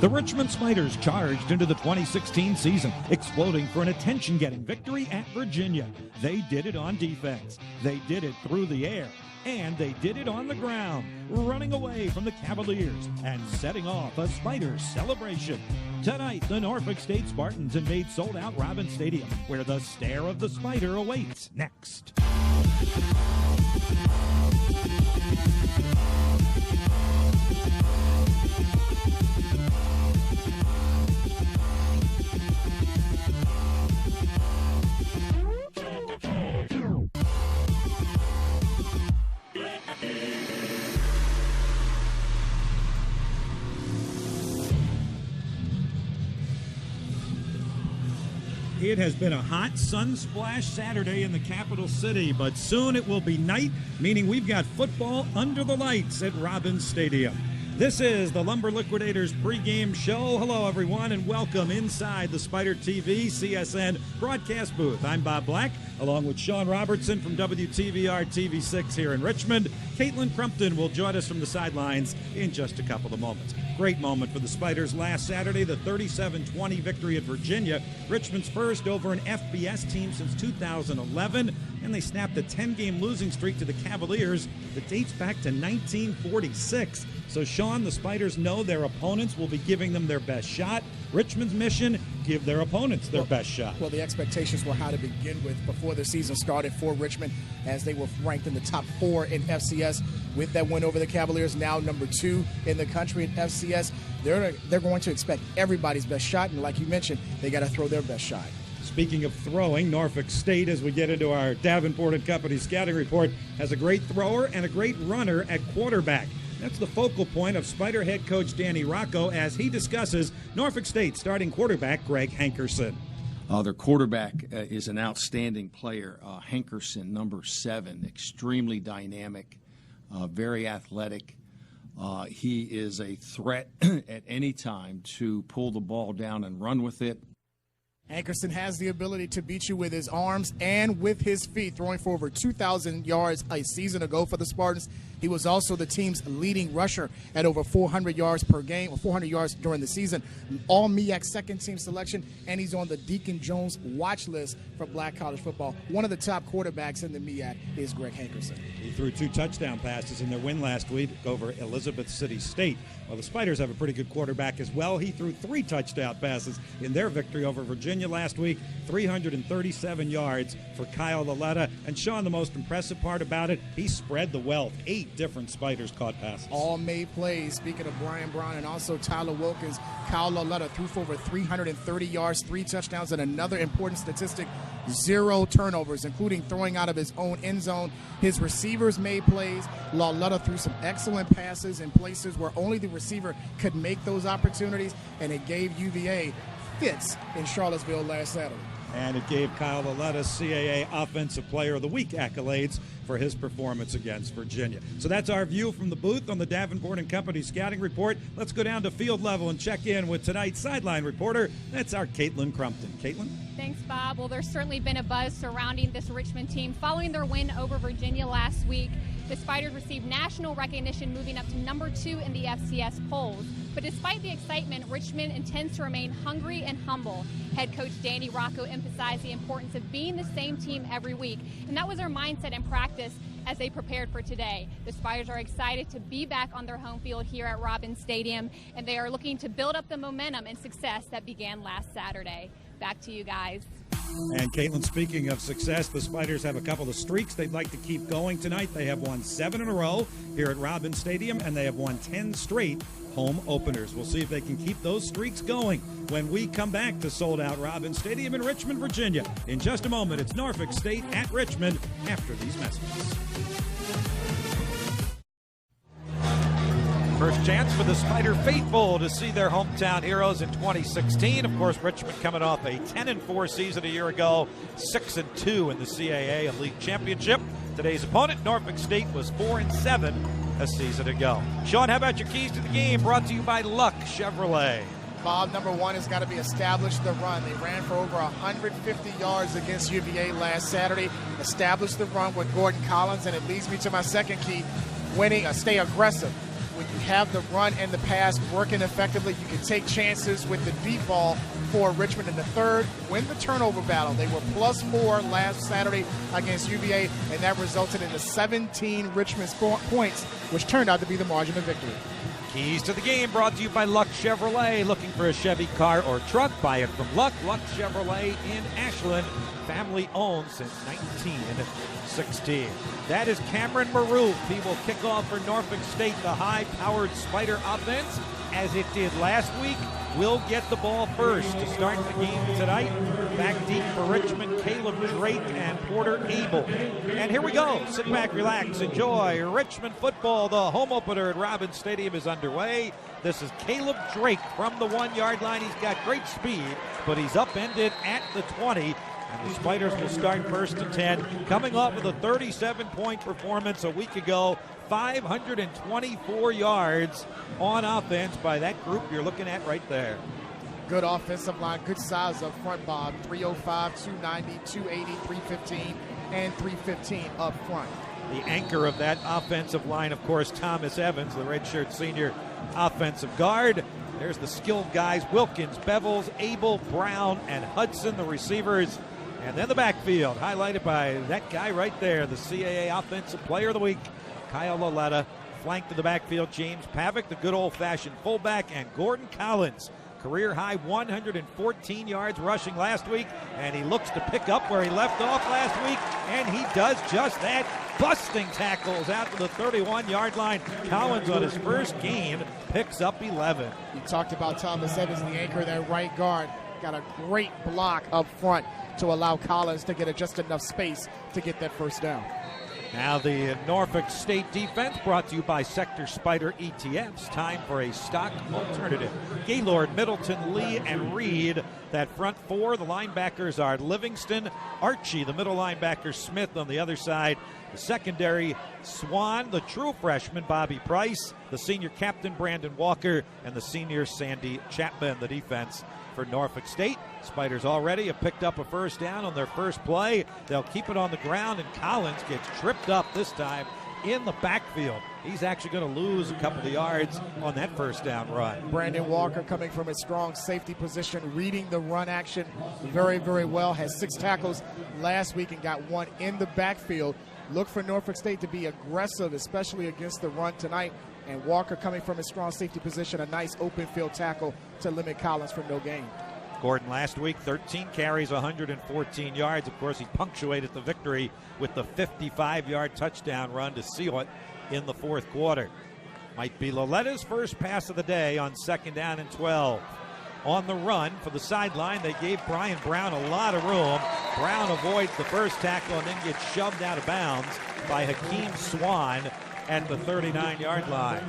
The Richmond Spiders charged into the 2016 season, exploding for an attention-getting victory at Virginia. They did it on defense. They did it through the air. And they did it on the ground, running away from the Cavaliers and setting off a Spiders celebration. Tonight, the Norfolk State Spartans invade sold-out Robins Stadium, where the stare of the Spider awaits next. It has been a hot sun-splashed Saturday in the capital city, but soon it will be night, meaning we've got football under the lights at Robins Stadium. This is the Lumber Liquidators pregame show. Hello, everyone, and welcome inside the Spider TV CSN broadcast booth. I'm Bob Black, along with Sean Robertson from WTVR TV6 here in Richmond. Caitlin Crumpton will join us from the sidelines in just a couple of moments. Great moment for the Spiders last Saturday, the 37-20 victory at Virginia, Richmond's first over an FBS team since 2011, and they snapped a 10-game losing streak to the Cavaliers that dates back to 1946. So, Sean, the Spiders know their opponents will be giving them their best shot. Richmond's mission, give their opponents their best shot. Well, the expectations were how to begin with before the season started for Richmond, as they were ranked in the top 4 in FCS. With that win over the Cavaliers, now number 2 in the country in FCS, they're going to expect everybody's best shot, and like you mentioned, they got to throw their best shot. Speaking of throwing, Norfolk State, as we get into our Davenport and Company scouting report, has a great thrower and a great runner at quarterback. That's the focal point of Spider head coach Danny Rocco as he discusses Norfolk State starting quarterback Greg Hankerson. Their quarterback is an outstanding player, Hankerson, number 7, extremely dynamic, very athletic. He is a threat at any time to pull the ball down and run with it. Hankerson has the ability to beat you with his arms and with his feet, throwing for over 2,000 yards a season ago for the Spartans. He was also the team's leading rusher at over 400 yards per game, or 400 yards during the season. All MEAC second-team selection, and he's on the Deacon Jones watch list for Black College football. One of the top quarterbacks in the MEAC is Greg Hankerson. He threw 2 touchdown passes in their win last week over Elizabeth City State. Well, the Spiders have a pretty good quarterback as well. He threw 3 touchdown passes in their victory over Virginia last week, 337 yards for Kyle Laletta. And Sean, the most impressive part about it, he spread the wealth. 8 different Spiders caught passes. All made plays. Speaking of Brian Brown and also Tyler Wilkins, Kyle Laletta threw for over 330 yards, 3 touchdowns, and another important statistic, 0 turnovers, including throwing out of his own end zone. His receivers made plays. Laletta threw some excellent passes in places where only the receiver could make those opportunities, and it gave UVA fits in Charlottesville last Saturday. And it gave Kyle Laletta CAA Offensive Player of the Week accolades for his performance against Virginia. So that's our view from the booth on the Davenport and Company scouting report. Let's go down to field level and check in with tonight's sideline reporter. That's our Caitlin Crumpton. Caitlin? Thanks, Bob. Well, there's certainly been a buzz surrounding this Richmond team following their win over Virginia last week. The Spiders received national recognition, moving up to number 2 in the FCS polls. But despite the excitement, Richmond intends to remain hungry and humble. Head coach Danny Rocco emphasized the importance of being the same team every week, and that was their mindset in practice as they prepared for today. The Spiders are excited to be back on their home field here at Robins Stadium, and they are looking to build up the momentum and success that began last Saturday. Back to you guys. And Caitlin, speaking of success, the Spiders have a couple of streaks they'd like to keep going tonight. They have won 7 in a row here at Robins Stadium, and they have won 10 straight home openers. We'll see if they can keep those streaks going when we come back to sold-out Robins Stadium in Richmond, Virginia. In just a moment, it's Norfolk State at Richmond after these messages. First chance for the Spider faithful to see their hometown heroes in 2016. Of course, Richmond coming off a 10-4 season a year ago, 6-2 in the CAA and League Championship. Today's opponent, Norfolk State, was 4-7 a season ago. Sean, how about your keys to the game? Brought to you by Luck Chevrolet. Bob, number 1 has got to be establish the run. They ran for over 150 yards against UVA last Saturday. Establish the run with Gordon Collins, and it leads me to my second key, winning, stay aggressive. when you have the run and the pass working effectively, you can take chances with the deep ball for Richmond in the third. Win the turnover battle. They were +4 last Saturday against UVA, and that resulted in the 17 Richmond points, which turned out to be the margin of victory. Keys to the game brought to you by Luck Chevrolet. Looking for a Chevy car or truck? Buy it from Luck. Luck Chevrolet in Ashland. Family owned since 1916. That is Cameron Maroof. He will kick off for Norfolk State, the high-powered Spider offense, as it did last week. Will get the ball first to start the game tonight. Back deep for Richmond, Caleb Drake and Porter Abel. And here we go. Sit back, relax, enjoy. Richmond football. The home opener at Robins Stadium is underway. This is Caleb Drake from the 1-yard line. He's got great speed, but he's upended at the 20. And the Spiders will start first and 10, coming off of a 37-point performance a week ago. 524 yards on offense by that group you're looking at right there. Good offensive line, good size up front, Bob. 305, 290, 280, 315, and 315 up front. The anchor of that offensive line, of course, Thomas Evans, the redshirt senior offensive guard. There's the skilled guys, Wilkins, Bevels, Abel, Brown, and Hudson, the receivers. And then the backfield, highlighted by that guy right there, the CAA Offensive Player of the Week, Kyle Laletta. Flanked to the backfield, James Pavick, the good old-fashioned fullback, and Gordon Collins. Career-high 114 yards rushing last week, and he looks to pick up where he left off last week, and he does just that. Busting tackles out to the 31-yard line. Collins on his first game picks up 11. You talked about Thomas Evans, the anchor, that right guard. Got a great block up front to allow Collins to get just enough space to get that first down. Now the Norfolk State defense brought to you by Sector Spider ETFs. Time for a stock alternative. Gaylord, Middleton, Lee, and Reed. That front four, the linebackers are Livingston, Archie, the middle linebacker, Smith on the other side. The secondary, Swan, the true freshman, Bobby Price, the senior captain, Brandon Walker, and the senior, Sandy Chapman, the defense for Norfolk State. Spiders already have picked up a first down on their first play. They'll keep it on the ground, and Collins gets tripped up this time in the backfield. He's actually going to lose a couple of yards on that first down run. Brandon Walker, coming from a strong safety position, reading the run action very, very well. Has 6 tackles last week and got 1 in the backfield. Look for Norfolk State to be aggressive, especially against the run tonight. And Walker, coming from a strong safety position, a nice open field tackle to limit Collins from no gain. Gordon last week, 13 carries, 114 yards. Of course, he punctuated the victory with the 55-yard touchdown run to seal it in the fourth quarter. Might be Laletta's first pass of the day on 2nd down and 12. On the run for the sideline, they gave Brian Brown a lot of room. Brown avoids the first tackle and then gets shoved out of bounds by Hakeem Swan at the 39-yard line.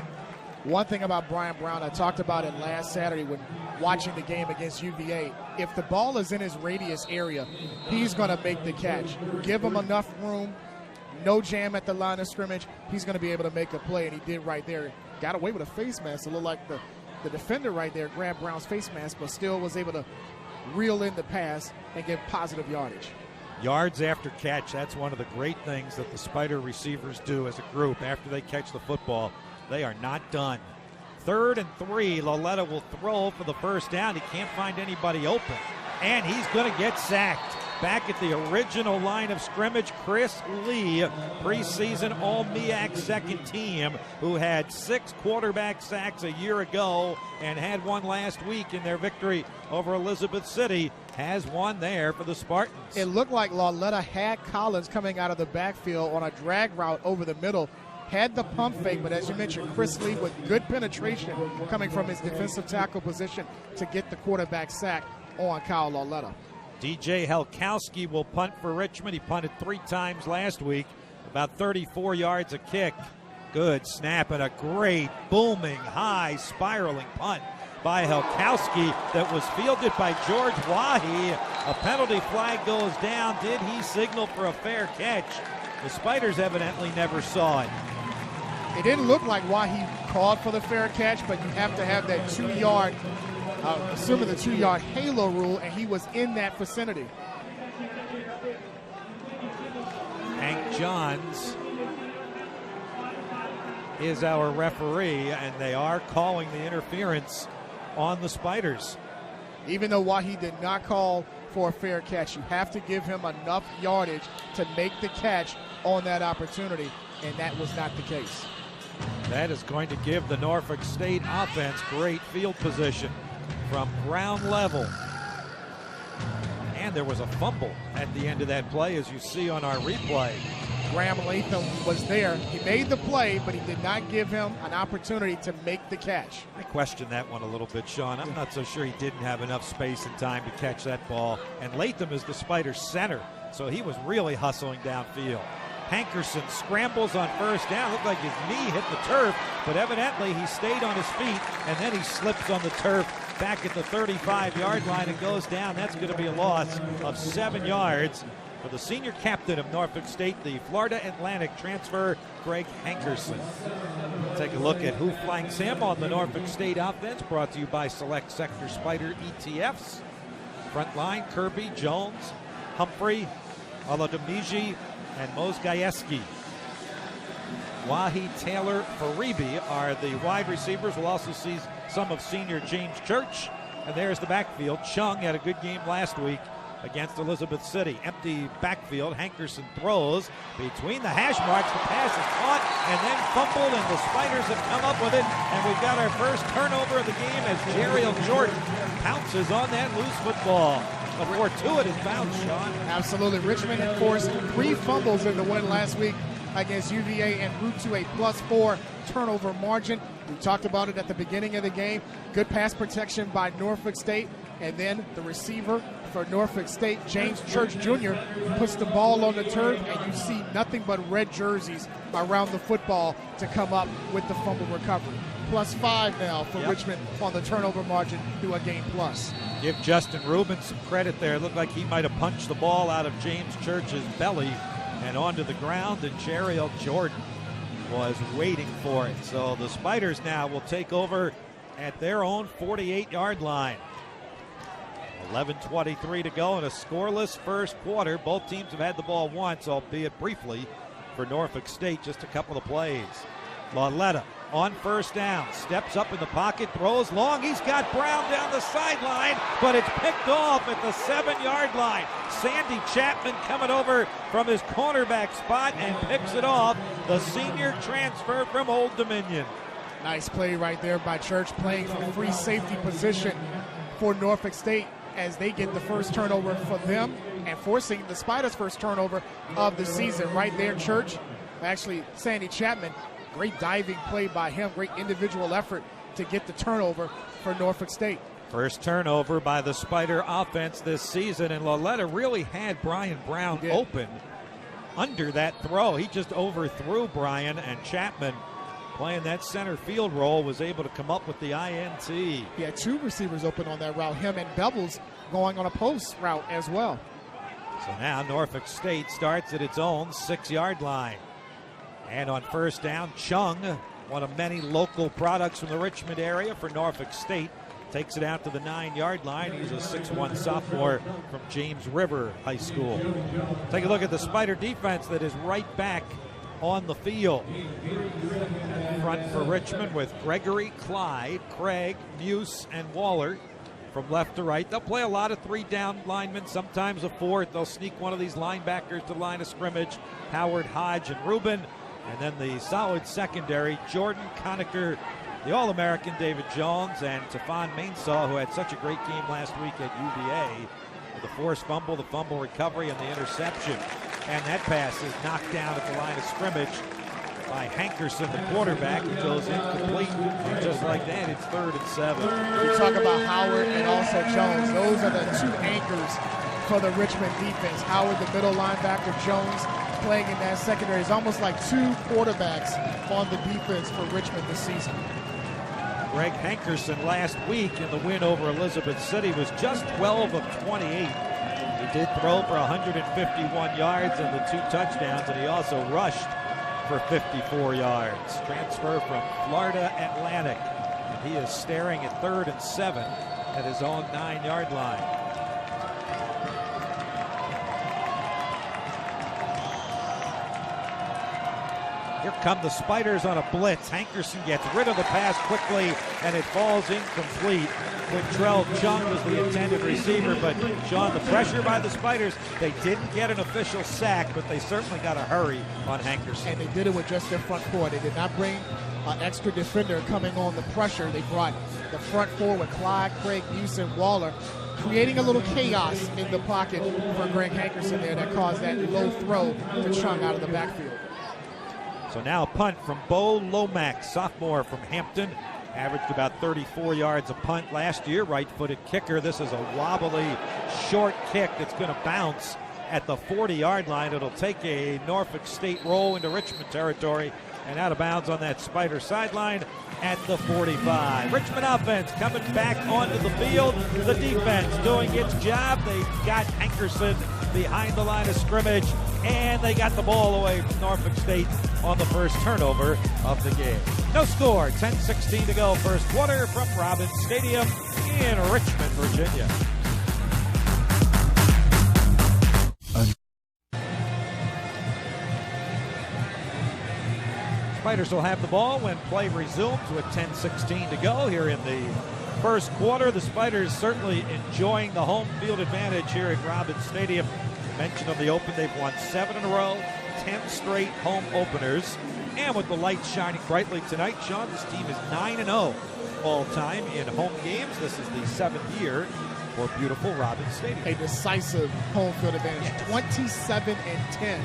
One thing about Brian Brown, I talked about it last Saturday when watching the game against UVA. If the ball is in his radius area, he's going to make the catch. Give him enough room, no jam at the line of scrimmage, he's going to be able to make a play, and he did right there. Got away with a face mask. It looked like the defender right there grabbed Brown's face mask, but still was able to reel in the pass and get positive yardage. Yards after catch, that's one of the great things that the Spider receivers do as a group. After they catch the football, they are not done. 3rd and 3, Laletta will throw for the first down. He can't find anybody open, and he's going to get sacked. Back at the original line of scrimmage, Chris Lee, preseason All-MEAC second team, who had 6 quarterback sacks a year ago and had one last week in their victory over Elizabeth City, has one there for the Spartans. It looked like Laletta had Collins coming out of the backfield on a drag route over the middle. Had the pump fake, but as you mentioned, Chris Lee with good penetration coming from his defensive tackle position to get the quarterback sack on Kyle Laletta. DJ Helkowski will punt for Richmond. He punted 3 times last week, about 34 yards a kick. Good snap and a great booming, high, spiraling punt by Helkowski that was fielded by George Wahi. A penalty flag goes down. Did he signal for a fair catch? The Spiders evidently never saw it. It didn't look like Wahi called for the fair catch, but you have to have that 2-yard, assuming the 2-yard halo rule, and he was in that vicinity. Hank Johns is our referee, and they are calling the interference on the Spiders. Even though Wahi did not call for a fair catch, you have to give him enough yardage to make the catch on that opportunity, and that was not the case. That is going to give the Norfolk State offense great field position from ground level. And there was a fumble at the end of that play, as you see on our replay. Graham Latham was there. He made the play, but he did not give him an opportunity to make the catch. I question that one a little bit, Sean. I'm not so sure he didn't have enough space and time to catch that ball. And Latham is the Spiders' center, so he was really hustling downfield. Hankerson scrambles on first down. Looked like his knee hit the turf, but evidently he stayed on his feet, and then he slips on the turf back at the 35-yard line and goes down. That's going to be a loss of 7 yards for the senior captain of Norfolk State, the Florida Atlantic transfer, Greg Hankerson. Take a look at who flanks him on the Norfolk State offense, brought to you by Select Sector Spider ETFs. Front line, Kirby, Jones, Humphrey, Oladomiji, and Mozgayeski. Wahi, Taylor, Faribi are the wide receivers. We'll also see some of senior James Church. And there's the backfield. Chung had a good game last week against Elizabeth City. Empty backfield. Hankerson throws between the hash marks. The pass is caught and then fumbled, and the Spiders have come up with it. And we've got our first turnover of the game as Jeriel Jordan pounces on that loose football. A fortuitous bounce, Sean. Absolutely. Richmond, of course, 3 fumbles in the win last week against UVA en route to a +4 turnover margin. We talked about it at the beginning of the game. Good pass protection by Norfolk State. And then the receiver for Norfolk State, James Church Jr., puts the ball on the turf, and you see nothing but red jerseys around the football to come up with the fumble recovery. +5 now for Richmond on the turnover margin to a game plus. Give Justin Rubin some credit there. It looked like he might have punched the ball out of James Church's belly and onto the ground, and Jeriel Jordan was waiting for it. So the Spiders now will take over at their own 48-yard line. 11:23 to go in a scoreless first quarter. Both teams have had the ball once, albeit briefly, for Norfolk State, just a couple of plays. Lauletta on first down, steps up in the pocket, throws long. He's got Brown down the sideline, but it's picked off at the 7-yard line. Sandy Chapman coming over from his cornerback spot and picks it off. The senior transfer from Old Dominion. Nice play right there by Church, playing for free safety position for Norfolk State as they get the first turnover for them and forcing the Spiders' first turnover of the season. Right there, Church. Actually, Sandy Chapman, great diving play by him, great individual effort to get the turnover for Norfolk State. First turnover by the Spider offense this season, and Lauletta really had Brian Brown open under that throw. He just overthrew Brian, and Chapman, playing that center field role, was able to come up with the INT. He had 2 receivers open on that route, him and Bevel's going on a post route as well. So now Norfolk State starts at its own 6-yard line. And on first down, Chung, one of many local products from the Richmond area for Norfolk State, takes it out to the 9-yard line. He's a 6'1" sophomore from James River High School. Take a look at the Spider defense that is right back on the field. Front for Richmond with Gregory, Clyde, Craig, Muse, and Waller from left to right. They'll play a lot of 3-down linemen, sometimes a 4th. They'll sneak one of these linebackers to the line of scrimmage, Howard, Hodge, and Rubin. And then the solid secondary, Jordan, Conacher, the All-American David Jones, and Tefan Mainsaw, who had such a great game last week at UVA. With the forced fumble, the fumble recovery, and the interception. And that pass is knocked down at the line of scrimmage by Hankerson, the quarterback. It goes incomplete. And just like that, it's 3rd and 7. You talk about Howard and also Jones. Those are the 2 anchors for the Richmond defense. Howard, the middle linebacker, Jones playing in that secondary. It's almost like 2 quarterbacks on the defense for Richmond this season. Greg Hankerson last week in the win over Elizabeth City was just 12 of 28. He did throw for 151 yards and the 2 touchdowns, and he also rushed for 54 yards. Transfer from Florida Atlantic, and he is staring at 3rd and 7 at his own 9-yard line. Here come the Spiders on a blitz. Hankerson gets rid of the pass quickly, and it falls incomplete. Quintrell Chung was the intended receiver, but Sean, the pressure by the Spiders, they didn't get an official sack, but they certainly got a hurry on Hankerson. And they did it with just their front four. They did not bring an extra defender coming on the pressure. They brought the front four with Clyde, Craig, Houston, Waller, creating a little chaos in the pocket for Greg Hankerson there that caused that low throw to Chung out of the backfield. So now a punt from Bo Lomax, sophomore from Hampton. Averaged about 34 yards a punt last year. Right-footed kicker. This is a wobbly, short kick that's going to bounce at the 40-yard line. It'll take a Norfolk State roll into Richmond territory and out of bounds on that Spider sideline at the 45. Richmond offense coming back onto the field. The defense doing its job. They got Hankerson behind the line of scrimmage, and they got the ball away from Norfolk State on the first turnover of the game. No score, 10-16 to go, first quarter from Robins Stadium in Richmond, Virginia. Spiders will have the ball when play resumes with 10-16 to go here in the first quarter. The Spiders certainly enjoying the home field advantage here at Robins Stadium. Mentioned on the open, they've won 7 in a row, 10 straight home openers. And with the lights shining brightly tonight, Sean, this team is 9-0 all time in home games. This is the 7th year for beautiful Robins Stadium. A decisive home field advantage, yes. 27-10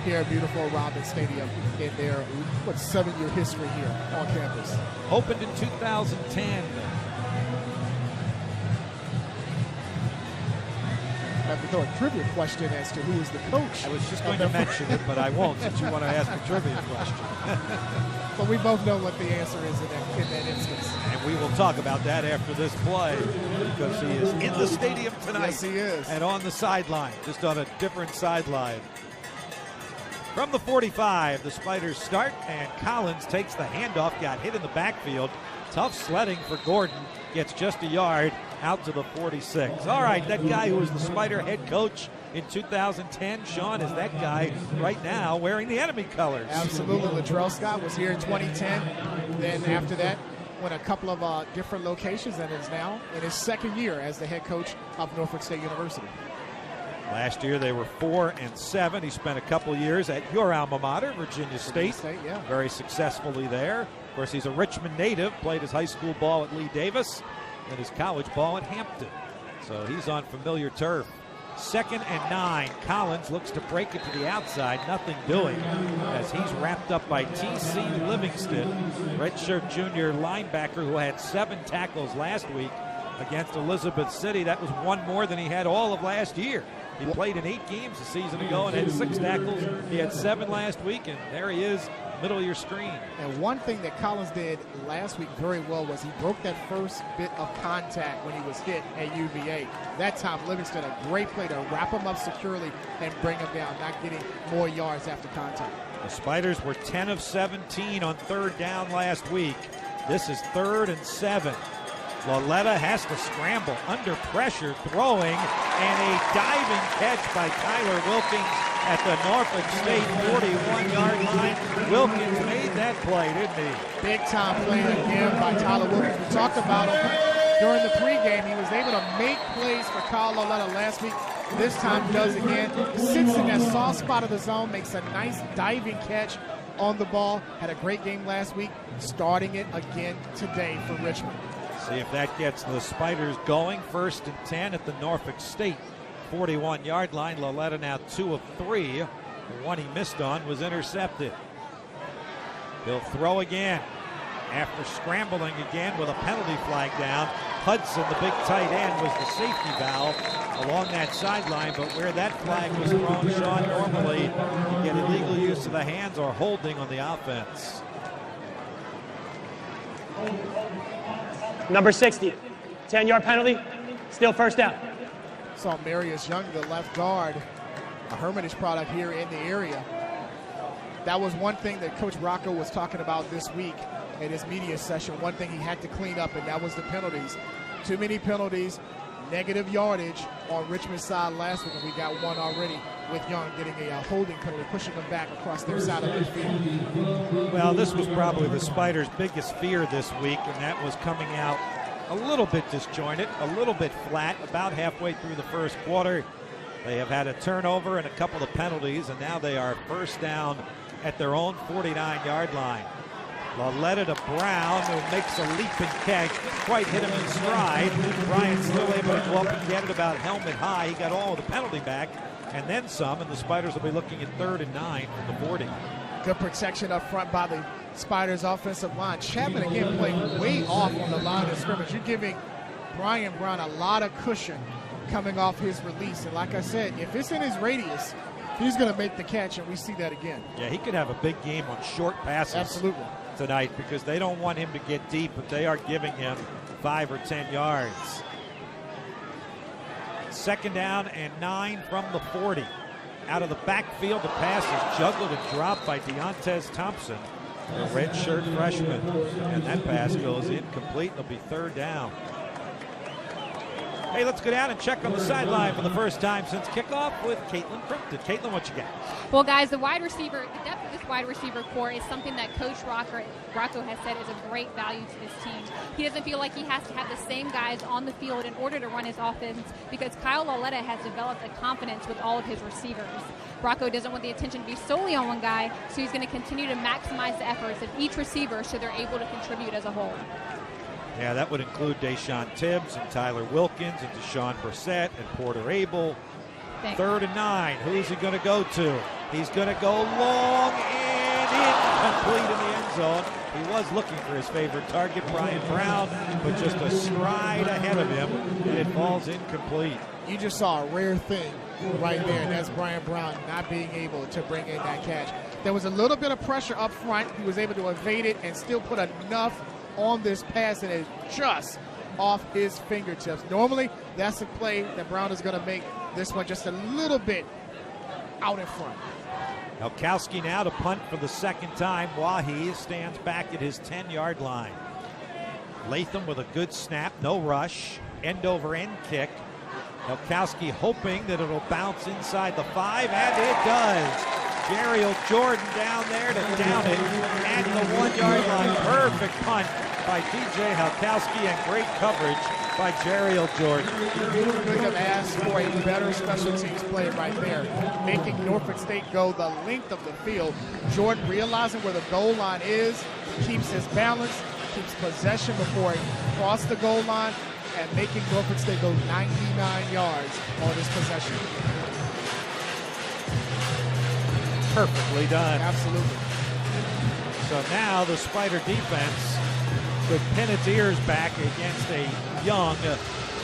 here at beautiful Robins Stadium in their 7-year history here on campus. Opened in 2010. I have to throw a trivia question as to who is the coach. I was just going to mention it, but I won't since you want to ask a trivia question. But we both know what the answer is in that instance. And we will talk about that after this play because he is in the stadium tonight. Yes, he is. And on the sideline, just on a different sideline. From the 45, the Spiders start, and Collins takes the handoff, got hit in the backfield. Tough sledding for Gordon, gets just a yard out to the 46. All right, that guy who was the Spider head coach in 2010, Sean, is that guy right now wearing the enemy colors. Absolutely. Latrell Scott was here in 2010. Then after that, went a couple of different locations and is now in his second year as the head coach of Norfolk State University. Last year they were 4-7. He spent a couple years at your alma mater, Virginia State. Yeah. Very successfully there. Of course, he's a Richmond native, played his high school ball at Lee Davis and his college ball at Hampton. So he's on familiar turf. 2nd and 9. Collins looks to break it to the outside. Nothing doing as he's wrapped up by T.C. Livingston, redshirt junior linebacker who had 7 tackles last week against Elizabeth City. That was one more than he had all of last year. He played in 8 games a season ago and had 6 tackles. He had 7 last week, and there he is, middle of your screen. And one thing that Collins did last week very well was he broke that first bit of contact when he was hit at UVA. That time, Livingston, a great play to wrap him up securely and bring him down, not getting more yards after contact. The Spiders were 10 of 17 on 3rd down last week. This is 3rd and 7. Laletta has to scramble under pressure, throwing, and a diving catch by Tyler Wilkins at the Norfolk State 41-yard line. Wilkins made that play, didn't he? Big-time play again by Tyler Wilkins. We talked about him during the pregame. He was able to make plays for Kyle Laletta last week. This time does again. Sits in that soft spot of the zone, makes a nice diving catch on the ball. Had a great game last week, starting it again today for Richmond. See if that gets the Spiders going. 1st and 10 at the Norfolk State 41-yard line. Laletta now 2 of 3. The one he missed on was intercepted. He'll throw again after scrambling again with a penalty flag down. Hudson, the big tight end, was the safety valve along that sideline, but where that flag was thrown, Sean, normally you get illegal use of the hands or holding on the offense. Number 60, 10-yard penalty, still 1st down. Saw Marius Young, the left guard, a Hermitage product here in the area. That was one thing that Coach Rocco was talking about this week in his media session. One thing he had to clean up, and that was the penalties. Too many penalties, negative yardage on Richmond's side last week, and we got one already with Young getting a holding penalty, pushing them back across their side of the field. Well, this was probably the Spiders' biggest fear this week, and that was coming out a little bit disjointed, a little bit flat, about halfway through the first quarter. They have had a turnover and a couple of penalties, and now they are first down at their own 49-yard line. Lauletta to Brown, who makes a leap and catch. Didn't quite hit him in stride. Bryant's still able to go up and get it about helmet high. He got all of the penalty back and then some, and the Spiders will be looking at 3rd and 9 from the 40. Good protection up front by the Spiders offensive line. Chapman again playing way off on the line of scrimmage. You're giving Brian Brown a lot of cushion coming off his release. And like I said, if it's in his radius, he's going to make the catch, and we see that again. Yeah, he could have a big game on short passes. Absolutely. Tonight, because they don't want him to get deep, but they are giving him 5 or 10 yards. 2nd down and 9 from the 40. Out of the backfield, the pass is juggled and dropped by Deontez Thompson, the redshirt freshman. And that pass goes incomplete. It'll be 3rd down. Hey, let's go down and check on the sideline for the first time since kickoff with Caitlin Crumpton. Caitlin, what you got? Well, guys, the depth of this wide receiver core is something that Coach Rocco has said is a great value to this team. He doesn't feel like he has to have the same guys on the field in order to run his offense because Kyle Lauletta has developed a confidence with all of his receivers. Rocco doesn't want the attention to be solely on one guy, so he's going to continue to maximize the efforts of each receiver so they're able to contribute as a whole. Yeah, that would include Deshaun Tibbs and Tyler Wilkins and Deshaun Brissett and Porter Abel. 3rd and 9. Who's he going to go to? He's going to go long and incomplete in the end zone. He was looking for his favorite target, Brian Brown, but just a stride ahead of him, and it falls incomplete. You just saw a rare thing right there, and that's Brian Brown not being able to bring in that catch. There was a little bit of pressure up front. He was able to evade it and still put enough on this pass, and it's just off his fingertips. Normally, that's a play that Brown is going to make. This one just a little bit out in front. Elkowski now to punt for the 2nd time. Wahi stands back at his 10-yard line. Latham with a good snap, no rush, end-over-end kick. Elkowski hoping that it'll bounce inside the 5, and it does. Jeriel Jordan down there to down it at the 1-yard line. Perfect punt by DJ Halkowski and great coverage by Jeriel Jordan. Could have asked for a better special teams play right there, making Norfolk State go the length of the field. Jordan realizing where the goal line is, keeps his balance, keeps possession before he crosses the goal line, and making Norfolk State go 99 yards on this possession. Perfectly done. Absolutely. So now the Spider defense could pin its ears back against a young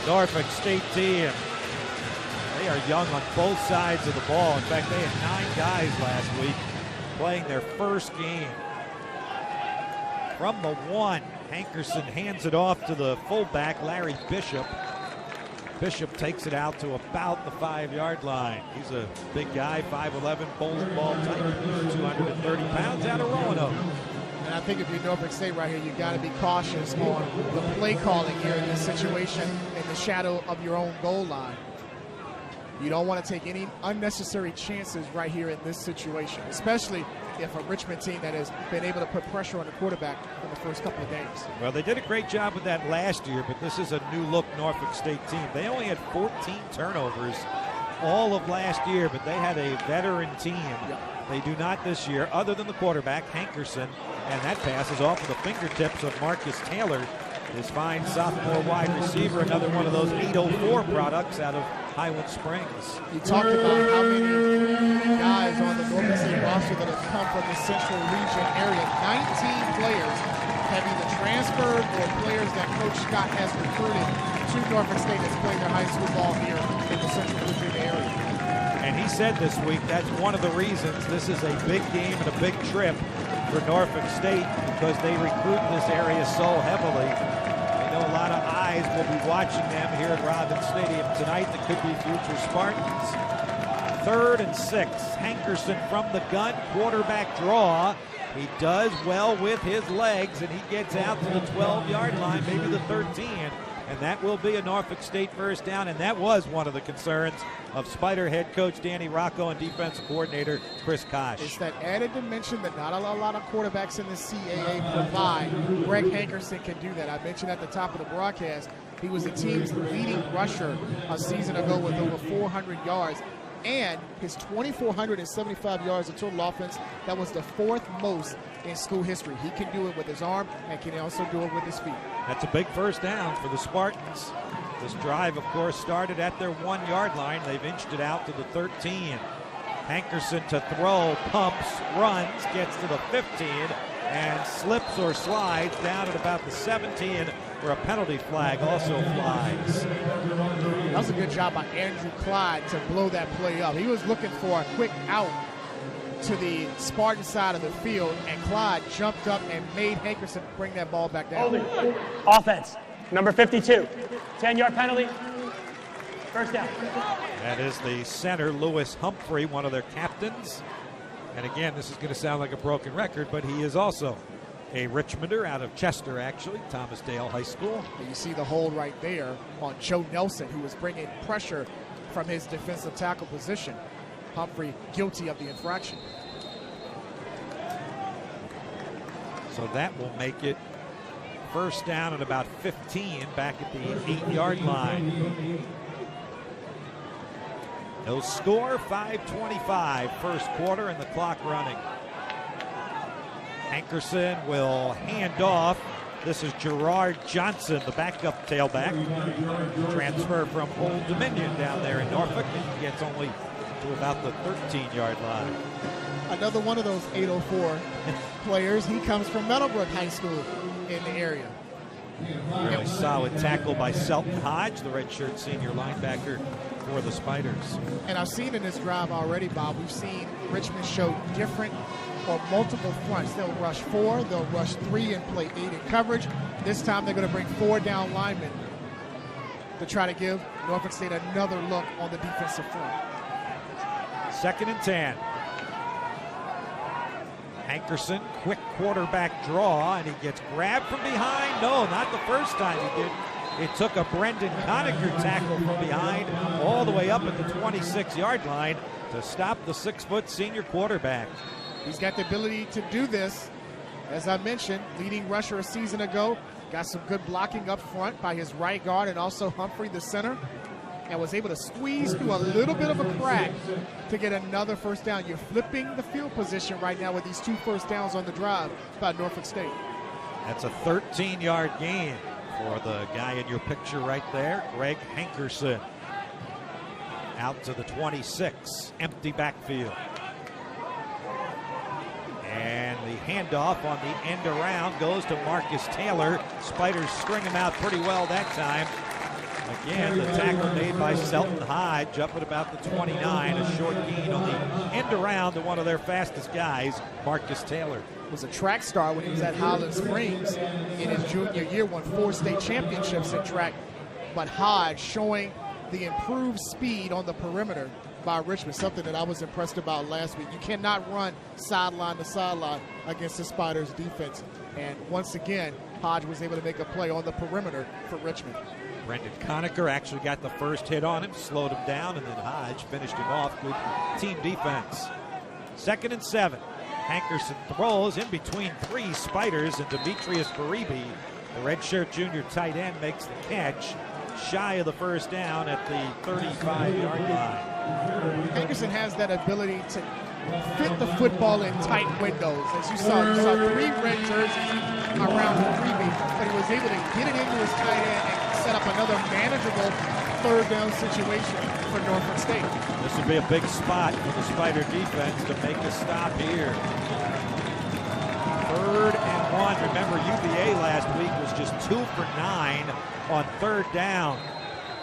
Norfolk State team. They are young on both sides of the ball. In fact, they had 9 guys last week playing their first game. From the 1, Hankerson hands it off to the fullback, Larry Bishop. Bishop takes it out to about the 5-yard line. He's a big guy, 5'11", bowling ball type, 230 pounds out of Roanoke. And I think if you're Norfolk State right here, you've got to be cautious on the play calling here in this situation in the shadow of your own goal line. You don't want to take any unnecessary chances right here in this situation, especially if a Richmond team that has been able to put pressure on the quarterback in the first couple of games. Well, they did a great job with that last year, but this is a new-look Norfolk State team. They only had 14 turnovers all of last year, but they had a veteran team. Yep. They do not this year, other than the quarterback, Hankerson, and that pass is off of the fingertips of Marcus Taylor, his fine sophomore wide receiver, another one of those 804 products out of Highland Springs. You talked about how many guys on the Norfolk State roster that have come from the central region area. 19 players have either transferred or players that Coach Scott has recruited to Norfolk State that's playing their high school ball here in the central region area. And he said this week that's one of the reasons this is a big game and a big trip for Norfolk State, because they recruit this area so heavily. I know a lot of eyes will be watching them here at Robins Stadium tonight that could be future Spartans. 3rd and 6. Hankerson from the gun, quarterback draw. He does well with his legs, and he gets out to the 12-yard line, maybe the 13. and that will be a Norfolk State first down, and that was one of the concerns of Spider head coach Danny Rocco and defensive coordinator Chris Kosh. It's that added dimension that not a lot of quarterbacks in the CAA provide. Greg Hankerson can do that. I mentioned at the top of the broadcast, he was the team's leading rusher a season ago with over 400 yards. And his 2,475 yards of total offense, that was the fourth most in school history. He can do it with his arm and can also do it with his feet. That's a big first down for the Spartans. This drive, of course, started at their 1-yard line. They've inched it out to the 13. Hankerson to throw, pumps, runs, gets to the 15, and slips or slides down at about the 17, where a penalty flag also flies. That was a good job by Andrew Clyde to blow that play up. He was looking for a quick out to the Spartan side of the field, and Clyde jumped up and made Hankerson bring that ball back down. Holding. Offense, number 52. 10-yard penalty. First down. That is the center, Lewis Humphrey, one of their captains. And again, this is going to sound like a broken record, but he is also a Richmonder out of Chester, actually, Thomas Dale High School. And you see the hold right there on Joe Nelson, who was bringing pressure from his defensive tackle position. Humphrey guilty of the infraction. So that will make it first down at about 15, back at the 8-yard line. No score, 5:25 first quarter, and the clock running. Hankerson will hand off. This is Gerard Johnson, the backup tailback. Transfer from Old Dominion down there in Norfolk, and he gets only to about the 13-yard line. Another one of those 804 players. He comes from Meadowbrook High School in the area. Really solid tackle by Selton Hodge, the redshirt senior linebacker for the Spiders. And I've seen in this drive already, Bob, we've seen Richmond show different or multiple fronts. They'll rush 4, they'll rush 3 and play 8 in coverage. This time they're going to bring 4 down linemen to try to give Norfolk State another look on the defensive front. 2nd and 10. Hankerson, quick quarterback draw, and he gets grabbed from behind. No, not the first time he did. It took a Brendan Conacher tackle from behind all the way up at the 26-yard line to stop the 6-foot senior quarterback. He's got the ability to do this. As I mentioned, leading rusher a season ago. Got some good blocking up front by his right guard and also Humphrey, the center. And was able to squeeze through a little bit of a crack to get another first down. You're flipping the field position right now with these 2 first downs on the drive by Norfolk State. That's a 13-yard gain for the guy in your picture right there, Greg Hankerson. Out to the 26, empty backfield. And the handoff on the end around goes to Marcus Taylor. Spiders string him out pretty well that time. Again, the tackle made by Selton Hodge up at about the 29. A short gain on the end around to one of their fastest guys, Marcus Taylor. Was a track star when he was at Highland Springs in his junior year, won 4 state championships in track. But Hodge showing the improved speed on the perimeter by Richmond, something that I was impressed about last week. You cannot run sideline to sideline against the Spiders defense. And once again, Hodge was able to make a play on the perimeter for Richmond. Brendan Conacher actually got the first hit on him, slowed him down, and then Hodge finished him off. Good team defense. 2nd and 7. Hankerson throws in between 3 Spiders, and Demetrius Baribi, the redshirt junior tight end, makes the catch shy of the first down at the 35-yard line. Hankerson has that ability to fit the football in tight windows. As you saw 3 red jerseys around Baribi, but he was able to get it into his tight end and set up another manageable 3rd down situation for Norfolk State. This would be a big spot for the Spider defense to make a stop here. 3rd and 1. Remember, UVA last week was just 2 for 9 on 3rd down.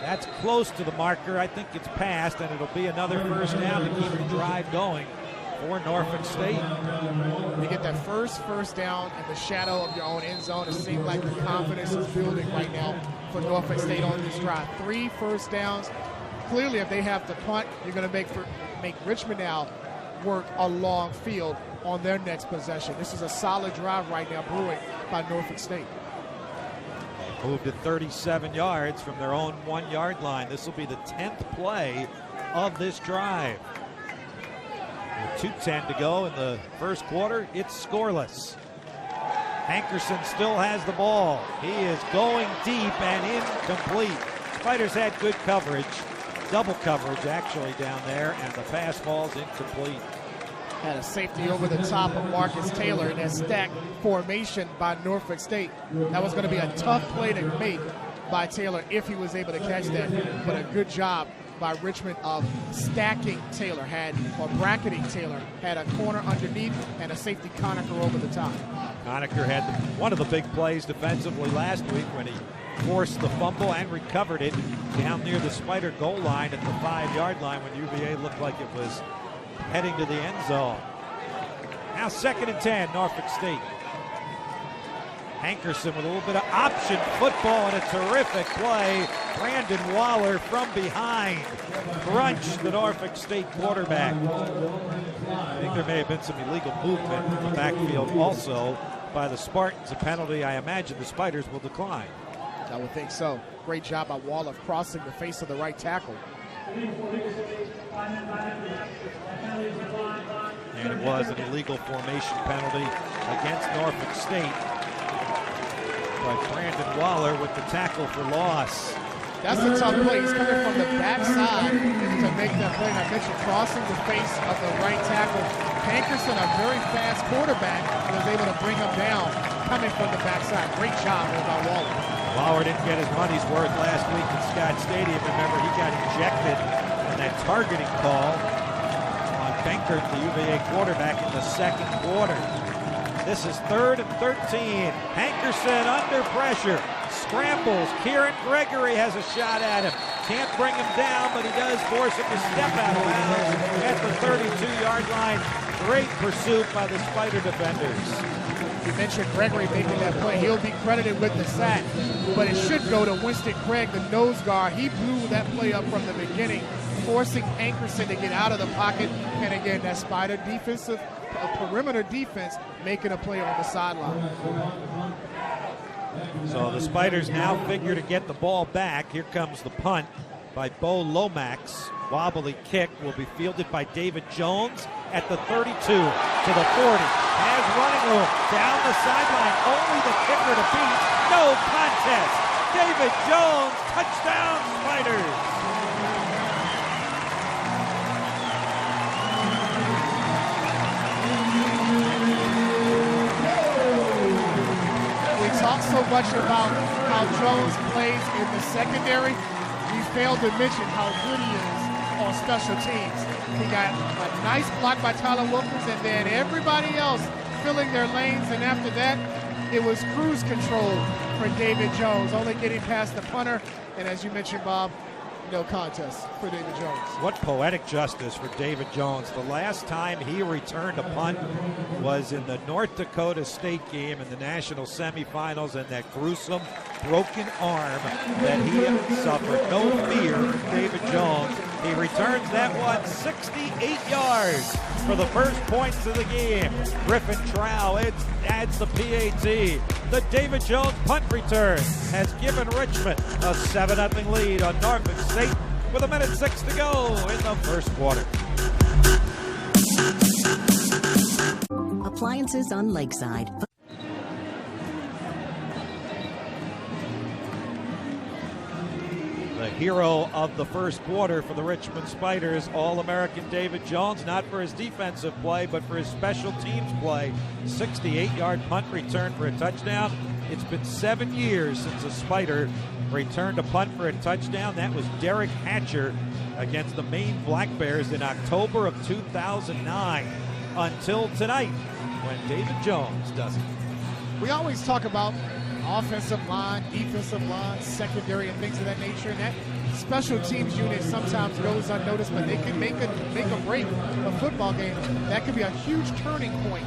That's close to the marker. I think it's passed, and it'll be another first down to keep the drive going for Norfolk State. You get that first down in the shadow of your own end zone. It seems like the confidence is building right now for Norfolk State on this drive. 3 first downs. Clearly, if they have to punt, you're going to make Richmond now work a long field on their next possession. This is a solid drive right now brewing by Norfolk State. moved it 37 yards from their own 1-yard line. This will be the 10th play of this drive. With 2:10 to go in the first quarter, it's scoreless. Hankerson still has the ball. He is going deep and incomplete. Spiders had good coverage, double coverage actually down there, and the pass falls incomplete. Had a safety over the top of Marcus Taylor in that stack formation by Norfolk State. That was going to be a tough play to make by Taylor if he was able to catch that. But a good job by Richmond of stacking Taylor, or bracketing Taylor. Had a corner underneath and a safety Conacher over the top. Conacher had one of the big plays defensively last week when he forced the fumble and recovered it down near the Spider goal line at the 5-yard line when UVA looked like it was heading to the end zone. Now 2nd and 10, Norfolk State. Hankerson with a little bit of option football and a terrific play. Brandon Waller from behind crunched the Norfolk State quarterback. I think there may have been some illegal movement in the backfield also by the Spartans. A penalty I imagine the Spiders will decline. I would think so. Great job by Waller crossing the face of the right tackle. And it was an illegal formation penalty against Norfolk State. But Brandon Waller with the tackle for loss. That's a tough play. He's coming from the backside to make that play. I mentioned crossing the face of the right tackle. Hankerson, a very fast quarterback, was able to bring him down coming from the backside. Great job there by Waller. Waller didn't get his money's worth last week at Scott Stadium. Remember, he got ejected on that targeting call on Benkert, the UVA quarterback, in the second quarter. This is 3rd and 13. Hankerson under pressure. Scrambles. Kieran Gregory has a shot at him. Can't bring him down, but he does force him to step out of bounds at the 32-yard line. Great pursuit by the Spider defenders. You mentioned Gregory making that play. He'll be credited with the sack, but it should go to Winston Craig, the nose guard. He blew that play up from the beginning, forcing Hankerson to get out of the pocket. And again, that Spider defensive, perimeter defense, making a play on the sideline. So the Spiders now figure to get the ball back. Here comes the punt by Bo Lomax. Wobbly kick will be fielded by David Jones at the 32 to the 40. Has running room down the sideline. Only the kicker to beat. No contest. David Jones, touchdown Spiders. We talk so much about how Jones plays in the secondary. We failed to mention how good he is on special teams. He got a nice block by Tyler Wilkins, and then everybody else filling their lanes, and after that, it was cruise control for David Jones, only getting past the punter, and as you mentioned, Bob, no contest for David Jones. What poetic justice for David Jones. The last time he returned a punt was in the North Dakota State game in the national semifinals, and that gruesome broken arm that he suffered. No fear from David Jones. He returns that one 68 yards for the first points of the game. Griffin Trow adds the PAT. The David Jones punt return has given Richmond a 7-0 lead on Norfolk State with 1:06 to go in the first quarter. Appliances on Lakeside. The hero of the first quarter for the Richmond Spiders, All-American David Jones, not for his defensive play, but for his special teams play. 68-yard punt return for a touchdown. It's been 7 years since a Spider returned a punt for a touchdown. That was Derek Hatcher against the Maine Black Bears in October of 2009. Until tonight, when David Jones does it. We always talk about offensive line, defensive line, secondary, and things of that nature. And that special teams unit sometimes goes unnoticed, but they can make a break a football game. That could be a huge turning point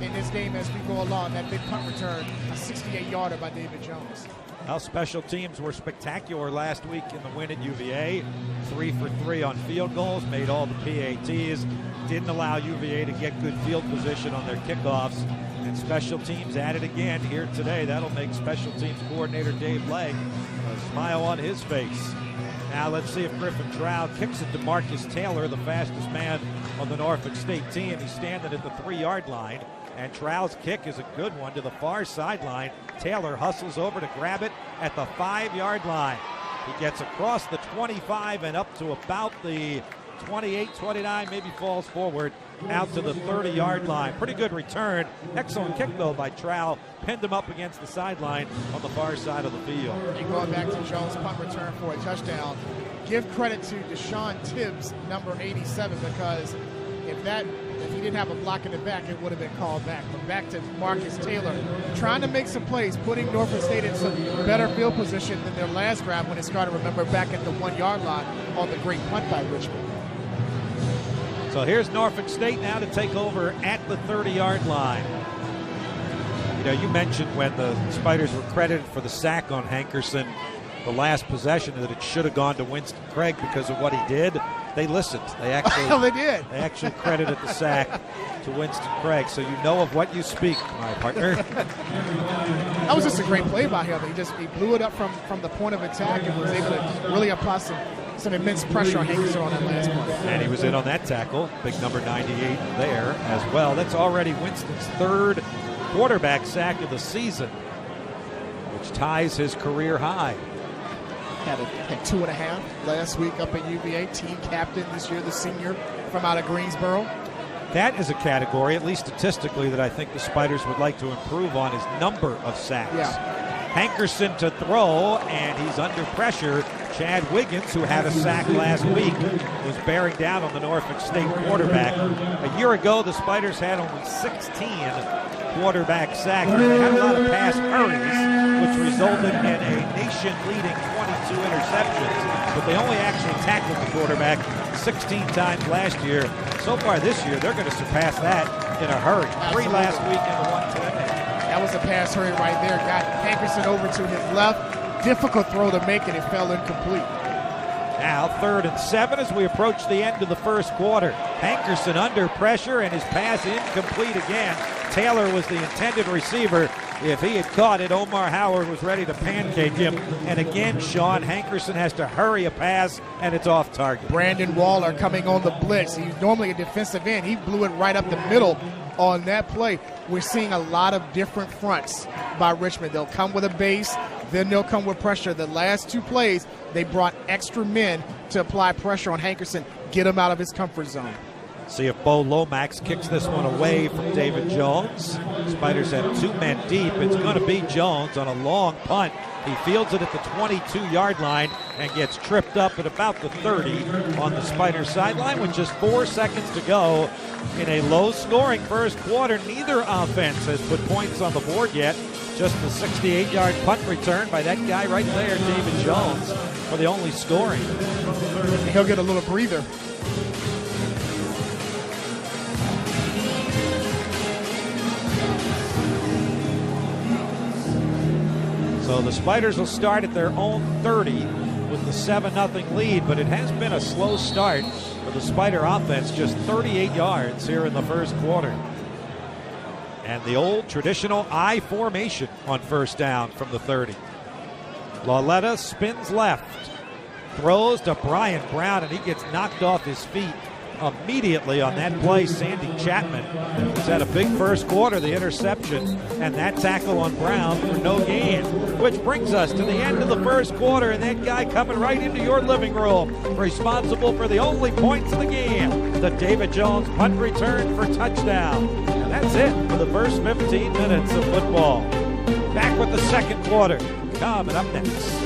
in this game as we go along. That big punt return, a 68-yarder by David Jones. Well, special teams were spectacular last week in the win at UVA. 3 for 3 on field goals, made all the PATs. Didn't allow UVA to get good field position on their kickoffs. And special teams added again here today. That'll make special teams coordinator Dave Legg a smile on his face. Now let's see if Griffin Trow kicks it to Marcus Taylor, the fastest man on the Norfolk State team. He's standing at the 3-yard line, and Trow's kick is a good one to the far sideline. Taylor hustles over to grab it at the 5-yard line. He gets across the 25 and up to about the 28, 29, maybe falls forward out to the 30-yard line. Pretty good return. Excellent kick, though, by Trow. Pinned him up against the sideline on the far side of the field. And going back to Jones' punt return for a touchdown, give credit to Deshaun Tibbs, number 87, because if he didn't have a block in the back, it would have been called back. But back to Marcus Taylor, trying to make some plays, putting Norfolk State in some better field position than their last drive when it started, remember, back at the 1-yard line on the great punt by Richmond. So here's Norfolk State now to take over at the 30-yard line. You know, you mentioned when the Spiders were credited for the sack on Hankerson, the last possession, that it should have gone to Winston Craig because of what he did. They listened. They actually they did. They actually credited the sack to Winston Craig. So you know of what you speak, my partner. That was just a great play by him. He blew it up from the point of attack and was able to really apply some immense pressure on Hankerson on that last play. And he was in on that tackle. Big number 98 there as well. That's already Winston's 3rd quarterback sack of the season, which ties his career high. Had 2.5 last week up at UVA. Team captain this year, the senior from out of Greensboro. That is a category, at least statistically, that I think the Spiders would like to improve on, is number of sacks. Yeah. Hankerson to throw, and he's under pressure. Chad Wiggins, who had a sack last week, was bearing down on the Norfolk State quarterback. A year ago, the Spiders had only 16 quarterback sacks. They had a lot of pass hurries, which resulted in a nation-leading 22 interceptions, but they only actually tackled the quarterback 16 times last year. So far this year, they're going to surpass that in a hurry. Absolutely. 3 last week and the 1 today. That was a pass hurry right there. Got Hankerson over to his left. Difficult throw to make, and it fell incomplete. Now 3rd and 7 as we approach the end of the first quarter. Hankerson under pressure, and his pass incomplete again. Taylor was the intended receiver. If he had caught it, Omar Howard was ready to pancake him. And again, Sean, Hankerson has to hurry a pass, and it's off target. Brandon Waller coming on the blitz. He's normally a defensive end. He blew it right up the middle on that play. We're seeing a lot of different fronts by Richmond. They'll come with a base, then they'll come with pressure. The last 2 plays, they brought extra men to apply pressure on Hankerson, get him out of his comfort zone. See if Bo Lomax kicks this one away from David Jones. Spiders have 2 men deep. It's going to be Jones on a long punt. He fields it at the 22-yard line and gets tripped up at about the 30 on the Spiders sideline with just 4 seconds to go in a low-scoring first quarter. Neither offense has put points on the board yet. Just the 68-yard punt return by that guy right there, David Jones, for the only scoring. He'll get a little breather. So the Spiders will start at their own 30 with the 7-0 lead, but it has been a slow start for the Spider offense, just 38 yards here in the first quarter. And the old traditional I formation on first down from the 30. Lauletta spins left, throws to Brian Brown, and he gets knocked off his feet immediately on that play. Sandy Chapman has had a big first quarter, the interception, and that tackle on Brown for no gain, which brings us to the end of the first quarter, and that guy coming right into your living room, responsible for the only points of the game, the David Jones punt return for touchdown. And that's it for the first 15 minutes of football. Back with the second quarter coming up next.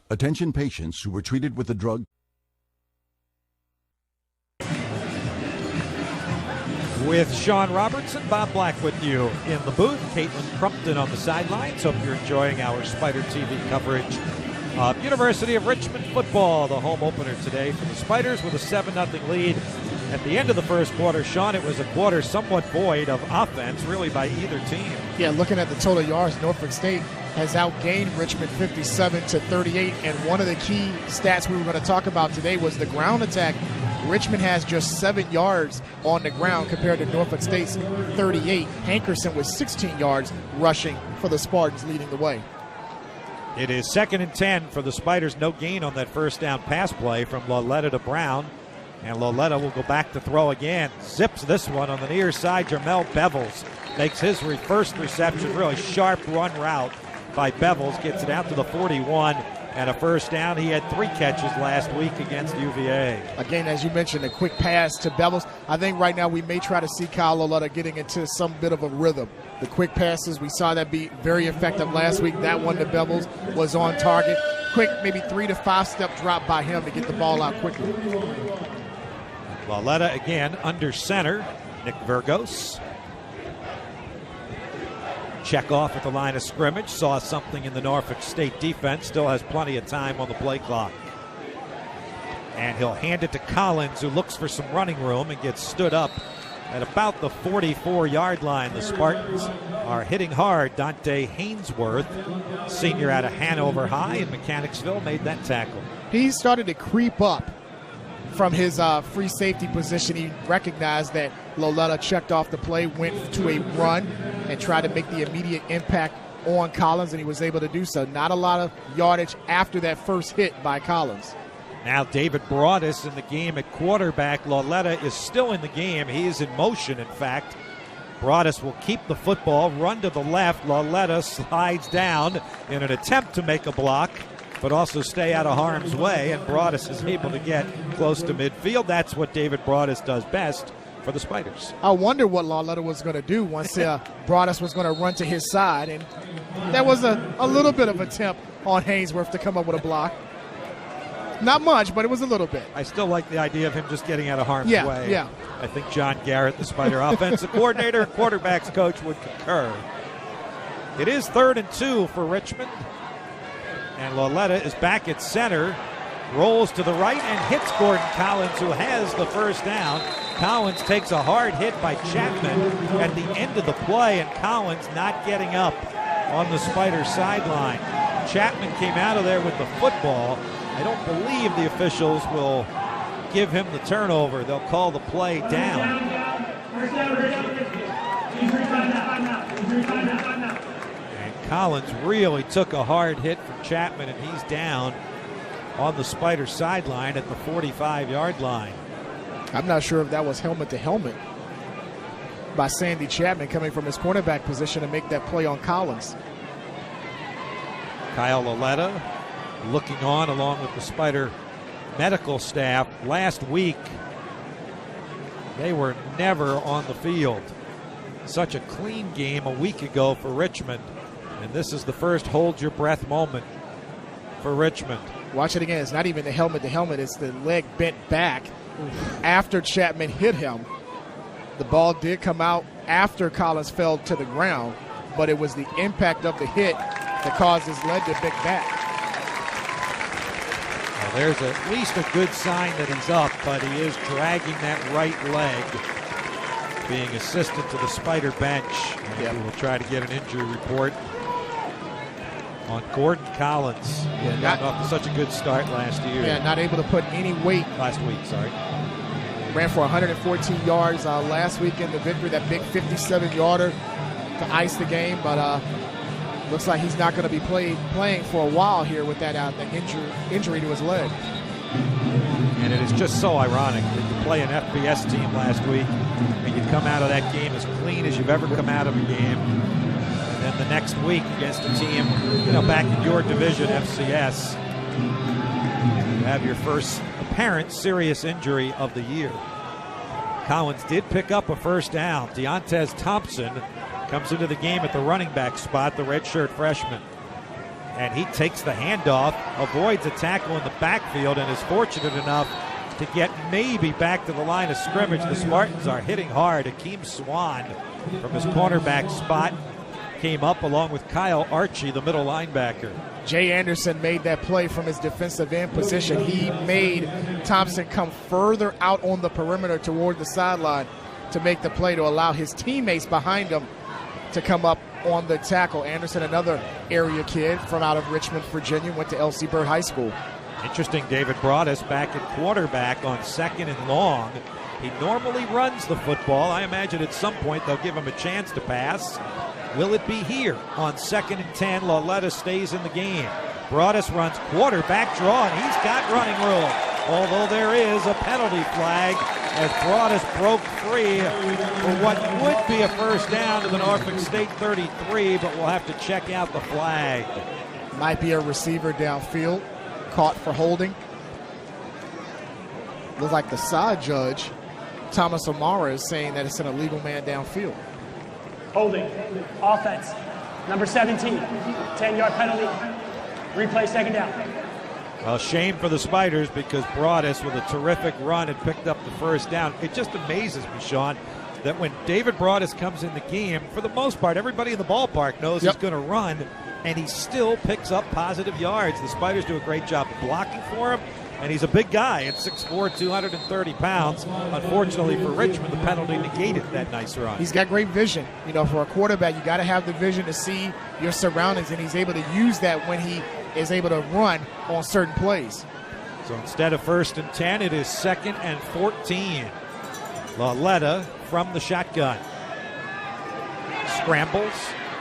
Attention patients who were treated with the drug. With Sean Robertson, Bob Black with you in the booth, Caitlin Crumpton on the sidelines. Hope you're enjoying our Spider TV coverage of University of Richmond football. The home opener today for the Spiders with a 7-0 lead. At the end of the first quarter, Sean, it was a quarter somewhat void of offense, really, by either team. Yeah, looking at the total yards, Norfolk State has outgained Richmond 57-38, and one of the key stats we were going to talk about today was the ground attack Richmond has just 7 yards on the ground compared to Norfolk State's 38. Hankerson with 16 yards rushing for the Spartans, leading the way. It is 2nd and 10 for the Spiders. No gain on that first down pass play from Loletta to Brown. And Loletta will go back to throw again. Zips this one on the near side. Jermel Bevels makes his first reception. Really sharp run route by Bevels. Gets it out to the 41 and a first down. He had 3 catches last week against UVA. Again, as you mentioned, a quick pass to Bevels. I think right now we may try to see Kyle Loletta getting into some bit of a rhythm. The quick passes, we saw that be very effective last week. That one to Bevels was on target. Quick, maybe 3 to 5 step drop by him to get the ball out quickly. Loletta again under center. Nick Virgos. Check off at the line of scrimmage. Saw something in the Norfolk State defense. Still has plenty of time on the play clock. And he'll hand it to Collins, who looks for some running room and gets stood up at about the 44-yard line. The Spartans are hitting hard. Dante Hainsworth, senior out of Hanover High in Mechanicsville, made that tackle. He started to creep up from his free safety position. He recognized that Loletta checked off the play, went to a run, and tried to make the immediate impact on Collins, and he was able to do so. Not a lot of yardage after that first hit by Collins. Now David Broadus in the game at quarterback. Loletta is still in the game. He is in motion, in fact. Broadus will keep the football, run to the left. Loletta slides down in an attempt to make a block, but also stay out of harm's way, and Broadus is able to get close to midfield. That's what David Broadus does best for the Spiders. I wonder what Loletta was going to do once Broadus was going to run to his side, and that was a little bit of an attempt on Hainsworth to come up with a block. Not much, but it was a little bit. I still like the idea of him just getting out of harm's way. Yeah. I think John Garrett, the Spider offensive coordinator and quarterbacks coach, would concur. It is 3rd and 2 for Richmond. And Loletta is back at center, rolls to the right and hits Gordon Collins, who has the first down. Collins takes a hard hit by Chapman at the end of the play, and Collins not getting up on the Spider sideline. Chapman came out of there with the football. I don't believe the officials will give him the turnover. They'll call the play down. And Collins really took a hard hit from Chapman, and he's down on the Spider sideline at the 45-yard line. I'm not sure if that was helmet to helmet by Sandy Chapman coming from his cornerback position to make that play on Collins. Kyle Loletta looking on along with the Spider medical staff. Last week, they were never on the field. Such a clean game a week ago for Richmond, and this is the first hold-your-breath moment for Richmond. Watch it again. It's not even the helmet to helmet. It's the leg bent back after Chapman hit him. The ball did come out after Collins fell to the ground, but it was the impact of the hit that caused his leg to bend back. Well, there's at least a good sign that he's up, but he is dragging that right leg, being assisted to the Spider bench. And we will try to get an injury report on Gordon Collins. Yeah, got off to such a good start last year. Yeah, not able to put any weight. Last week, sorry. Ran for 114 yards last week in the victory, that big 57-yarder to ice the game, but looks like he's not going to be playing for a while here with that injury to his leg. And it is just so ironic that you play an FBS team last week and you come out of that game as clean as you've ever come out of a game. And then the next week against a team, back in your division, FCS, you have your first apparent serious injury of the year. Collins did pick up a first down. Deontez Thompson comes into the game at the running back spot, the redshirt freshman. And he takes the handoff, avoids a tackle in the backfield, and is fortunate enough to get maybe back to the line of scrimmage. The Spartans are hitting hard. Akeem Swan from his cornerback spot came up along with Kyle Archie, the middle linebacker. Jay Anderson made that play from his defensive end position. He made Thompson come further out on the perimeter toward the sideline to make the play to allow his teammates behind him to come up on the tackle. Anderson, another area kid from out of Richmond, Virginia, went to L.C. Byrd High School. Interesting, David Broadus back at quarterback on 2nd and long. He normally runs the football. I imagine at some point they'll give him a chance to pass. Will it be here on 2nd and 10? Lauletta stays in the game. Broadus runs quarterback draw, and he's got running room. Although there is a penalty flag as Broadus broke free for what would be a first down to the Norfolk State 33, but we'll have to check out the flag. Might be a receiver downfield, caught for holding. Looks like the side judge, Thomas O'Mara, is saying that it's an illegal man downfield. Holding. Offense. Number 17. 10-yard penalty. Replay, second down. Well, shame for the Spiders because Broadus, with a terrific run, had picked up the first down. It just amazes me, Sean, that when David Broadus comes in the game, for the most part, everybody in the ballpark knows he's going to run, and he still picks up positive yards. The Spiders do a great job of blocking for him, and he's a big guy at 6'4", 230 pounds. Unfortunately for Richmond, the penalty negated that nice run. He's got great vision. You know, for a quarterback, you got to have the vision to see your surroundings, and he's able to use that when he is able to run on certain plays. So instead of 1st and 10, it is 2nd and 14. Lauletta from the shotgun. Scrambles,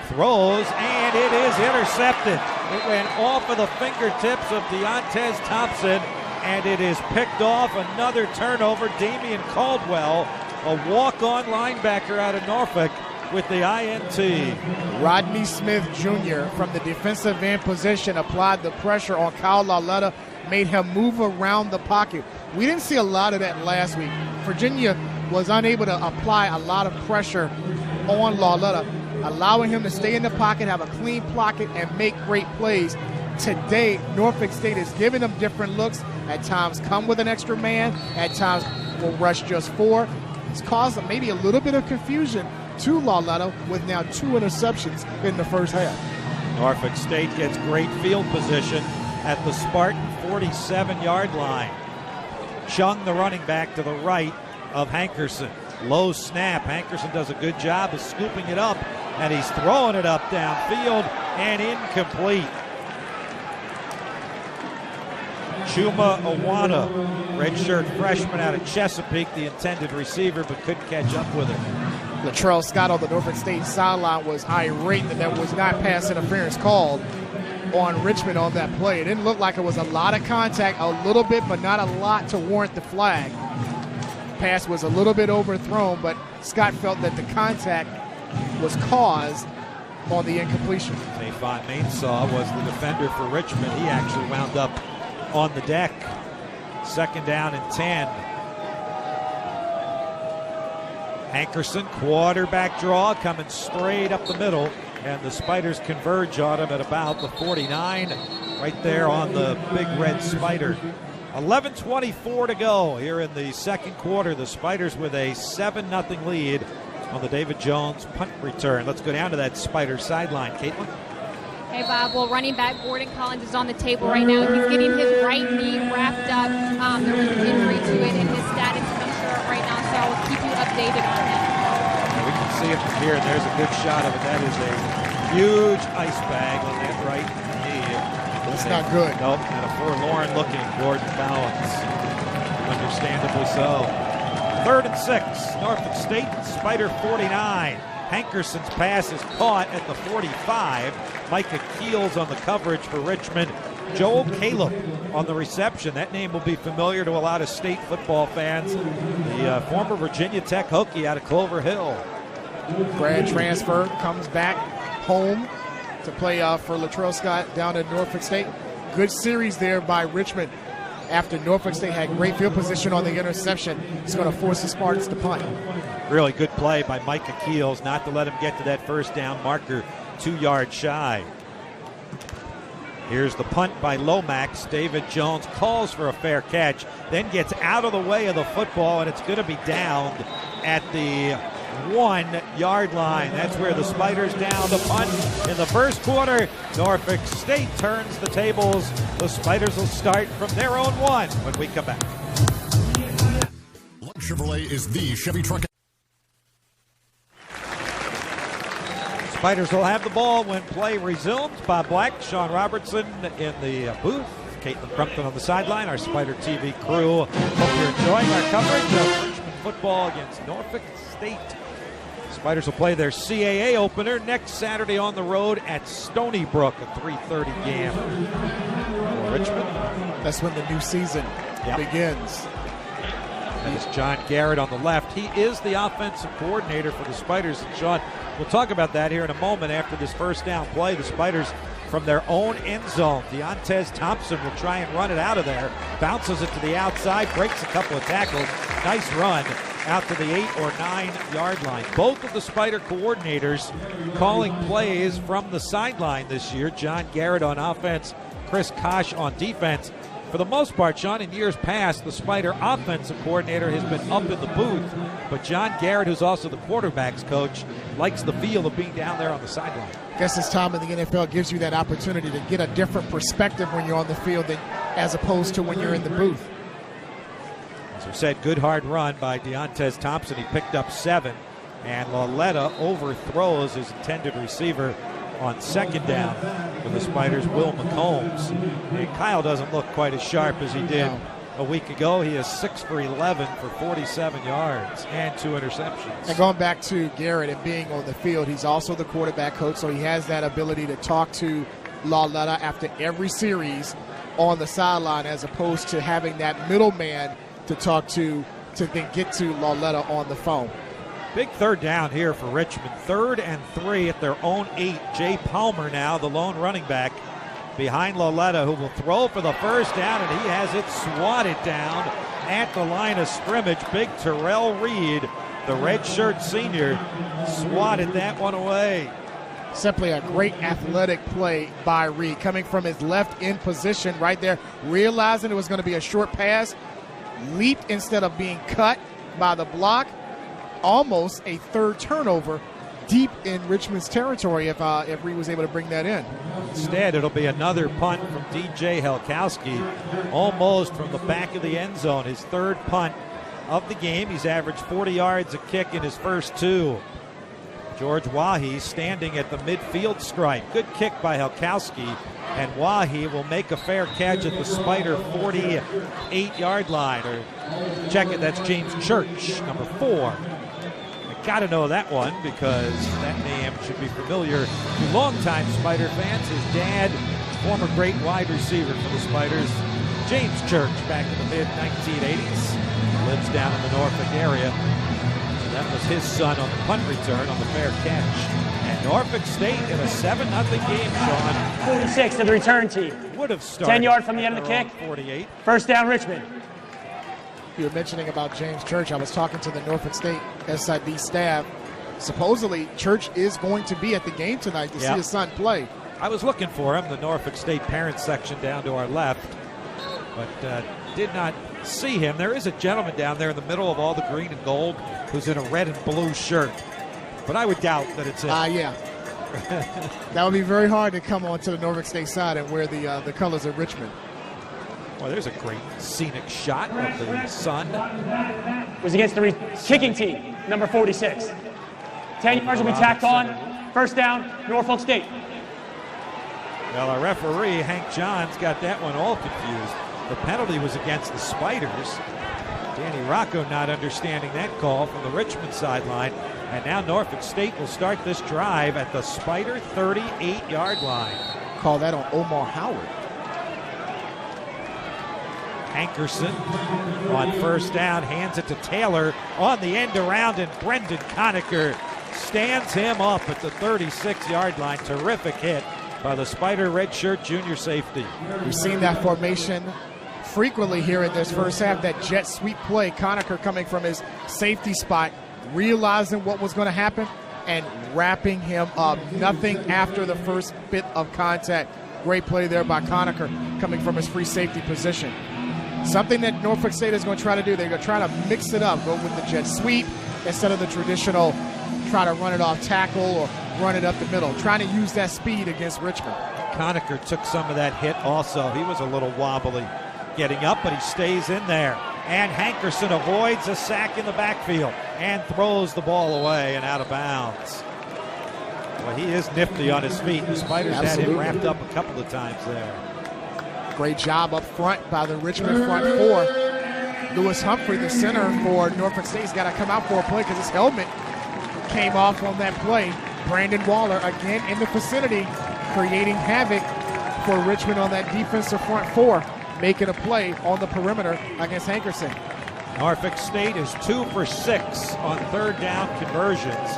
throws, and it is intercepted. It went off of the fingertips of Deontez Thompson, and it is picked off. Another turnover. Damian Caldwell, a walk-on linebacker out of Norfolk, with the INT. Rodney Smith Jr. from the defensive end position applied the pressure on Kyle Lauletta, made him move around the pocket. We didn't see a lot of that last week. Virginia was unable to apply a lot of pressure on Lauletta, allowing him to stay in the pocket, have a clean pocket, and make great plays. Today, Norfolk State is giving them different looks. At times come with an extra man, at times will rush just 4. It's caused maybe a little bit of confusion to Lauletta with now 2 interceptions in the first half. Norfolk State gets great field position at the Spartan 47-yard line. Chung, the running back, to the right of Hankerson. Low snap. Hankerson does a good job of scooping it up, and he's throwing it up downfield and incomplete. Chuma Awana, redshirt freshman out of Chesapeake, the intended receiver, but couldn't catch up with it. Latrell Scott on the Norfolk State sideline was irate that there was not pass interference called on Richmond on that play. It didn't look like it was a lot of contact, a little bit, but not a lot to warrant the flag. Pass was a little bit overthrown, but Scott felt that the contact was caused on the incompletion. Tafon Mainsaw was the defender for Richmond. He actually wound up on the deck. 2nd down and 10. Hankerson, quarterback draw, coming straight up the middle, and the Spiders converge on him at about the 49, right there on the big red Spider. 11:24 to go here in the second quarter. The Spiders with a 7-0 lead on the David Jones punt return. Let's go down to that Spider sideline. Caitlin? Hey, Bob. Well, running back Gordon Collins is on the table right now. He's getting his right knee wrapped up. There was an injury to it, and his status is unsure right now, so I'll keep you updated on it. Yeah, we can see it from here, and there's a good shot of it. That is a huge ice bag on that right knee. That's not good. Nope, and a forlorn-looking Gordon Collins. Understandably so. 3rd and 6. Norfolk State, Spider 49. Hankerson's pass is caught at the 45. Micah Keels on the coverage for Richmond. Joel Caleb on the reception. That name will be familiar to a lot of state football fans. The former Virginia Tech Hokie out of Clover Hill. Grad transfer, comes back home to play for Latrell Scott down at Norfolk State. Good series there by Richmond. After Norfolk State had great field position on the interception, it's going to force the Spartans to punt. Really good play by Micah Keels not to let him get to that first down marker 2 yards shy. Here's the punt by Lomax. David Jones calls for a fair catch, then gets out of the way of the football, and it's going to be downed at the 1 yard line. That's where the Spiders down the punt in the first quarter. Norfolk State turns the tables. The Spiders will start from their own 1 when we come back. Chevrolet is the Chevy truck. Spiders will have the ball when play resumes. Bob Black, Sean Robertson in the booth. Caitlin Crumpton on the sideline, our Spider TV crew. Hope you're enjoying our coverage of Richmond football against Norfolk State. Spiders will play their CAA opener next Saturday on the road at Stony Brook, a 3:30 game for Richmond. That's when the new season begins. That is John Garrett on the left. He is the offensive coordinator for the Spiders. And Sean, we'll talk about that here in a moment after this first down play. The Spiders from their own end zone. Deontez Thompson will try and run it out of there. Bounces it to the outside, breaks a couple of tackles. Nice run out to the 8 or 9 yard line. Both of the Spider coordinators calling plays from the sideline this year. John Garrett on offense, Chris Kosh on defense. For the most part, Sean, in years past, the Spider offensive coordinator has been up in the booth, but John Garrett, who's also the quarterback's coach, likes the feel of being down there on the sideline. I guess this time in the NFL gives you that opportunity to get a different perspective when you're on the field as opposed to when you're in the booth. As we said, good hard run by Deontez Thompson. He picked up 7, and Lauletta overthrows his intended receiver on second down for the Spiders, Will McCombs. And Kyle doesn't look quite as sharp as he did a week ago. He is 6 for 11 for 47 yards and 2 interceptions. And going back to Garrett and being on the field, he's also the quarterback coach, so he has that ability to talk to Lauletta after every series on the sideline, as opposed to having that middleman to talk to then get to Lauletta on the phone. Big third down here for Richmond. 3rd and 3 at their own 8. Jay Palmer now, the lone running back, behind Lauletta, who will throw for the first down, and he has it swatted down at the line of scrimmage. Big Terrell Reed, the redshirt senior, swatted that one away. Simply a great athletic play by Reed, coming from his left end position right there, realizing it was going to be a short pass, leaped instead of being cut by the block. Almost a third turnover deep in Richmond's territory if Reed was able to bring that in. Instead, it'll be another punt from DJ Helkowski, almost from the back of the end zone. His 3rd punt of the game. He's averaged 40 yards a kick in his first 2. George Wahi standing at the midfield stripe. Good kick by Helkowski, and Wahi will make a fair catch at the Spider 48-yard line. Or check it, that's James Church, number 4. Got to know that one because that name should be familiar to longtime Spider fans. His dad, former great wide receiver for the Spiders, James Church, back in the mid-1980s. Lives down in the Norfolk area. So that was his son on the punt return on the fair catch. And Norfolk State in a 7-0 game, Sean. 46 to the return team. Would have started 10 yards from the end of the kick. 48. First down, Richmond. You were mentioning about James Church. I was talking to the Norfolk State SID staff. Supposedly, Church is going to be at the game tonight to see his son play. I was looking for him, the Norfolk State parents section down to our left, but did not see him. There is a gentleman down there in the middle of all the green and gold who's in a red and blue shirt, but I would doubt that it's him. Yeah. That would be very hard to come onto the Norfolk State side and wear the colors of Richmond. Well, there's a great scenic shot of the sun. It was against the kicking team, number 46. 10 yards will be tacked on. First down, Norfolk State. Well, our referee, Hank Johns, got that one all confused. The penalty was against the Spiders. Danny Rocco not understanding that call from the Richmond sideline. And now Norfolk State will start this drive at the Spider 38-yard line. Call that on Omar Howard. Hankerson on first down, hands it to Taylor on the end around, and Brendan Conacher stands him up at the 36-yard line. Terrific hit by the Spider redshirt junior safety. We've seen that formation frequently here in this first half, that jet sweep play. Conacher coming from his safety spot, realizing what was going to happen and wrapping him up. Nothing after the first bit of contact. Great play there by Conacher coming from his free safety position. Something that Norfolk State is going to try to do. They're going to try to mix it up, go with the jet sweep instead of the traditional try to run it off tackle or run it up the middle. Trying to use that speed against Richmond. Conacher took some of that hit also. He was a little wobbly getting up, but he stays in there. And Hankerson avoids a sack in the backfield and throws the ball away and out of bounds. Well, he is nifty on his feet. The Spiders had him wrapped up a couple of times there. Great job up front by the Richmond front four. Lewis Humphrey, the center for Norfolk State, has got to come out for a play because his helmet came off on that play. Brandon Waller, again in the vicinity, creating havoc for Richmond on that defensive front four, making a play on the perimeter against Hankerson. Norfolk State is 2 for 6 on third down conversions,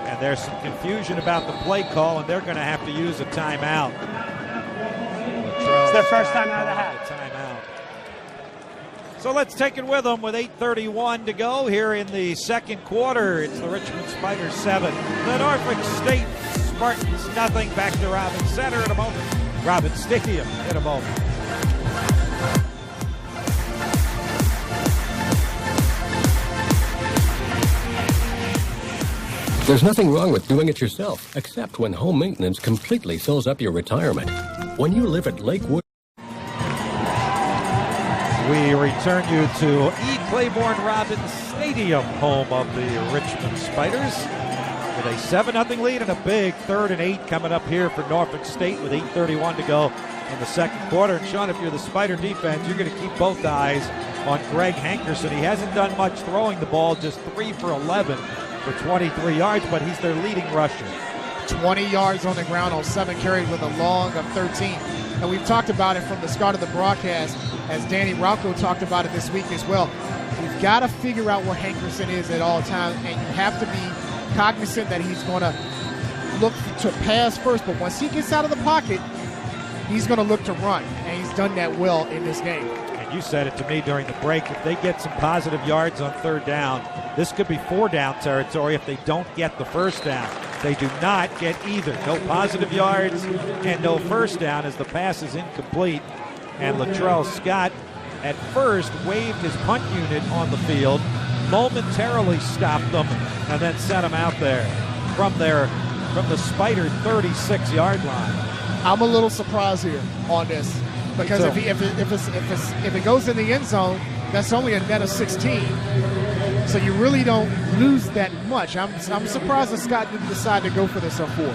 and there's some confusion about the play call, and they're going to have to use a timeout. It's their first time out of the half. Timeout. So let's take it with them with 8:31 to go here in the second quarter. It's the Richmond Spiders 7, the Norfolk State Spartans nothing. Back to Robins Center in a moment. Robins Stadium in a moment. There's nothing wrong with doing it yourself, except when home maintenance completely fills up your retirement. When you live at Lakewood. We return you to E. Claiborne Robins Stadium, home of the Richmond Spiders, with a 7-0 lead and a big 3rd and 8 coming up here for Norfolk State with 8:31 to go in the second quarter. And Sean, if you're the Spider defense, you're going to keep both eyes on Greg Hankerson. He hasn't done much throwing the ball, just 3 for 11 for 23 yards, but he's their leading rusher. 20 yards on the ground on 7 carries with a long of 13. And we've talked about it from the start of the broadcast, as Danny Rocco talked about it this week as well. We've got to figure out where Hankerson is at all times, and you have to be cognizant that he's going to look to pass first, but once he gets out of the pocket, he's going to look to run, and he's done that well in this game. And you said it to me during the break, if they get some positive yards on third down, this could be 4-down territory if they don't get the first down. They do not get either. No positive yards and no first down as the pass is incomplete. And Latrell Scott at first waved his punt unit on the field, momentarily stopped them, and then sent them out there from the Spider 36-yard line. I'm a little surprised here on this, because if it goes in the end zone, that's only a net of 16. So you really don't lose that much. I'm surprised that Scott didn't decide to go for this on 4.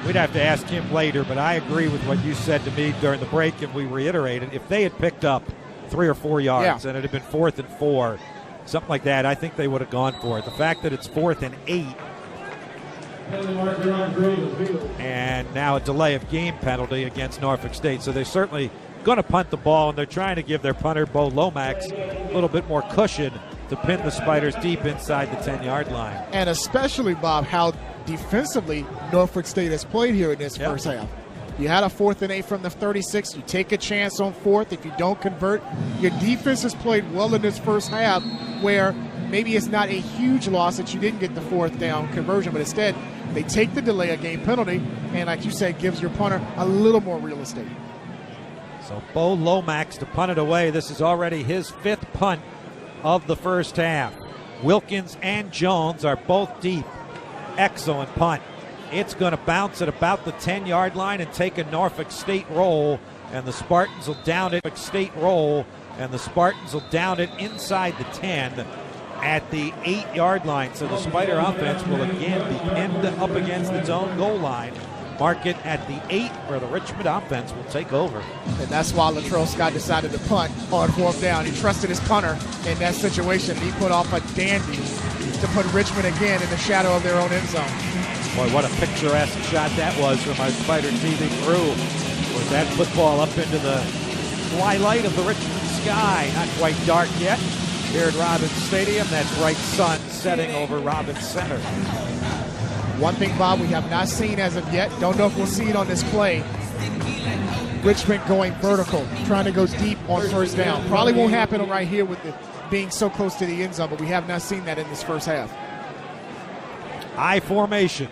We'd have to ask him later, but I agree with what you said to me during the break, and we reiterated. If they had picked up 3 or 4 yards and it had been 4th and 4, something like that, I think they would have gone for it. The fact that it's 4th and 8, and now a delay of game penalty against Norfolk State, so they're certainly going to punt the ball, and they're trying to give their punter, Bo Lomax, a little bit more cushion to pin the Spiders deep inside the 10-yard line. And especially, Bob, how defensively Norfolk State has played here in this first half. You had a 4th and 8 from the 36. You take a chance on 4th. If you don't convert, your defense has played well in this first half, where maybe it's not a huge loss that you didn't get the 4th down conversion, but instead they take the delay of game penalty, and like you said, gives your punter a little more real estate. So Bo Lomax to punt it away. This is already his 5th punt of the first half. Wilkins and Jones are both deep. Excellent punt. It's going to bounce at about the 10-yard line and take a Norfolk State roll, and the Spartans will down it. The Spartans will down it inside the 10 at the 8-yard line. So the Spider offense will again be pinned up against its own goal line. Mark it at the 8, where the Richmond offense will take over. And that's why Latrell Scott decided to punt on 4th down. He trusted his punter in that situation. He put off a dandy to put Richmond again in the shadow of their own end zone. Boy, what a picturesque shot that was from our Spider TV crew. With that football up into the twilight of the Richmond sky. Not quite dark yet here at Robins Stadium. That bright sun setting over Robins Center. One thing, Bob, we have not seen as of yet, don't know if we'll see it on this play, Richmond going vertical, trying to go deep on first down. Probably won't happen right here with it being so close to the end zone, but we have not seen that in this first half. I formation.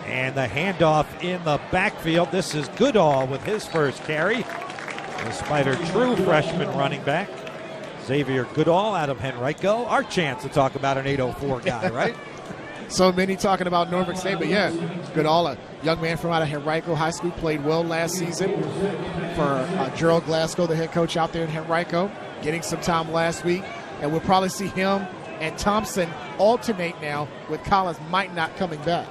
And the handoff in the backfield. This is Goodall with his first carry. The Spider true freshman running back, Xavier Goodall out of Henrico. Our chance to talk about an 804 guy, right? So many talking about Norfolk State, but yeah, Goodall, a young man from out of Henrico High School, played well last season for Gerald Glasgow, the head coach out there in Henrico, getting some time last week, and we'll probably see him and Thompson alternate now with Collins might not coming back.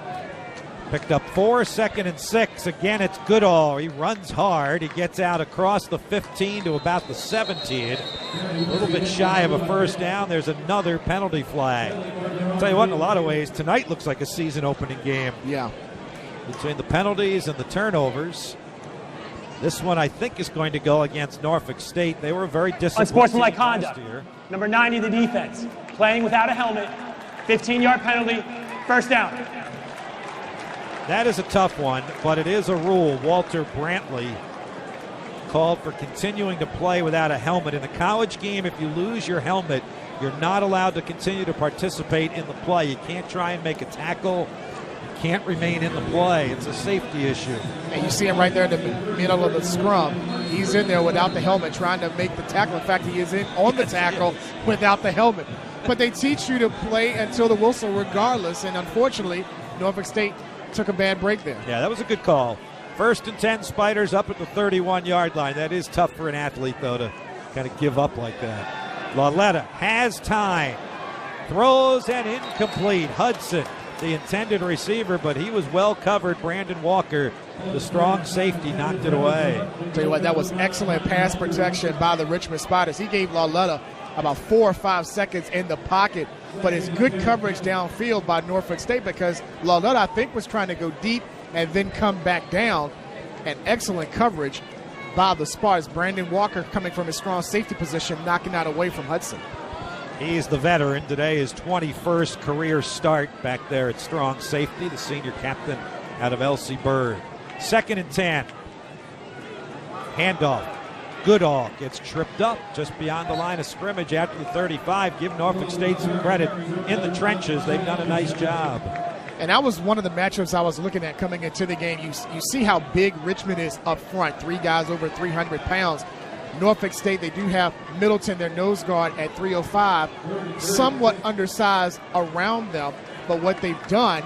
Picked up 4, 2nd and 6. Again, it's Goodall. He runs hard. He gets out across the 15 to about the 17. A little bit shy of a first down. There's another penalty flag. I'll tell you what, in a lot of ways, tonight looks like a season-opening game. Yeah. Between the penalties and the turnovers. This one, I think, is going to go against Norfolk State. They were very disciplined. Unsportsmanlike conduct. Number 90 of the defense. Playing without a helmet. 15-yard penalty. First down. That is a tough one, but it is a rule. Walter Brantley called for continuing to play without a helmet. In the college game, if you lose your helmet, you're not allowed to continue to participate in the play. You can't try and make a tackle. You can't remain in the play. It's a safety issue. And you see him right there in the middle of the scrum. He's in there without the helmet trying to make the tackle. In fact, he is in on the tackle without the helmet. But they teach you to play until the whistle regardless, and unfortunately, Norfolk State took a bad break there. Yeah, that was a good call. 1st and 10, Spiders up at the 31-yard line. That is tough for an athlete, though, to kind of give up like that. Lauletta has time. Throws and incomplete. Hudson, the intended receiver, but he was well covered. Brandon Walker, the strong safety, knocked it away. Tell you what, that was excellent pass protection by the Richmond Spiders. He gave Lauletta about 4 or 5 seconds in the pocket, but it's good coverage downfield by Norfolk State because Lauletta, I think, was trying to go deep and then come back down. And excellent coverage by the Spartans. Brandon Walker coming from his strong safety position, knocking that away from Hudson. He's the veteran. Today, his 21st career start back there at strong safety, the senior captain out of LC Bird. 2nd and 10. Handoff. Goodall gets tripped up just beyond the line of scrimmage after the 35. Give Norfolk State some credit. In the trenches, they've done a nice job. And that was one of the matchups I was looking at coming into the game. You see how big Richmond is up front. 3 guys over 300 pounds. Norfolk State, they do have Middleton, their nose guard, at 305. Somewhat undersized around them. But what they've done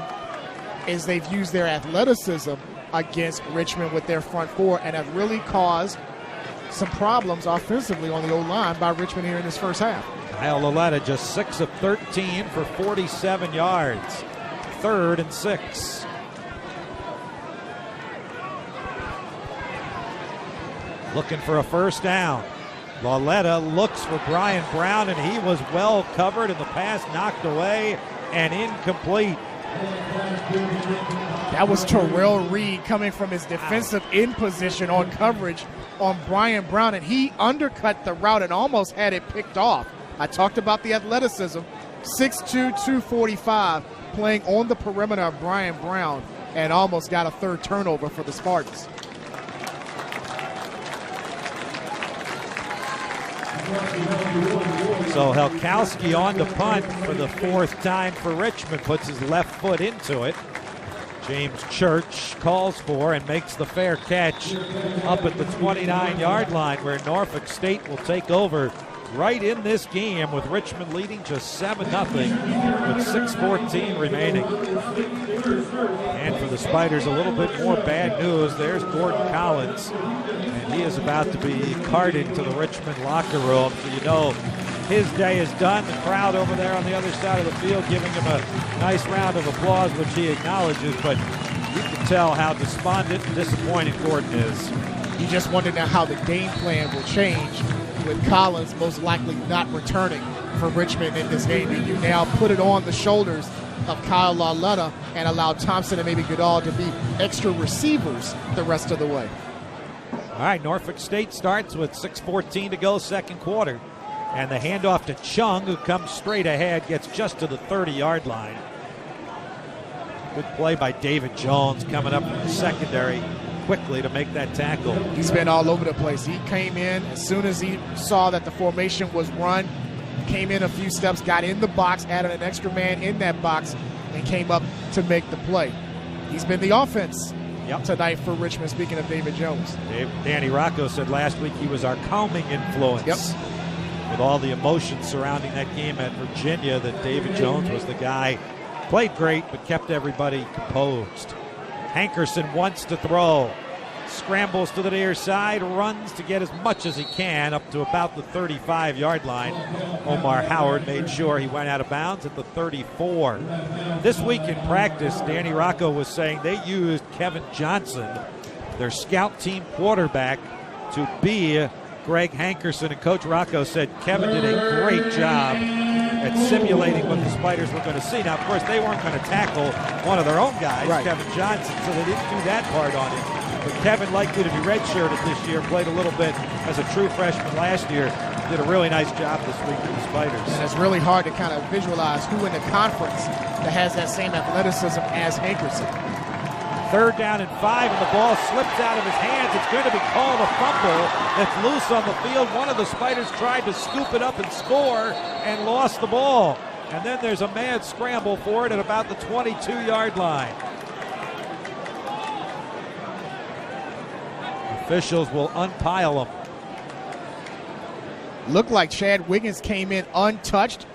is they've used their athleticism against Richmond with their front four and have really caused some problems offensively on the O-line by Richmond here in this first half. Kyle Lauletta just 6 of 13 for 47 yards. 3rd and 6. Looking for a first down. Lauletta looks for Brian Brown, and he was well covered, and the pass knocked away and incomplete. That was Terrell Reed coming from his defensive end position on coverage on Brian Brown, and he undercut the route and almost had it picked off. I talked about the athleticism. 6'2", 245, playing on the perimeter of Brian Brown, and almost got a 3rd turnover for the Spartans. So Helkowski on the punt for the 4th time for Richmond, puts his left foot into it. James Church calls for and makes the fair catch up at the 29-yard line, where Norfolk State will take over right in this game with Richmond leading just 7-0 with 6:14 remaining. And for the Spiders, a little bit more bad news. There's Gordon Collins, and he is about to be carted to the Richmond locker room. So you know his day is done. The crowd over there on the other side of the field giving him a nice round of applause, which he acknowledges, but you can tell how despondent and disappointed Gordon is. You just wonder now how the game plan will change with Collins most likely not returning for Richmond in this game. You now put it on the shoulders of Kyle Lauletta and allow Thompson and maybe Goodall to be extra receivers the rest of the way. All right, Norfolk State starts with 6:14 to go, 2nd quarter. And the handoff to Chung, who comes straight ahead, gets just to the 30-yard line. Good play by David Jones coming up from the secondary quickly to make that tackle. He's been all over the place. He came in as soon as he saw that the formation was run, came in a few steps, got in the box, added an extra man in that box, and came up to make the play. He's been the offense tonight for Richmond, speaking of David Jones. Danny Rocco said last week he was our calming influence. With all the emotion surrounding that game at Virginia, that David Jones was the guy. Played great, but kept everybody composed. Hankerson wants to throw. scrambles to the near side, runs to get as much as he can up to about the 35-yard line. Omar Howard made sure he went out of bounds at the 34. This week in practice, Danny Rocco was saying they used Kevin Johnson, their scout team quarterback, to be Greg Hankerson, and Coach Rocco said Kevin did a great job at simulating what the Spiders were going to see. Now, of course, they weren't going to tackle one of their own guys, right, Kevin Johnson, so they didn't do that part on him. But Kevin, likely to be redshirted this year, played a little bit as a true freshman last year, did a really nice job this week with the Spiders. And it's really hard to kind of visualize who in the conference that has that same athleticism as Hankerson. 3rd down and 5, and the ball slips out of his hands. It's going to be called a fumble. It's loose on the field. One of the Spiders tried to scoop it up and score and lost the ball. And then there's a mad scramble for it at about the 22-yard line. Officials will unpile them. Looked like Chad Wiggins came in untouched,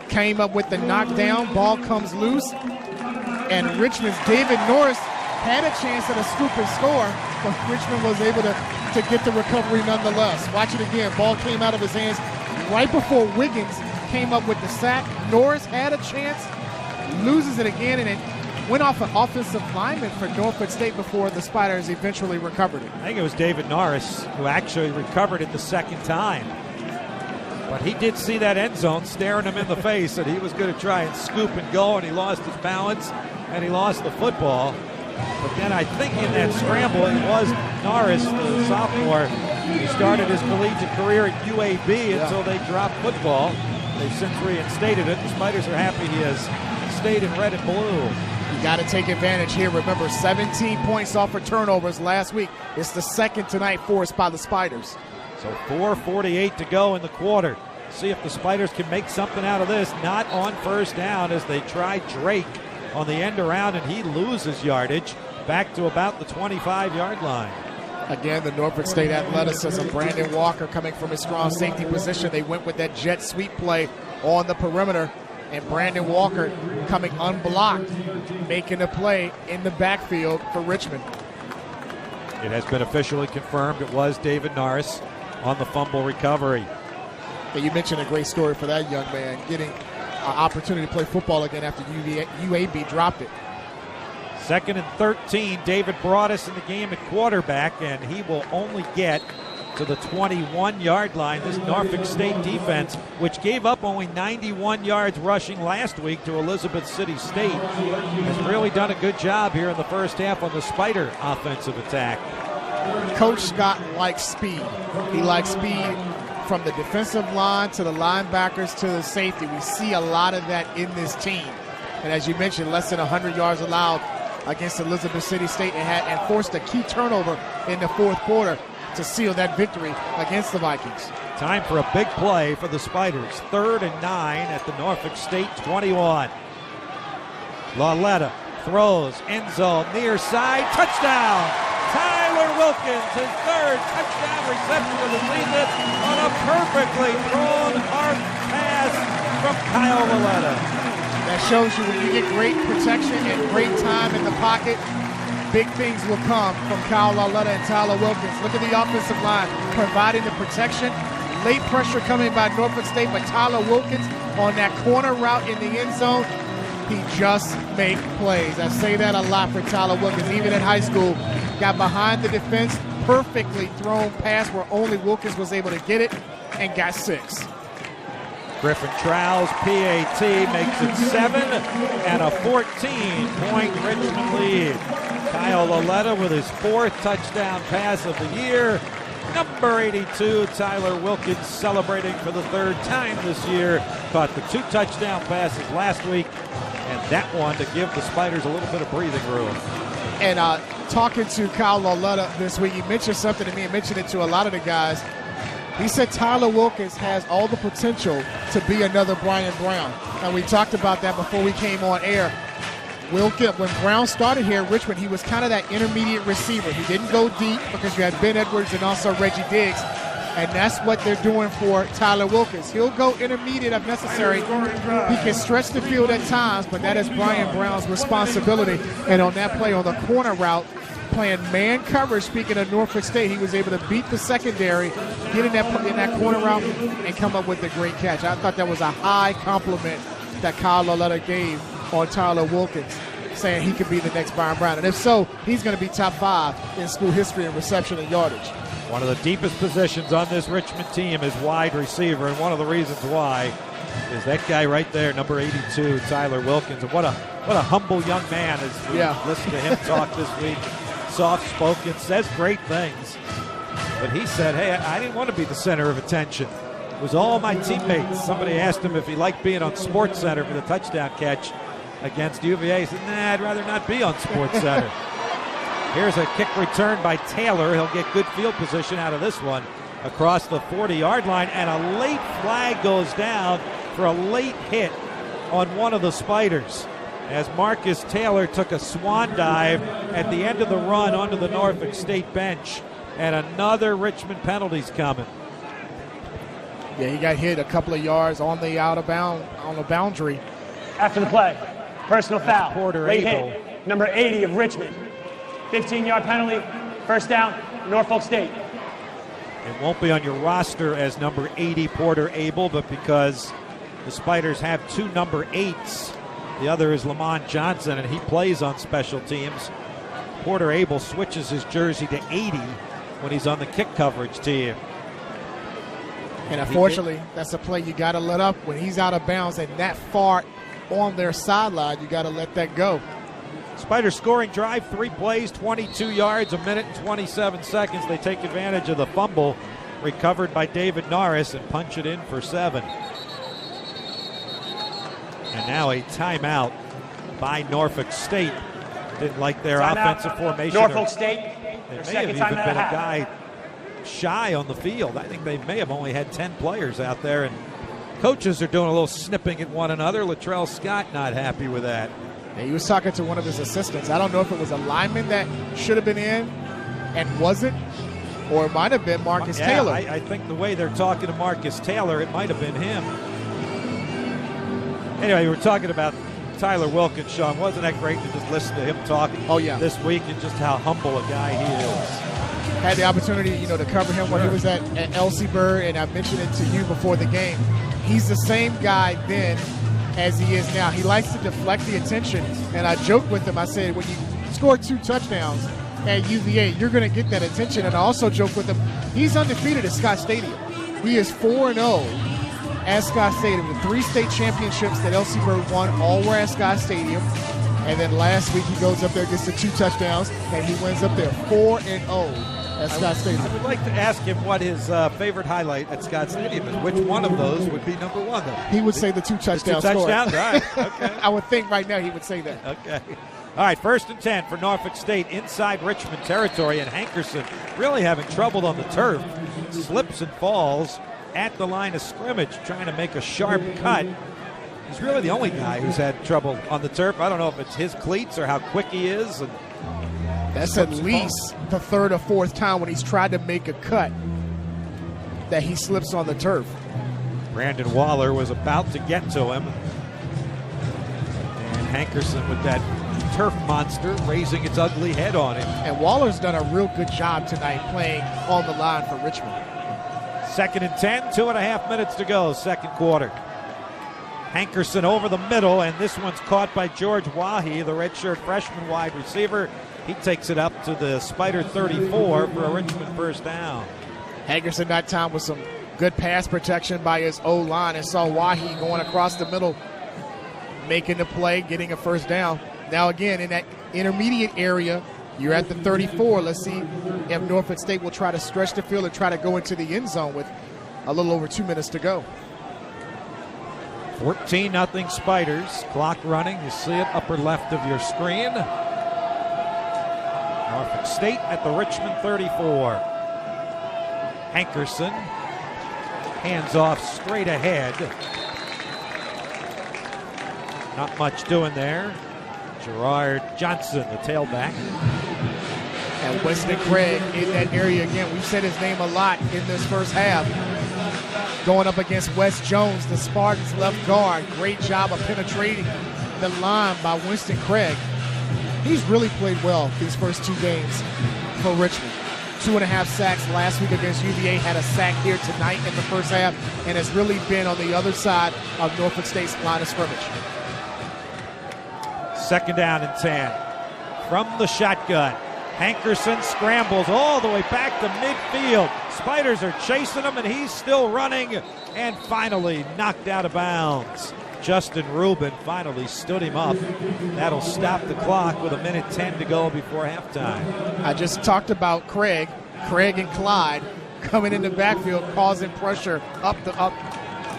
came up with the knockdown, ball comes loose, and Richmond's David Norris had a chance at a scoop and score, but Richmond was able to get the recovery nonetheless. Watch it again. Ball came out of his hands right before Wiggins came up with the sack. Norris had a chance, loses it again, and it went off an offensive lineman for Norfolk State before the Spiders eventually recovered it. I think it was David Norris who actually recovered it the second time. But he did see that end zone staring him in the face, and he was going to try and scoop and go, and he lost his balance, and he lost the football. But then I think in that scramble, it was Norris, the sophomore, who started his collegiate career at UAB until they dropped football. They've since reinstated it. The Spiders are happy he has stayed in red and blue. You got to take advantage here. Remember, 17 points off for turnovers last week. It's the second tonight forced by the Spiders. So 4:48 to go in the quarter. See if the Spiders can make something out of this. Not on first down as they try Drake on the end around, and he loses yardage back to about the 25-yard line. Again, the Norfolk State athleticism. Brandon Walker coming from his strong safety position. They went with that jet sweep play on the perimeter, and Brandon Walker coming unblocked, making a play in the backfield for Richmond. It has been officially confirmed it was David Norris on the fumble recovery. Yeah, you mentioned a great story for that young man, getting an opportunity to play football again after UAB dropped it. 2nd and 13, David Broadus in the game at quarterback, and he will only get to the 21-yard line. This Norfolk State defense, which gave up only 91 yards rushing last week to Elizabeth City State, has really done a good job here in the first half on the Spider offensive attack. Coach Scott likes speed. He likes speed from the defensive line to the linebackers to the safety. We see a lot of that in this team. And as you mentioned, less than 100 yards allowed against Elizabeth City State and forced a key turnover in the fourth quarter to seal that victory against the Vikings. Time for a big play for the Spiders. 3rd and 9 at the Norfolk State 21. Lauletta throws, end zone, near side, touchdown! Tyler Wilkins, his 3rd touchdown reception of the season on a perfectly thrown arc pass from Kyle Lauletta. That shows you when you get great protection and great time in the pocket, big things will come from Kyle Lauletta and Tyler Wilkins. Look at the offensive line providing the protection. Late pressure coming by Norfolk State, but Tyler Wilkins on that corner route in the end zone, he just makes plays. I say that a lot for Tyler Wilkins. Even in high school, got behind the defense, perfectly thrown pass where only Wilkins was able to get it, and got 6. Griffin Trowell's PAT makes it 7 and a 14-point Richmond lead. Kyle Lauletta with his 4th touchdown pass of the year. Number 82, Tyler Wilkins, celebrating for the 3rd time this year. Caught the 2 touchdown passes last week, and that one to give the Spiders a little bit of breathing room. And talking to Kyle Lauletta this week, he mentioned something to me and mentioned it to a lot of the guys. He said Tyler Wilkins has all the potential to be another Brian Brown. And we talked about that before we came on air. Wilkins, when Brown started here at Richmond, he was kind of that intermediate receiver. He didn't go deep because you had Ben Edwards and also Reggie Diggs. And that's what they're doing for Tyler Wilkins. He'll go intermediate if necessary. He can stretch the field at times, but that is Brian Brown's responsibility. And on that play on the corner route, playing man coverage. Speaking of Norfolk State, he was able to beat the secondary, get in that corner route, and come up with a great catch. I thought that was a high compliment that Kyle Laletta gave on Tyler Wilkins, saying he could be the next Byron Brown. And if so, he's going to be top 5 in school history in reception and yardage. One of the deepest positions on this Richmond team is wide receiver, and one of the reasons why is that guy right there, number 82, Tyler Wilkins. And what a humble young man as we listened to him talk this week. Soft-spoken, says great things. But he said, hey, I didn't want to be the center of attention. It was all my teammates. Somebody asked him if he liked being on SportsCenter for the touchdown catch against UVA. He said, nah, I'd rather not be on SportsCenter. Here's a kick return by Taylor. He'll get good field position out of this one across the 40-yard line, and a late flag goes down for a late hit on one of the Spiders as Marcus Taylor took a swan dive at the end of the run onto the Norfolk State bench, and another Richmond penalty's coming. Yeah, he got hit a couple of yards on the boundary. After the play, personal foul. Porter Late Abel. hit, number 80 of Richmond. 15-yard penalty, first down, Norfolk State. It won't be on your roster as number 80 Porter Abel, but because the Spiders have 2 number 8s, the other is Lamont Johnson, and he plays on special teams. Porter Abel switches his jersey to 80 when he's on the kick coverage team. And unfortunately, that's a play you got to let up. When he's out of bounds and that far on their sideline, you got to let that go. Spiders scoring drive, 3 plays, 22 yards, 1 minute and 27 seconds. They take advantage of the fumble recovered by David Norris and punch it in for 7. And now a timeout by Norfolk State. Didn't like their offensive formation. Norfolk State. There may have even been a guy shy on the field. I think they may have only had 10 players out there, and coaches are doing a little snipping at one another. Latrell Scott not happy with that. Yeah, he was talking to one of his assistants. I don't know if it was a lineman that should have been in and wasn't, or it might have been Marcus Taylor. I think the way they're talking to Marcus Taylor, it might have been him. Anyway, we were talking about Tyler Wilkins, Sean. Wasn't that great to just listen to him talk this week, and just how humble a guy he is? Had the opportunity, to cover him when he was at LC Bird, and I mentioned it to you before the game. He's the same guy then as he is now. He likes to deflect the attention, and I joked with him. I said, when you score 2 touchdowns at UVA, you're going to get that attention. And I also joked with him, he's undefeated at Scott Stadium. He is 4-0 at Scott Stadium. The 3 state championships that LC Bird won all were at Scott Stadium. And then last week he goes up there, gets the 2 touchdowns, and he wins up there 4-0. At Scott Stadium. I would like to ask him what his favorite highlight at Scott Stadium is. Which one of those would be number 1? Though? He would say the 2 touchdowns. 2 touchdowns? All right. Okay. I would think right now he would say that. Okay. All right, 1st and 10 for Norfolk State inside Richmond territory, and Hankerson really having trouble on the turf. Slips and falls at the line of scrimmage, trying to make a sharp cut. He's really the only guy who's had trouble on the turf. I don't know if it's his cleats or how quick he is. And that's at least the 3rd or 4th time when he's tried to make a cut that he slips on the turf. Brandon Waller was about to get to him. And Hankerson with that turf monster raising its ugly head on him. And Waller's done a real good job tonight playing on the line for Richmond. 2nd and 10, 2.5 minutes to go, 2nd quarter. Hankerson over the middle, and this one's caught by George Wahi, the redshirt freshman wide receiver. He takes it up to the Spider 34 for a Richmond 1st down. Hankerson that time with some good pass protection by his O-line, and saw Wahi going across the middle, making the play, getting a 1st down. Now again, in that intermediate area, you're at the 34. Let's see if Norfolk State will try to stretch the field and try to go into the end zone with a little over 2 minutes to go. 14-0 Spiders. Clock running. You see it upper left of your screen. Norfolk State at the Richmond 34. Hankerson hands off straight ahead. Not much doing there. Gerard Johnson, the tailback. And Winston Craig in that area again. We've said his name a lot in this 1st half. Going up against Wes Jones, the Spartans left guard. Great job of penetrating the line by Winston Craig. he's really played well these first 2 games for Richmond. 2.5 sacks last week against UVA, had a sack here tonight in the first half, and has really been on the other side of Norfolk State's line of scrimmage. 2nd down and 10. From the shotgun, Hankerson scrambles all the way back to midfield. Spiders are chasing him, and he's still running, and finally knocked out of bounds. Justin Rubin finally stood him up. That'll stop the clock with 1:10 to go before halftime. I just talked about Craig and Clyde coming in the backfield, causing pressure up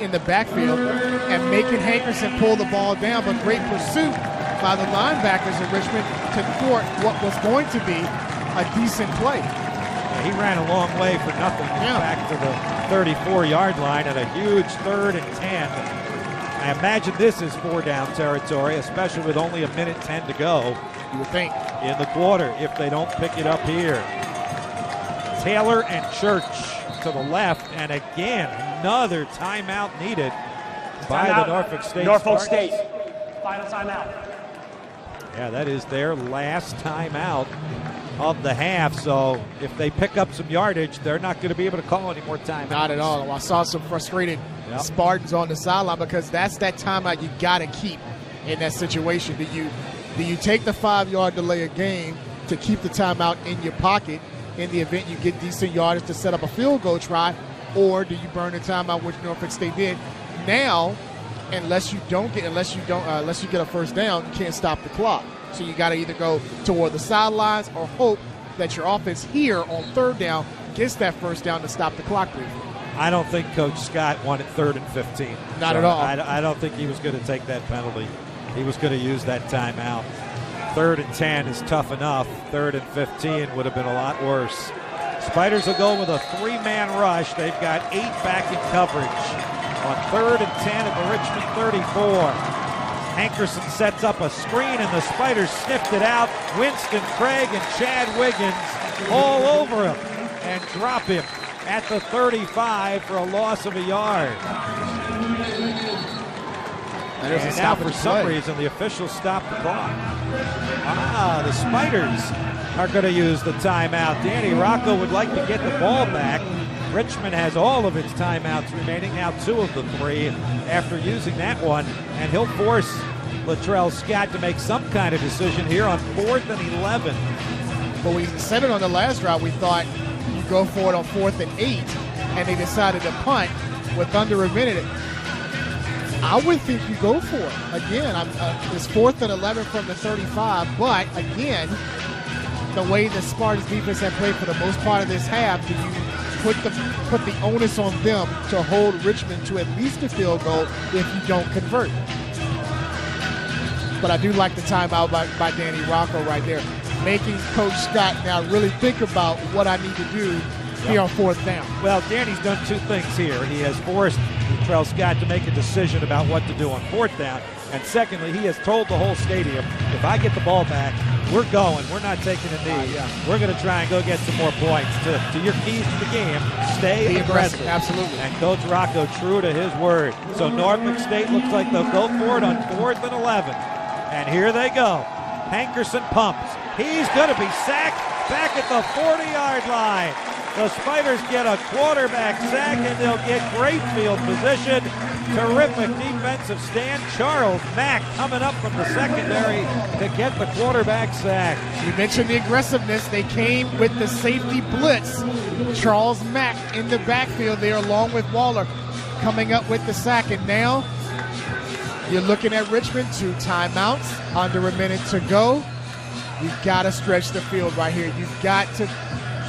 in the backfield and making Hankerson pull the ball down, but great pursuit by the linebackers of Richmond to thwart what was going to be a decent play. Yeah, he ran a long way for nothing. Back to the 34-yard line at a huge 3rd and 10. I imagine this is 4-down territory, especially with only 1:10 to go. You would think. In the quarter, if they don't pick it up here. Taylor and Church to the left, and again, another timeout needed by the Norfolk State Norfolk Spartans. State. Final timeout. Yeah, that is their last timeout of the half, so if they pick up some yardage, they're not going to be able to call any more timeouts. Not at all. I saw some frustrated Spartans on the sideline because that's that timeout you got to keep in that situation. Do you take the 5-yard delay of game to keep the timeout in your pocket in the event you get decent yardage to set up a field goal try, or do you burn the timeout, which Norfolk State did? Now, unless you get a first down, you can't stop the clock. So you got to either go toward the sidelines or hope that your offense here on 3rd down gets that first down to stop the clock briefly. I don't think Coach Scott wanted 3rd and 15. Not at all. I don't think he was going to take that penalty. He was going to use that timeout. 3rd and 10 is tough enough. 3rd and 15 would have been a lot worse. Spiders will go with a 3-man rush. They've got 8 back in coverage on 3rd and 10 at the Richmond 34. Hankerson sets up a screen, and the Spiders sniffed it out. Winston Craig and Chad Wiggins all over him and drop him at the 35 for a loss of a yard. And now for some reason the officials stop the clock. The Spiders are going to use the timeout. Danny Rocco would like to get the ball back. Richmond has all of its timeouts remaining, now 2 of the 3 after using that one, and he'll force Latrell Scott to make some kind of decision here on 4th and 11. But we said it on the last drive, we thought you go for it on 4th and 8, and they decided to punt with under a minute. I would think you go for it. Again, it's 4th and 11 from the 35, but again, the way the Spartans defense have played for the most part of this half, do you put the onus on them to hold Richmond to at least a field goal if you don't convert? But I do like the timeout by Danny Rocco right there, making Coach Scott now really think about what I need to do here on 4th down. Well, Danny's done 2 things here. He has forced Latrell Scott to make a decision about what to do on 4th down, and secondly, he has told the whole stadium, if I get the ball back, we're going. We're not taking a knee. We're going to try and go get some more points. To your keys to the game, stay aggressive. Absolutely. And Coach Rocco true to his word. So Norfolk State looks like they'll go for it on 4th and 11. And here they go. Hankerson pumps. He's going to be sacked back at the 40-yard line. The Spiders get a quarterback sack, and they'll get great field position. Terrific defensive stand. Charles Mack coming up from the secondary to get the quarterback sack. You mentioned the aggressiveness. They came with the safety blitz. Charles Mack in the backfield there along with Waller coming up with the sack. And now you're looking at Richmond, 2 timeouts, under a minute to go. You've got to stretch the field right here. You've got to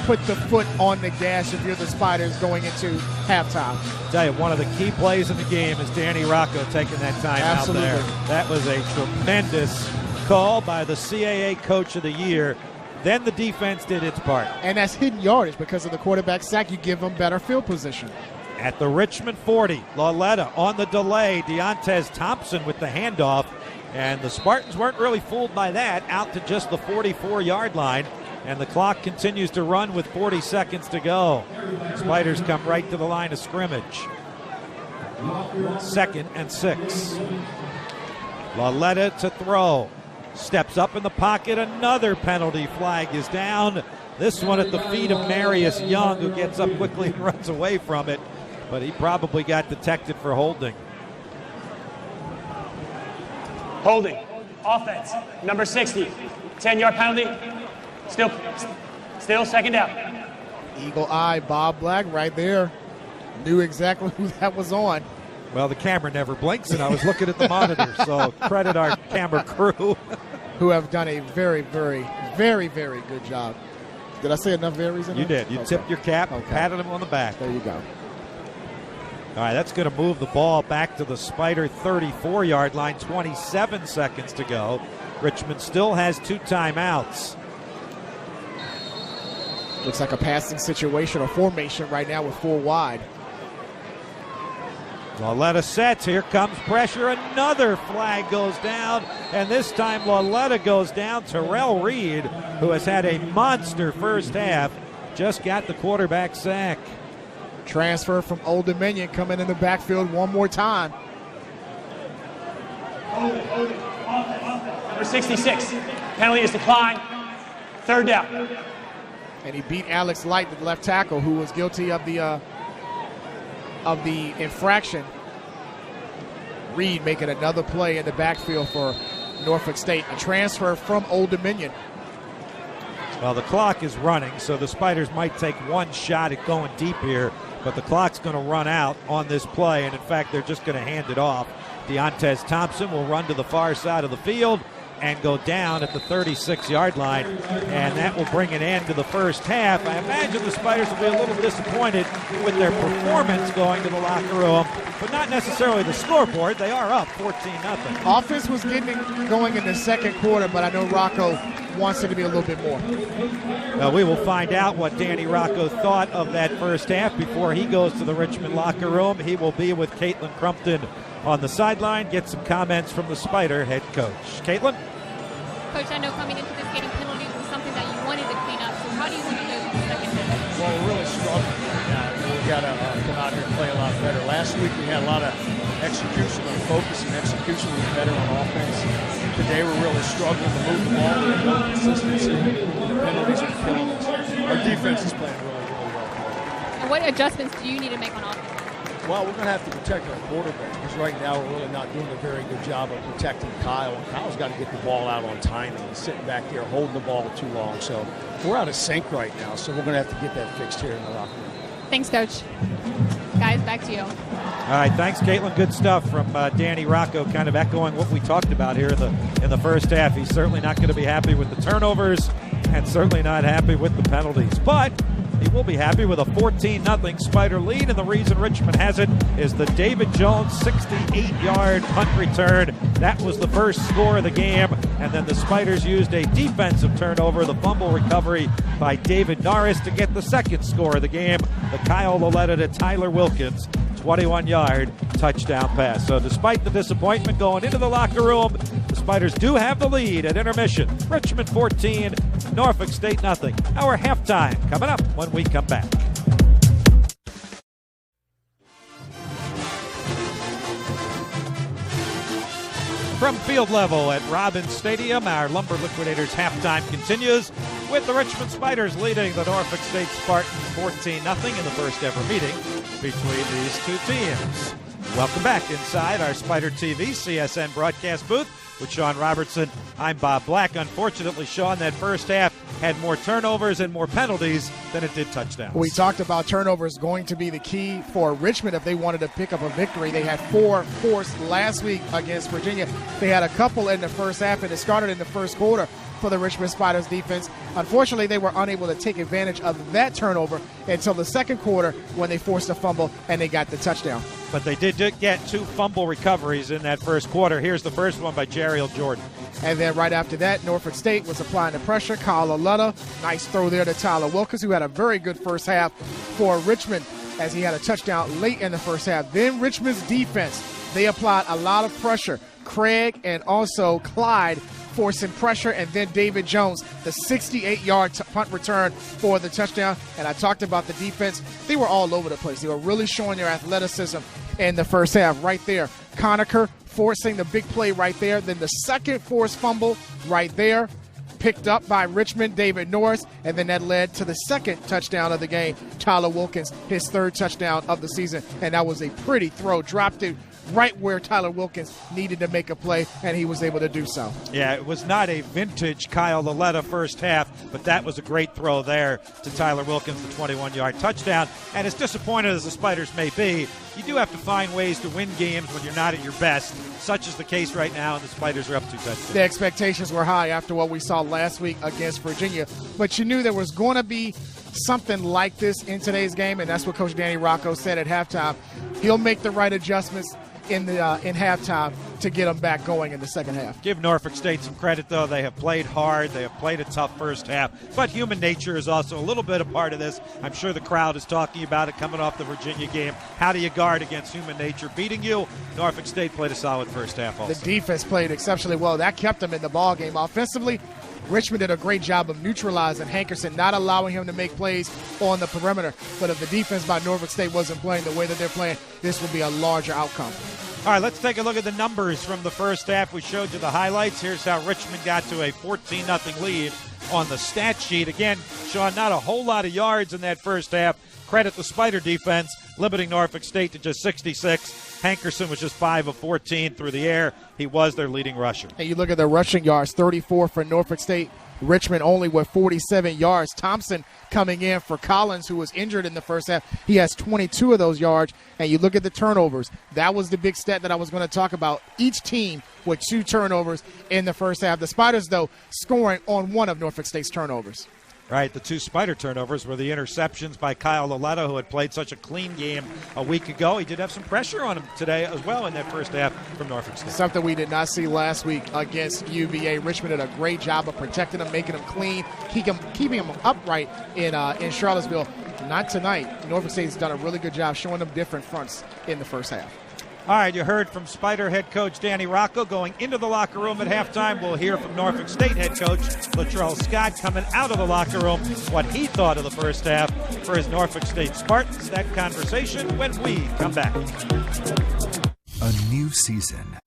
put the foot on the gas if you're the Spiders going into halftime. I'll tell you, one of the key plays in the game is Danny Rocco taking that time out there. That was a tremendous call by the CAA Coach of the Year. Then the defense did its part. And that's hidden yardage because of the quarterback sack. You give them better field position. At the Richmond 40, Lauletta on the delay. Deontez Thompson with the handoff. And the Spartans weren't really fooled by that, out to just the 44-yard line. And the clock continues to run with 40 seconds to go. Spiders come right to the line of scrimmage. 2nd and 6. Lauletta to throw. steps up in the pocket. Another penalty flag is down. This one at the feet of Marius Young, who gets up quickly and runs away from it. But he probably got detected for holding. Holding. Offense. Number 60. 10-yard penalty. Still second down. Eagle eye, Bob Black right there. Knew exactly who that was on. Well, the camera never blinks, and I was looking at the monitor, so credit our camera crew. Who have done a very, very, very, very good job. Did I say enough varies in You there? did. You tipped your cap, patted him on the back. There you go. All right, that's going to move the ball back to the Spider 34-yard line, 27 seconds to go. Richmond still has 2 timeouts. Looks like a passing situation or formation right now with 4 wide. Lauletta sets. Here comes pressure. Another flag goes down, and this time Lauletta goes down. Terrell Reed, who has had a monster first half, just got the quarterback sack. Transfer from Old Dominion coming in the backfield one more time. Number 66. Penalty is declined. Third down. And he beat Alex Light, the left tackle, who was guilty of the infraction. Reed making another play in the backfield for Norfolk State. A transfer from Old Dominion. Well, the clock is running, so the Spiders might take one shot at going deep here, but the clock's going to run out on this play, and in fact, they're just going to hand it off. Deontez Thompson will run to the far side of the field and go down at the 36-yard line, and that will bring an end to the first half. I imagine the Spiders will be a little disappointed with their performance going to the locker room, but not necessarily the scoreboard. They are up 14-0. Offense was getting going in the second quarter, but I know Rocco wants it to be a little bit more. Well, we will find out what Danny Rocco thought of that first half before he goes to the Richmond locker room. He will be with Caitlin Crumpton on the sideline, get some comments from the Spider head coach. Caitlin? Coach, I know coming into this getting penalties was something that you wanted to clean up, so how do you want to do in the second half? Well, we're really struggling. We've got to come out here and play a lot better. Last week we had a lot of execution and focus, and execution was better on offense. Today we're really struggling to move the ball. We have no consistency. The penalties are killing us. Our defense is playing really, really well. And what adjustments do you need to make on offense? Well, we're going to have to protect our quarterback because right now we're really not doing a very good job of protecting Kyle. And Kyle's got to get the ball out on timing. He's sitting back there holding the ball too long. So we're out of sync right now. So we're going to have to get that fixed here in the locker room. Thanks, Coach. Guys, back to you. All right, thanks, Caitlin. Good stuff from Danny Rocco, kind of echoing what we talked about here in the first half. He's certainly not going to be happy with the turnovers and certainly not happy with the penalties. But he will be happy with a 14-0 Spider lead, and the reason Richmond has it is the David Jones 68-yard punt return. That was the first score of the game, and then the Spiders used a defensive turnover, the fumble recovery by David Norris, to get the second score of the game, the Kyle Lauletta to Tyler Wilkins 21-yard touchdown pass. So despite the disappointment going into the locker room, the Spiders do have the lead at intermission. Richmond 14, Norfolk State nothing. Our halftime coming up when we come back. From field level at Robbins Stadium, our Lumber Liquidators halftime continues with the Richmond Spiders leading the Norfolk State Spartans 14-0 in the first ever meeting between these two teams. Welcome back inside our Spider TV CSN broadcast booth with Sean Robertson. I'm Bob Black. Unfortunately, Sean, that first half had more turnovers and more penalties than it did touchdowns. We talked about turnovers going to be the key for Richmond if they wanted to pick up a victory. They had 4 forced last week against Virginia. They had a couple in the first half, and it started in the first quarter for the Richmond Spiders defense. Unfortunately, they were unable to take advantage of that turnover until the second quarter when they forced a fumble and they got the touchdown. But they did get 2 fumble recoveries in that first quarter. Here's the first one by Jeriel Jordan. And then right after that, Norfolk State was applying the pressure. Kyle Lauletta, nice throw there to Tyler Wilkins, who had a very good first half for Richmond as he had a touchdown late in the first half. Then Richmond's defense, they applied a lot of pressure. Craig and also Clyde forcing pressure, and then David Jones, the 68-yard punt return for the touchdown. And I talked about the defense. They were all over the place. They were really showing their athleticism in the first half. Right there, Conacher forcing the big play right there. Then the second forced fumble right there, picked up by Richmond, David Norris, and then that led to the second touchdown of the game. Tyler Wilkins, his third touchdown of the season, and that was a pretty throw. Dropped it right where Tyler Wilkins needed to make a play, and he was able to do so. Yeah, it was not a vintage Kyle Laletta first half, but that was a great throw there to Tyler Wilkins, the 21-yard touchdown. And as disappointed as the Spiders may be, you do have to find ways to win games when you're not at your best, such is the case right now, and the Spiders are up 2 touchdowns. The expectations were high after what we saw last week against Virginia, but you knew there was going to be something like this in today's game, and that's what Coach Danny Rocco said at halftime. He'll make the right adjustments in halftime to get them back going in the second half. Give Norfolk State some credit, though. They have played hard. They have played a tough first half. But human nature is also a little bit a part of this. I'm sure the crowd is talking about it coming off the Virginia game. How do you guard against human nature beating you? Norfolk State played a solid first half also. The defense played exceptionally well. That kept them in the ball game. Offensively, Richmond did a great job of neutralizing Hankerson, not allowing him to make plays on the perimeter. But if the defense by Norfolk State wasn't playing the way that they're playing, this would be a larger outcome. All right, let's take a look at the numbers from the first half. We showed you the highlights. Here's how Richmond got to a 14-0 lead on the stat sheet. Again, Sean, not a whole lot of yards in that first half. Credit the Spider defense, limiting Norfolk State to just 66. Hankerson was just 5 of 14 through the air. He was their leading rusher. And you look at the rushing yards, 34 for Norfolk State. Richmond only with 47 yards. Thompson coming in for Collins, who was injured in the first half. He has 22 of those yards. And you look at the turnovers. That was the big stat that I was going to talk about. Each team with 2 turnovers in the first half. The Spiders, though, scoring on one of Norfolk State's turnovers. Right, the 2 Spider turnovers were the interceptions by Kyle Laletta, who had played such a clean game a week ago. He did have some pressure on him today as well in that first half from Norfolk State. Something we did not see last week against UVA. Richmond did a great job of protecting him, making him clean, keeping him upright in Charlottesville. Not tonight. Norfolk State's done a really good job showing them different fronts in the first half. All right, you heard from Spider head coach Danny Rocco going into the locker room at halftime. We'll hear from Norfolk State head coach Latrell Scott coming out of the locker room what he thought of the first half for his Norfolk State Spartans. That conversation when we come back. A new season.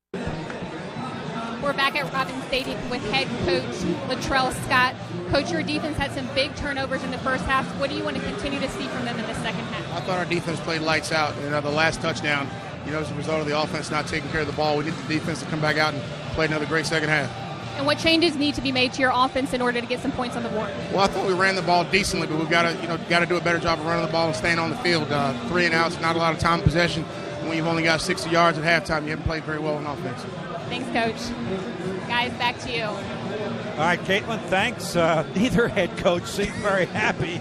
We're back at Robins Stadium with head coach Latrell Scott. Coach, your defense had some big turnovers in the first half. What do you want to continue to see from them in the second half? I thought our defense played lights out. The last touchdown, as a result of the offense not taking care of the ball, we need the defense to come back out and play another great second half. And what changes need to be made to your offense in order to get some points on the board? Well, I thought we ran the ball decently, but we've got to do a better job of running the ball and staying on the field. 3 and outs, not a lot of time possession. When you've only got 60 yards at halftime, you haven't played very well on offense. Thanks, Coach. Guys, back to you. All right, Caitlin, thanks. Neither head coach seemed very happy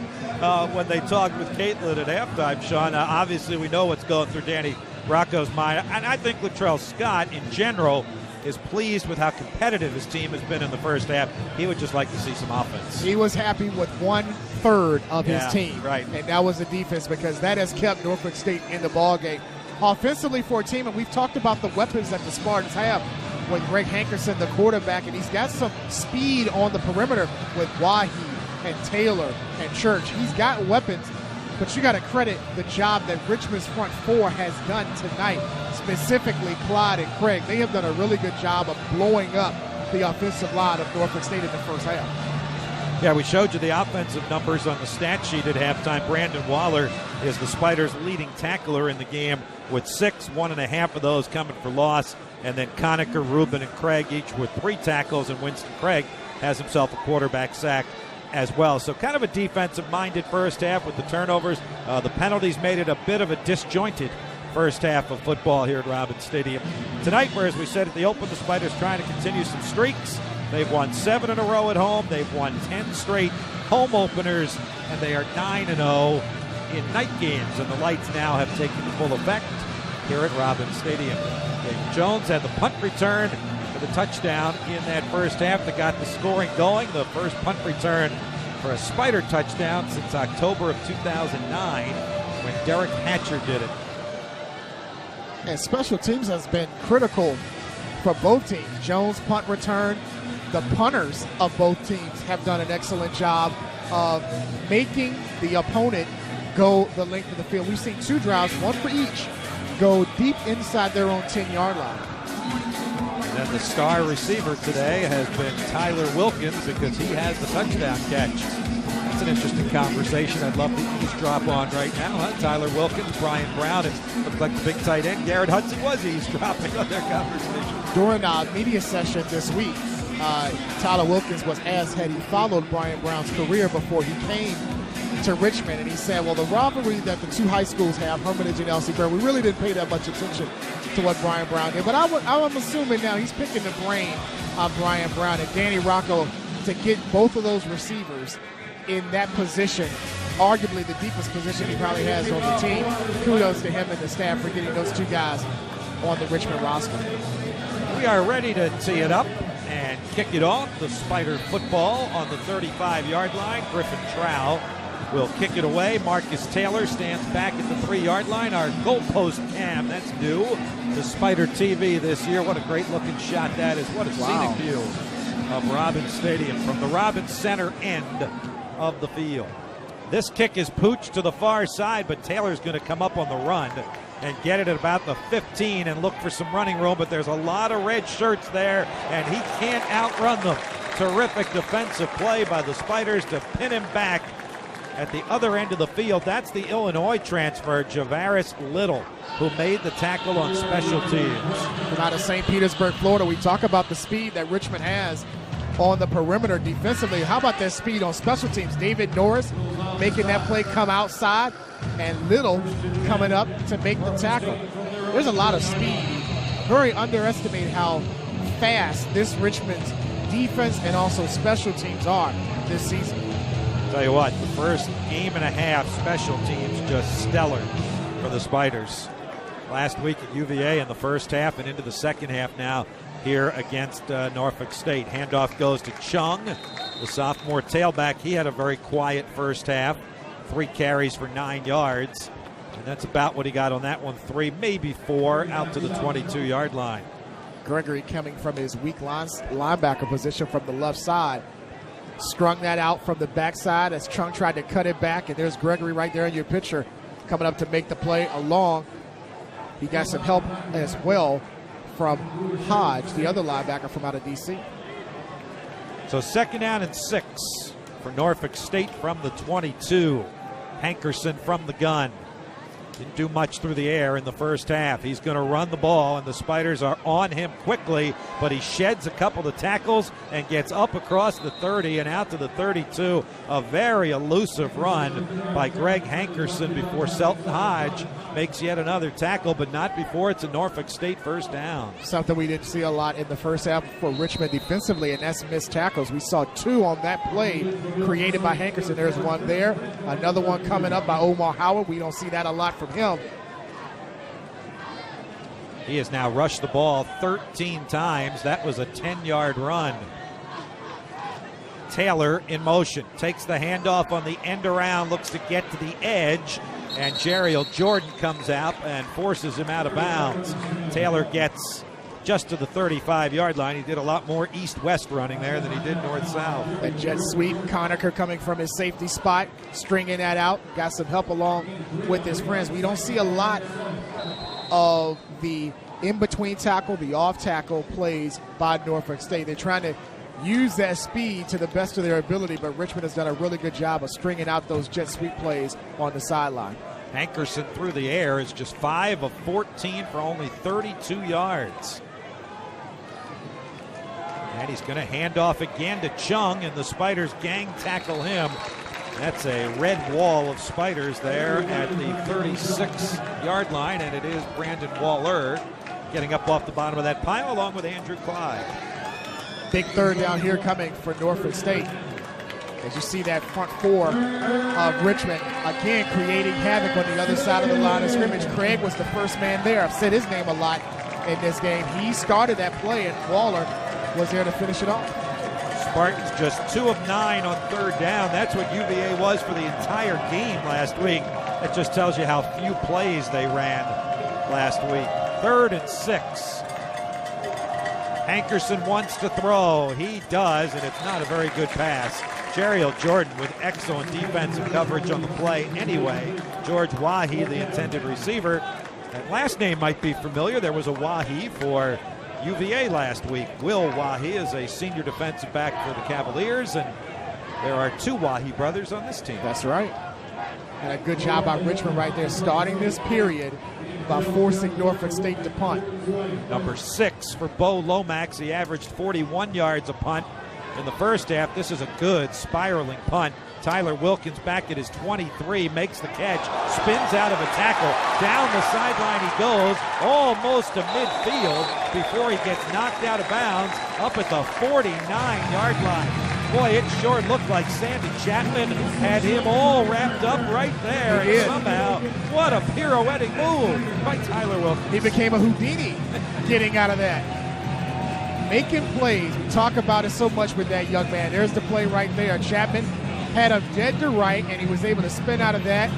when they talked with Caitlin at halftime, Sean. Obviously, we know what's going through Danny Rocco's mind. And I think Latrell Scott, in general, is pleased with how competitive his team has been in the first half. He would just like to see some offense. He was happy with 1/3 of his team. Right. And that was the defense, because that has kept Norfolk State in the ballgame. Offensively for a team, and we've talked about the weapons that the Spartans have with Greg Hankerson, the quarterback, and he's got some speed on the perimeter with Wahi and Taylor and Church. He's got weapons, but you got to credit the job that Richmond's front four has done tonight, specifically Clyde and Craig. They have done a really good job of blowing up the offensive line of Norfolk State in the first half. Yeah, we showed you the offensive numbers on the stat sheet at halftime. Brandon Waller is the Spiders' leading tackler in the game with 6, 1.5 of those coming for loss. And then Conacher, Rubin, and Craig each with 3 tackles, and Winston Craig has himself a quarterback sack as well. So kind of a defensive-minded first half with the turnovers. The penalties made it a bit of a disjointed first half of football here at Robins Stadium. Tonight, where, as we said at the open, the Spiders trying to continue some streaks. They've won 7 in a row at home. They've won 10 straight home openers, and they are 9-0 in night games. And the lights now have taken full effect here at Robins Stadium. Dave Jones had the punt return for the touchdown in that first half that got the scoring going. The first punt return for a Spider touchdown since October of 2009 when Derek Hatcher did it. And special teams has been critical for both teams. Jones' punt return. The punters of both teams have done an excellent job of making the opponent go the length of the field. We've seen 2 drives, 1 for each, go deep inside their own 10-yard line. And then the star receiver today has been Tyler Wilkins because he has the touchdown catch. That's an interesting conversation I'd love to eavesdrop on right now, huh? Tyler Wilkins, Brian Brown, and looked like the big tight end Garrett Hudson was eavesdropping on their conversation. During our media session this week, Tyler Wilkins had he followed Brian Brown's career before he came to Richmond, and he said, well, the rivalry that the two high schools have, Hermitage and Elsie Burr, we really didn't pay that much attention to what Brian Brown did. But I'm assuming now he's picking the brain of Brian Brown and Danny Rocco to get both of those receivers in that position, arguably the deepest position he probably has on the team. Kudos to him and the staff for getting those two guys on the Richmond roster. We are ready to tee it up and kick it off. The Spider football on the 35-yard line. Griffin Trow will kick it away. Marcus Taylor stands back at the 3-yard line. Our goalpost cam, that's new to Spider TV this year. What a great-looking shot that is. What a scenic view of Robins Stadium from the Robins Center end of the field. This kick is pooched to the far side, but Taylor's going to come up on the run and get it at about the 15 and look for some running room, but there's a lot of red shirts there, and he can't outrun them. Terrific defensive play by the Spiders to pin him back at the other end of the field. That's the Illinois transfer, Javaris Little, who made the tackle on special teams. From out of St. Petersburg, Florida, we talk about the speed that Richmond has on the perimeter defensively. How about that speed on special teams? David Norris making that play come outside, and Little coming up to make the tackle. There's a lot of speed. Very underestimated how fast this Richmond's defense and also special teams are this season. Tell you what, the first game and a half, special teams just stellar for the Spiders. Last week at UVA in the first half and into the second half now here against Norfolk State. Handoff goes to Chung, the sophomore tailback. He had a very quiet first half, 3 carries for 9 yards. And that's about what he got on that one, 3, maybe 4, out to the 22-yard line. Gregory coming from his weak linebacker position from the left side. Strung that out from the backside as Chung tried to cut it back, and there's Gregory right there in your picture coming up to make the play along. He got some help as well from Hodge, the other linebacker from out of D.C. So 2nd down and 6 for Norfolk State from the 22. Hankerson from the gun. Didn't do much through the air in the first half. He's going to run the ball, and the Spiders are on him quickly, but he sheds a couple of tackles and gets up across the 30 and out to the 32. A very elusive run by Greg Hankerson before Selton Hodge makes yet another tackle, but not before it's a Norfolk State first down. Something we didn't see a lot in the first half for Richmond defensively, and that's missed tackles. We saw 2 on that play created by Hankerson. There's one there. Another one coming up by Omar Howard. We don't see that a lot from him. He has now rushed the ball 13 times. That was a 10-yard run. Taylor in motion, takes the handoff on the end around, looks to get to the edge, and Jeriel Jordan comes out and forces him out of bounds. Taylor gets just to the 35-yard line. He did a lot more east-west running there than he did north-south. That jet sweep, Conacher coming from his safety spot, stringing that out. Got some help along with his friends. We don't see a lot of the in-between tackle, the off-tackle plays by Norfolk State. They're trying to use that speed to the best of their ability, but Richmond has done a really good job of stringing out those jet sweep plays on the sideline. Hankerson through the air is just 5 of 14 for only 32 yards. And he's going to hand off again to Chung, and the Spiders gang tackle him. That's a red wall of Spiders there at the 36-yard line, and it is Brandon Waller getting up off the bottom of that pile along with Andrew Clyde. Big third down here coming for Norfolk State. As you see that front 4 of Richmond, again creating havoc on the other side of the line of scrimmage. Craig was the first man there. I've said his name a lot in this game. He started that play, and Waller was there to finish it off. Spartans just 2 of 9 on third down. That's what UVA was for the entire game last week. That just tells you how few plays they ran last week. 3rd and 6. Hankerson wants to throw. He does, and it's not a very good pass. Jeriel Jordan with excellent defensive coverage on the play anyway. George Wahi, the intended receiver. That last name might be familiar. There was a Wahi for UVA last week. Will Wahi is a senior defensive back for the Cavaliers, and there are 2 Wahi brothers on this team. That's right. And a good job by Richmond right there, starting this period by forcing Norfolk State to punt. Number 6 for Bo Lomax. He averaged 41 yards a punt in the first half. This is a good spiraling punt. Tyler Wilkins back at his 23, makes the catch, spins out of a tackle. Down the sideline he goes, almost to midfield before he gets knocked out of bounds up at the 49-yard line. Boy, it sure looked like Sandy Chapman had him all wrapped up right there. He did. And somehow, what a pirouetting move by Tyler Wilkins. He became a Houdini getting out of that. Making plays. We talk about it so much with that young man. There's the play right there. Chapman had him dead to right, and he was able to spin out of that,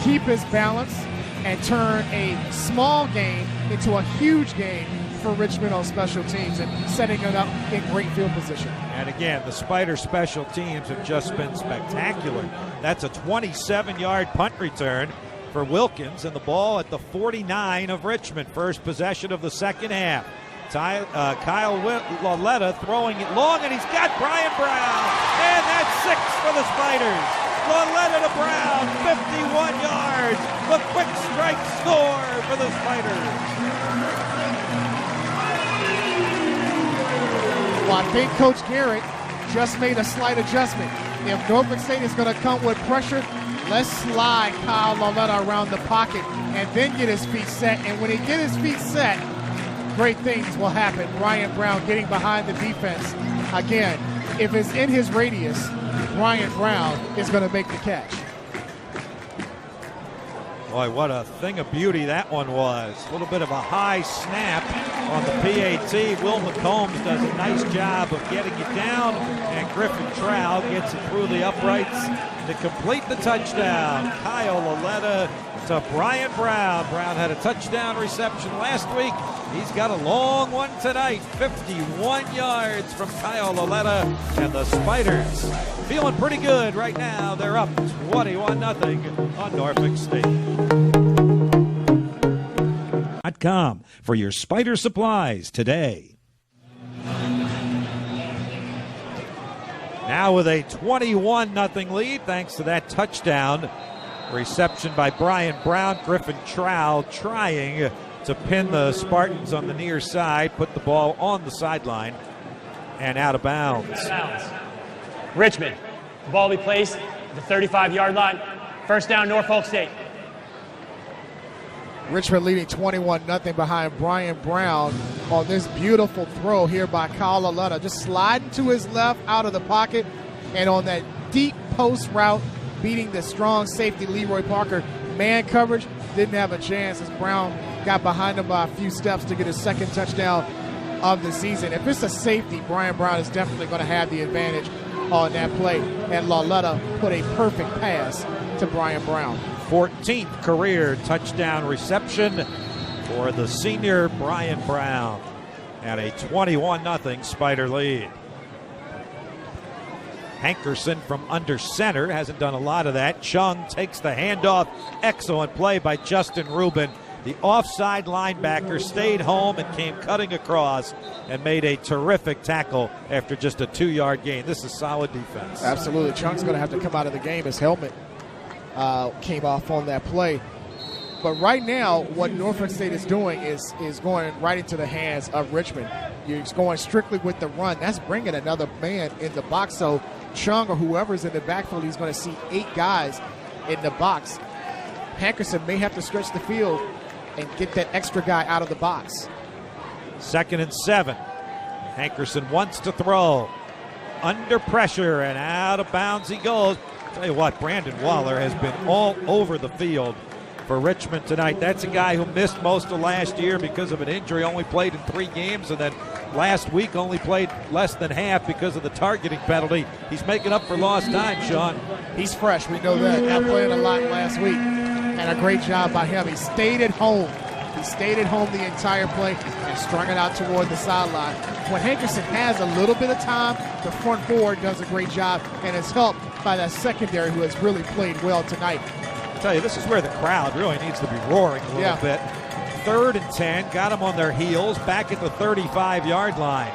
keep his balance, and turn a small game into a huge game for Richmond on special teams and setting it up in great field position. And again, the Spiders special teams have just been spectacular. That's a 27-yard punt return for Wilkins, and the ball at the 49 of Richmond. First possession of the second half. Kyle Lauletta throwing it long, and he's got Brian Brown. And that's 6 for the Spiders. Lauletta to Brown, 51 yards. The quick strike score for the Spiders. Well, I think Coach Garrett just made a slight adjustment. If Norfolk State is going to come with pressure, let's slide Kyle Lauletta around the pocket and then get his feet set. And when he gets his feet set, great things will happen. Brian Brown getting behind the defense. Again, if it's in his radius, Brian Brown is going to make the catch. Boy, what a thing of beauty that one was. A little bit of a high snap on the PAT. Will McCombs does a nice job of getting it down, and Griffin Trow gets it through the uprights to complete the touchdown. Kyle Lauletta to Brian Brown. Brown had a touchdown reception last week. He's got a long one tonight. 51 yards from Kyle Lauletta, and the Spiders feeling pretty good right now. They're up 21-0 on Norfolk State. .com for your Spider supplies today. Now with a 21-0 lead, thanks to that touchdown reception by Brian Brown. Griffin Trow trying to pin the Spartans on the near side, put the ball on the sideline and out of bounds. Richmond, the ball will be placed at the 35-yard line. First down, Norfolk State. Richmond leading 21-0 behind Brian Brown on this beautiful throw here by Kyle Lauletta. Just sliding to his left out of the pocket, and on that deep post route, beating the strong safety Leroy Parker. Man coverage, didn't have a chance as Brown got behind him by a few steps to get his second touchdown of the season. If it's a safety, Brian Brown is definitely going to have the advantage on that play, and Lauletta put a perfect pass to Brian Brown. 14th career touchdown reception for the senior Brian Brown, and a 21-0 Spider lead. Hankerson from under center hasn't done a lot of that. Chung takes the handoff. Excellent play by Justin Rubin. The offside linebacker stayed home and came cutting across and made a terrific tackle after just a 2-yard gain. This is solid defense. Absolutely. Chung's going to have to come out of the game. His helmet came off on that play. But right now, what Norfolk State is doing is going right into the hands of Richmond. You're going strictly with the run. That's bringing another man in the box. So Chung or whoever's in the backfield, he's going to see 8 guys in the box. Hankerson may have to stretch the field and get that extra guy out of the box. 2nd and 7. Hankerson wants to throw. Under pressure and out of bounds he goes. Tell you what, Brandon Waller has been all over the field for Richmond tonight. That's a guy who missed most of last year because of an injury, only played in 3 games, and then last week only played less than half because of the targeting penalty. He's making up for lost time, Sean. He's fresh, we know that. Not playing a lot last week. And a great job by him. He stayed at home. He stayed at home the entire play and strung it out toward the sideline. When Hankerson has a little bit of time, the front forward does a great job, and is helped by that secondary who has really played well tonight. I tell you, this is where the crowd really needs to be roaring a little bit. 3rd and 10, got them on their heels, back at the 35-yard line.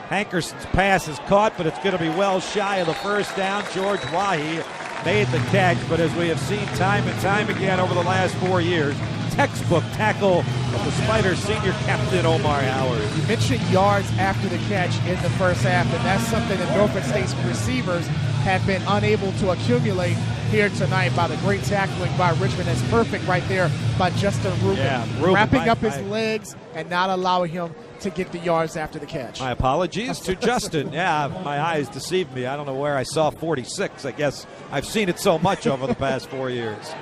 Hankerson's pass is caught, but it's going to be well shy of the first down. George Wahi made the catch, but as we have seen time and time again over the last 4 years, textbook tackle of the Spiders senior captain Omar Howard. You mentioned yards after the catch in the first half, and that's something that Norfolk State's receivers have been unable to accumulate here tonight by the great tackling by Richmond. That's perfect right there by Justin Rubin. Yeah, Rubin, wrapping up his legs and not allowing him to get the yards after the catch. My apologies to Justin. Yeah, my eyes deceived me. I don't know where I saw 46. I guess I've seen it so much over the past 4 years.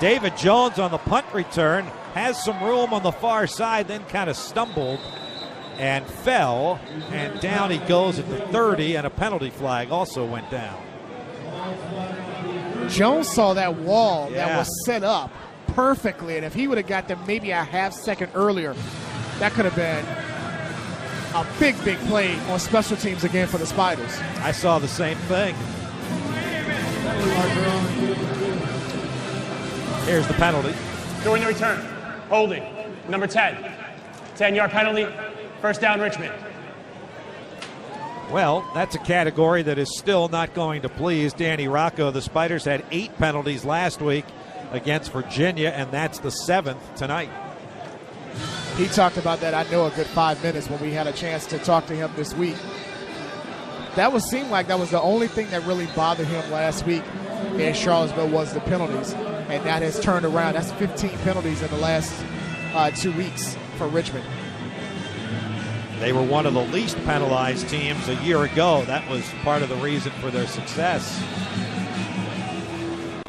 David Jones on the punt return has some room on the far side, then kind of stumbled and fell, and down he goes at the 30, and a penalty flag also went down. Jones saw that wall that was set up perfectly, and if he would have got them maybe a half second earlier, that could have been a big, big play on special teams again for the Spiders. I saw the same thing. Here's the penalty. During the return, holding, number 10. 10-yard penalty, first down Richmond. Well, that's a category that is still not going to please Danny Rocco. The Spiders had 8 penalties last week against Virginia, and that's the 7th tonight. He talked about that, I know, a good 5 minutes when we had a chance to talk to him this week. That seemed like that was the only thing that really bothered him last week in Charlottesville was the penalties, and that has turned around. That's 15 penalties in the last 2 weeks for Richmond. They were one of the least penalized teams a year ago. That was part of the reason for their success.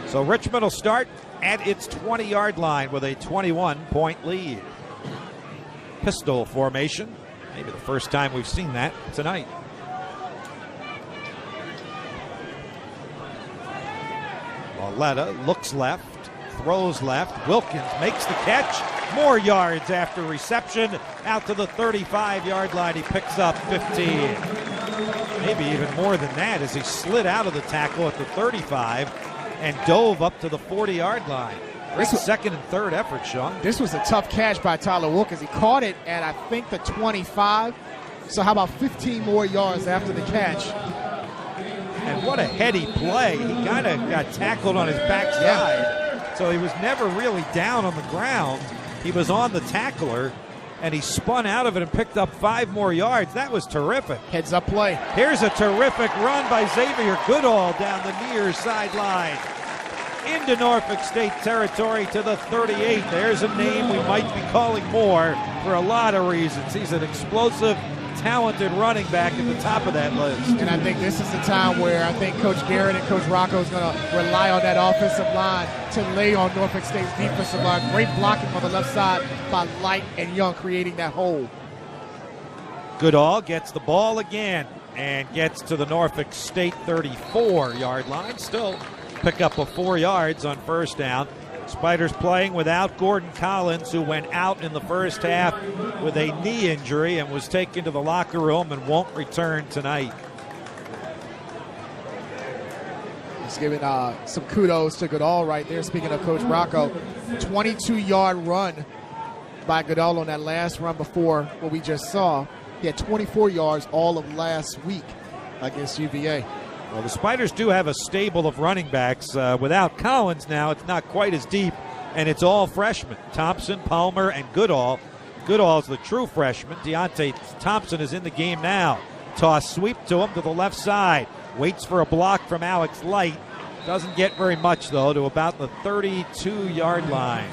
So Richmond will start at its 20-yard line with a 21-point lead. Pistol formation. Maybe the first time we've seen that tonight. Valletta looks left, throws left. Wilkins makes the catch. More yards after reception. Out to the 35-yard line. He picks up 15. Maybe even more than that as he slid out of the tackle at the 35 and dove up to the 40-yard line. Great second and third effort, Sean. This was a tough catch by Tyler Wilkins. He caught it at, I think, the 25. So how about 15 more yards after the catch? And what a heady play. He kind of got tackled on his backside. Yeah. So he was never really down on the ground. He was on the tackler, and he spun out of it and picked up 5 more yards. That was terrific. Heads up play. Here's a terrific run by Xavier Goodall down the near sideline. Into Norfolk State territory to the 38. There's a name we might be calling more for a lot of reasons. He's an explosive, talented running back at the top of that list. And I think this is the time where I think Coach Garrett and Coach Rocco is going to rely on that offensive line to lay on Norfolk State's defensive line. Great blocking on the left side by Light and Young, creating that hole. Goodall gets the ball again and gets to the Norfolk State 34-yard line. Still pick up a 4 yards on first down. Spiders playing without Gordon Collins, who went out in the first half with a knee injury and was taken to the locker room and won't return tonight. He's giving some kudos to Goodall right there. Speaking of Coach Rocco, 22-yard run by Goodall on that last run before what we just saw. He had 24 yards all of last week against UVA. Well, the Spiders do have a stable of running backs. Without Collins now, it's not quite as deep, and it's all freshmen. Thompson, Palmer, and Goodall. Goodall's the true freshman. Deontay Thompson is in the game now. Toss sweep to him to the left side. Waits for a block from Alex Light. Doesn't get very much, though, to about the 32-yard line.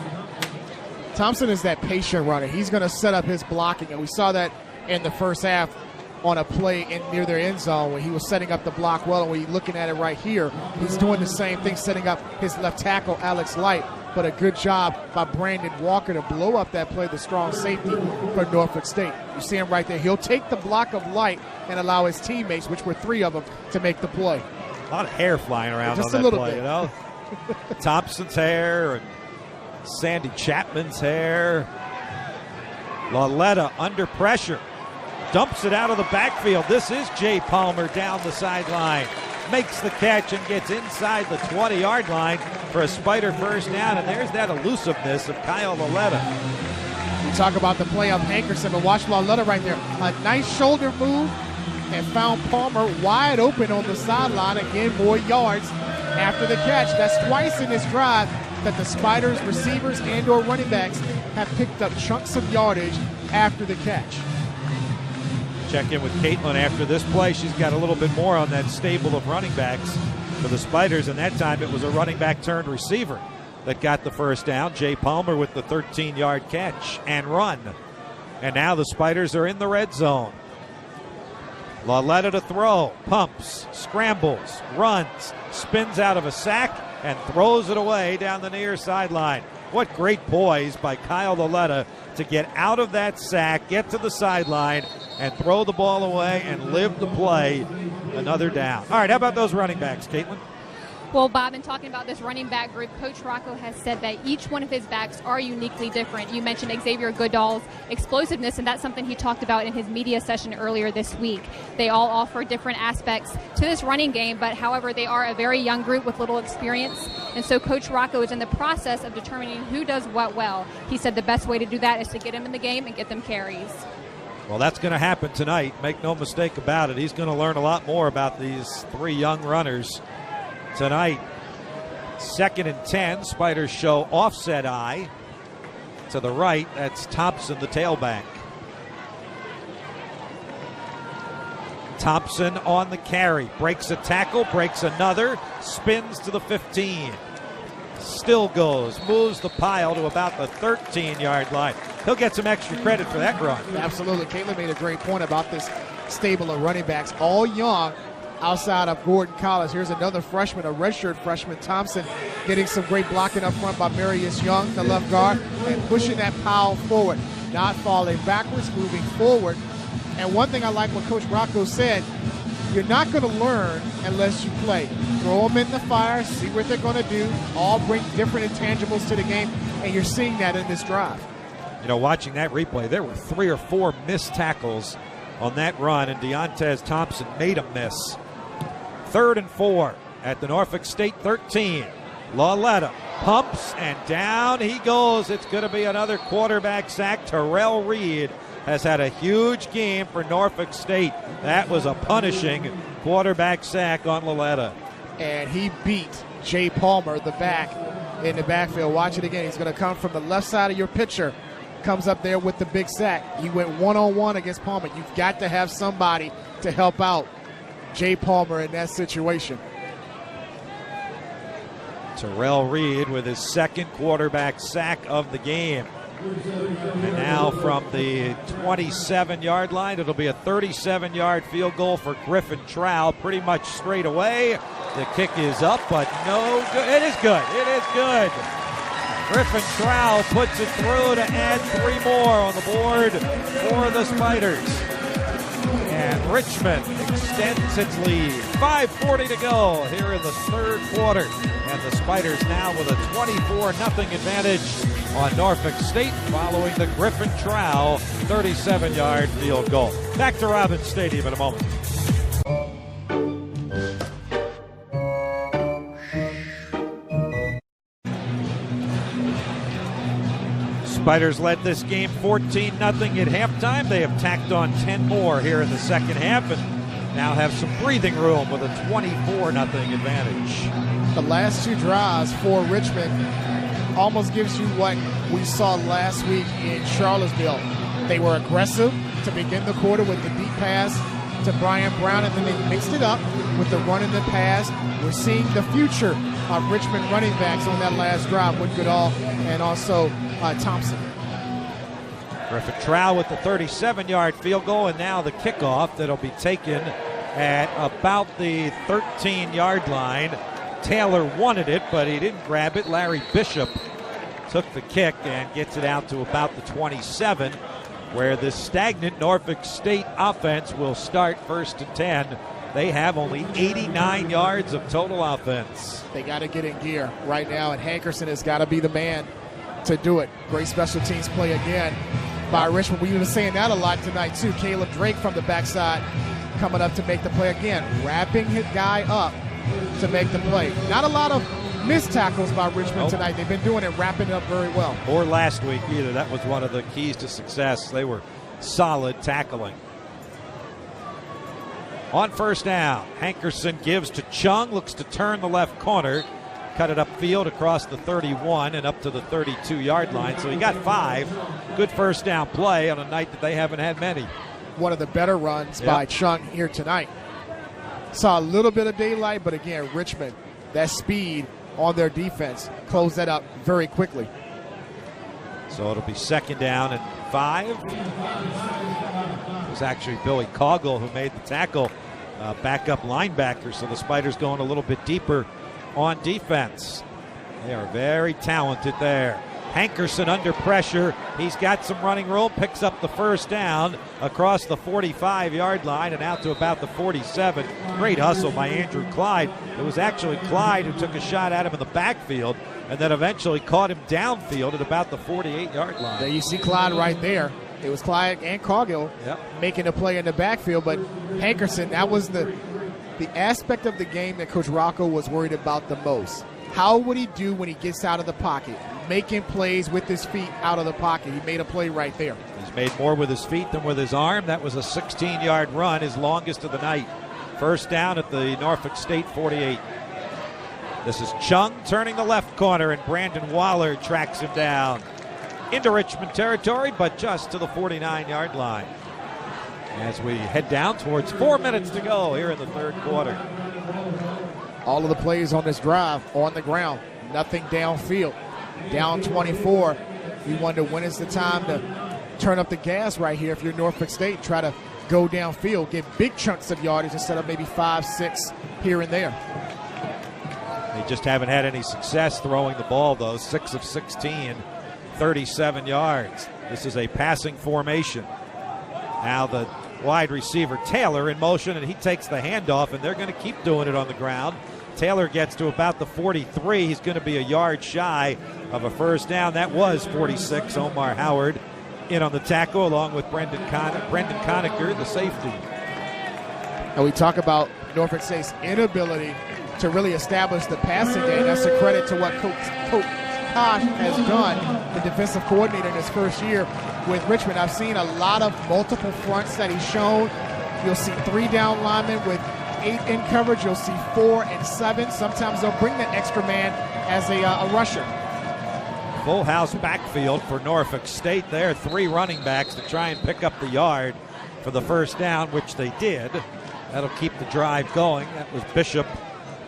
Thompson is that patient runner. He's going to set up his blocking, and we saw that in the first half on a play near their end zone when he was setting up the block well. And when you're looking at it right here, he's doing the same thing, setting up his left tackle, Alex Light. But a good job by Brandon Walker to blow up that play, the strong safety for Norfolk State. You see him right there. He'll take the block of Light and allow his teammates, which were 3 of them, to make the play. A lot of hair flying around just on that play, bit. You know? Thompson's hair and Sandy Chapman's hair. Valletta under pressure. Dumps it out of the backfield. This is Jay Palmer down the sideline. Makes the catch and gets inside the 20-yard line for a Spider first down. And there's that elusiveness of Kyle Valletta. You talk about the play of Hankerson, but watch Lauletta right there. A nice shoulder move and found Palmer wide open on the sideline. Again, more yards after the catch. That's twice in this drive that the Spiders receivers and or running backs have picked up chunks of yardage after the catch. Check in with Caitlin after this play. She's got a little bit more on that stable of running backs for the Spiders, and that time it was a running back turned receiver that got the first down. Jay Palmer with the 13-yard catch and run. And now the Spiders are in the red zone. Lauletta to throw, pumps, scrambles, runs, spins out of a sack, and throws it away down the near sideline. What great poise by Kyle Lauletta to get out of that sack, get to the sideline, and throw the ball away and live the play. Another down. All right, how about those running backs, Caitlin? Well, Bob, in talking about this running back group, Coach Rocco has said that each one of his backs are uniquely different. You mentioned Xavier Goodall's explosiveness, and that's something he talked about in his media session earlier this week. They all offer different aspects to this running game, but however, they are a very young group with little experience, and so Coach Rocco is in the process of determining who does what well. He said the best way to do that is to get them in the game and get them carries. Well, that's going to happen tonight. Make no mistake about it. He's going to learn a lot more about these three young runners tonight. 2nd and 10. Spiders show offset eye to the right. That's Thompson, the tailback. Thompson on the carry. Breaks a tackle, breaks another, spins to the 15. Still goes, moves the pile to about the 13-yard line. He'll get some extra credit for that run. Absolutely. Caitlin made a great point about this stable of running backs, all young, outside of Gordon Collins. Here's another freshman, a redshirt freshman, Thompson, getting some great blocking up front by Marius Young, the left guard, and pushing that pile forward, not falling backwards, moving forward. And one thing I like what Coach Rocco said, you're not going to learn unless you play. Throw them in the fire, see what they're going to do, all bring different intangibles to the game, and you're seeing that in this drive. You know, watching that replay, there were 3 or 4 missed tackles on that run, and Deontez Thompson made a miss. 3rd and 4 at the Norfolk State 13. Lauletta pumps, and down he goes. It's going to be another quarterback sack. Terrell Reed has had a huge game for Norfolk State. That was a punishing quarterback sack on Lauletta. And he beat Jay Palmer, the back, in the backfield. Watch it again. He's going to come from the left side of your picture. Comes up there with the big sack. He went one-on-one against Palmer. You've got to have somebody to help out Jay Palmer in that situation. Terrell Reed with his 2nd quarterback sack of the game. And now from the 27-yard line, it'll be a 37-yard field goal for Griffin Trowell, pretty much straight away. The kick is up, but no good. It is good. It is good. Griffin Trowell puts it through to add 3 more on the board for the Spiders. And Richmond extends its lead. 5:40 to go here in the 3rd quarter. And the Spiders now with a 24-0 advantage on Norfolk State following the Griffin Trowell 37-yard field goal. Back to Robins Stadium in a moment. Spiders led this game 14-0 at halftime. They have tacked on 10 more here in the second half and now have some breathing room with a 24-0 advantage. The last 2 drives for Richmond almost gives you what we saw last week in Charlottesville. They were aggressive to begin the quarter with the deep pass to Brian Brown, and then they mixed it up with the run and the pass. We're seeing the future of Richmond running backs on that last drive with Goodall and also Thompson. Griffin Trowell with the 37-yard field goal, and now the kickoff that'll be taken at about the 13-yard line. Taylor wanted it, but he didn't grab it. Larry Bishop took the kick and gets it out to about the 27, where the stagnant Norfolk State offense will start 1st and 10. They have only 89 yards of total offense. They got to get in gear right now, and Hankerson has got to be the man to do it. Great special teams play again by Richmond. We've been saying that a lot tonight, too. Caleb Drake from the backside coming up to make the play again. Wrapping his guy up to make the play. Not a lot of missed tackles by Richmond tonight. They've been doing it, wrapping it up very well. Or last week either. That was one of the keys to success. They were solid tackling. On first down, Hankerson gives to Chung, looks to turn the left corner, cut it upfield across the 31 and up to the 32-yard line. So he got 5. Good first down play on a night that they haven't had many. One of the better runs by Chung here tonight. Saw a little bit of daylight, but again, Richmond, that speed on their defense closed that up very quickly. So it'll be second down and 5. It was actually Billy Coggle who made the tackle, backup linebacker. So the Spiders going a little bit deeper on defense. They are very talented there. Hankerson under pressure. He's got some running room, picks up the first down across the 45-yard line and out to about the 47. Great hustle by Andrew Clyde. It was actually Clyde who took a shot at him in the backfield and then eventually caught him downfield at about the 48-yard line. There you see Clyde right there. It was Clyde and Coggill making a play in the backfield, but Hankerson, that was the aspect of the game that Coach Rocco was worried about the most. How would he do when he gets out of the pocket? Making plays with his feet out of the pocket. He made a play right there. He's made more with his feet than with his arm. That was a 16-yard run, his longest of the night. First down at the Norfolk State 48. This is Chung turning the left corner, and Brandon Waller tracks him down into Richmond territory, but just to the 49-yard line. As we head down towards 4 minutes to go here in the third quarter. All of the plays on this drive on the ground, nothing downfield. Down 24. You wonder when is the time to turn up the gas right here if you're Norfolk State. Try to go downfield, get big chunks of yardage instead of maybe 5, 6 here and there. They just haven't had any success throwing the ball, though. 6 of 16, 37 yards. This is a passing formation. Now the wide receiver Taylor in motion, and he takes the handoff, and they're going to keep doing it on the ground. Taylor gets to about the 43. He's going to be a yard shy of a first down. That was 46. Omar Howard in on the tackle along with Brendan Conacher, the safety. And we talk about Norfolk State's inability to really establish the passing game. That's a credit to what Coach Kosh has done, the defensive coordinator in his first year with Richmond. I've seen a lot of multiple fronts that he's shown. You'll see 3 down linemen with 8 in coverage. You'll see 4 and 7. Sometimes they'll bring the extra man as a rusher. Full house backfield for Norfolk State there. 3 running backs to try and pick up the yard for the first down, which they did. That'll keep the drive going. That was Bishop,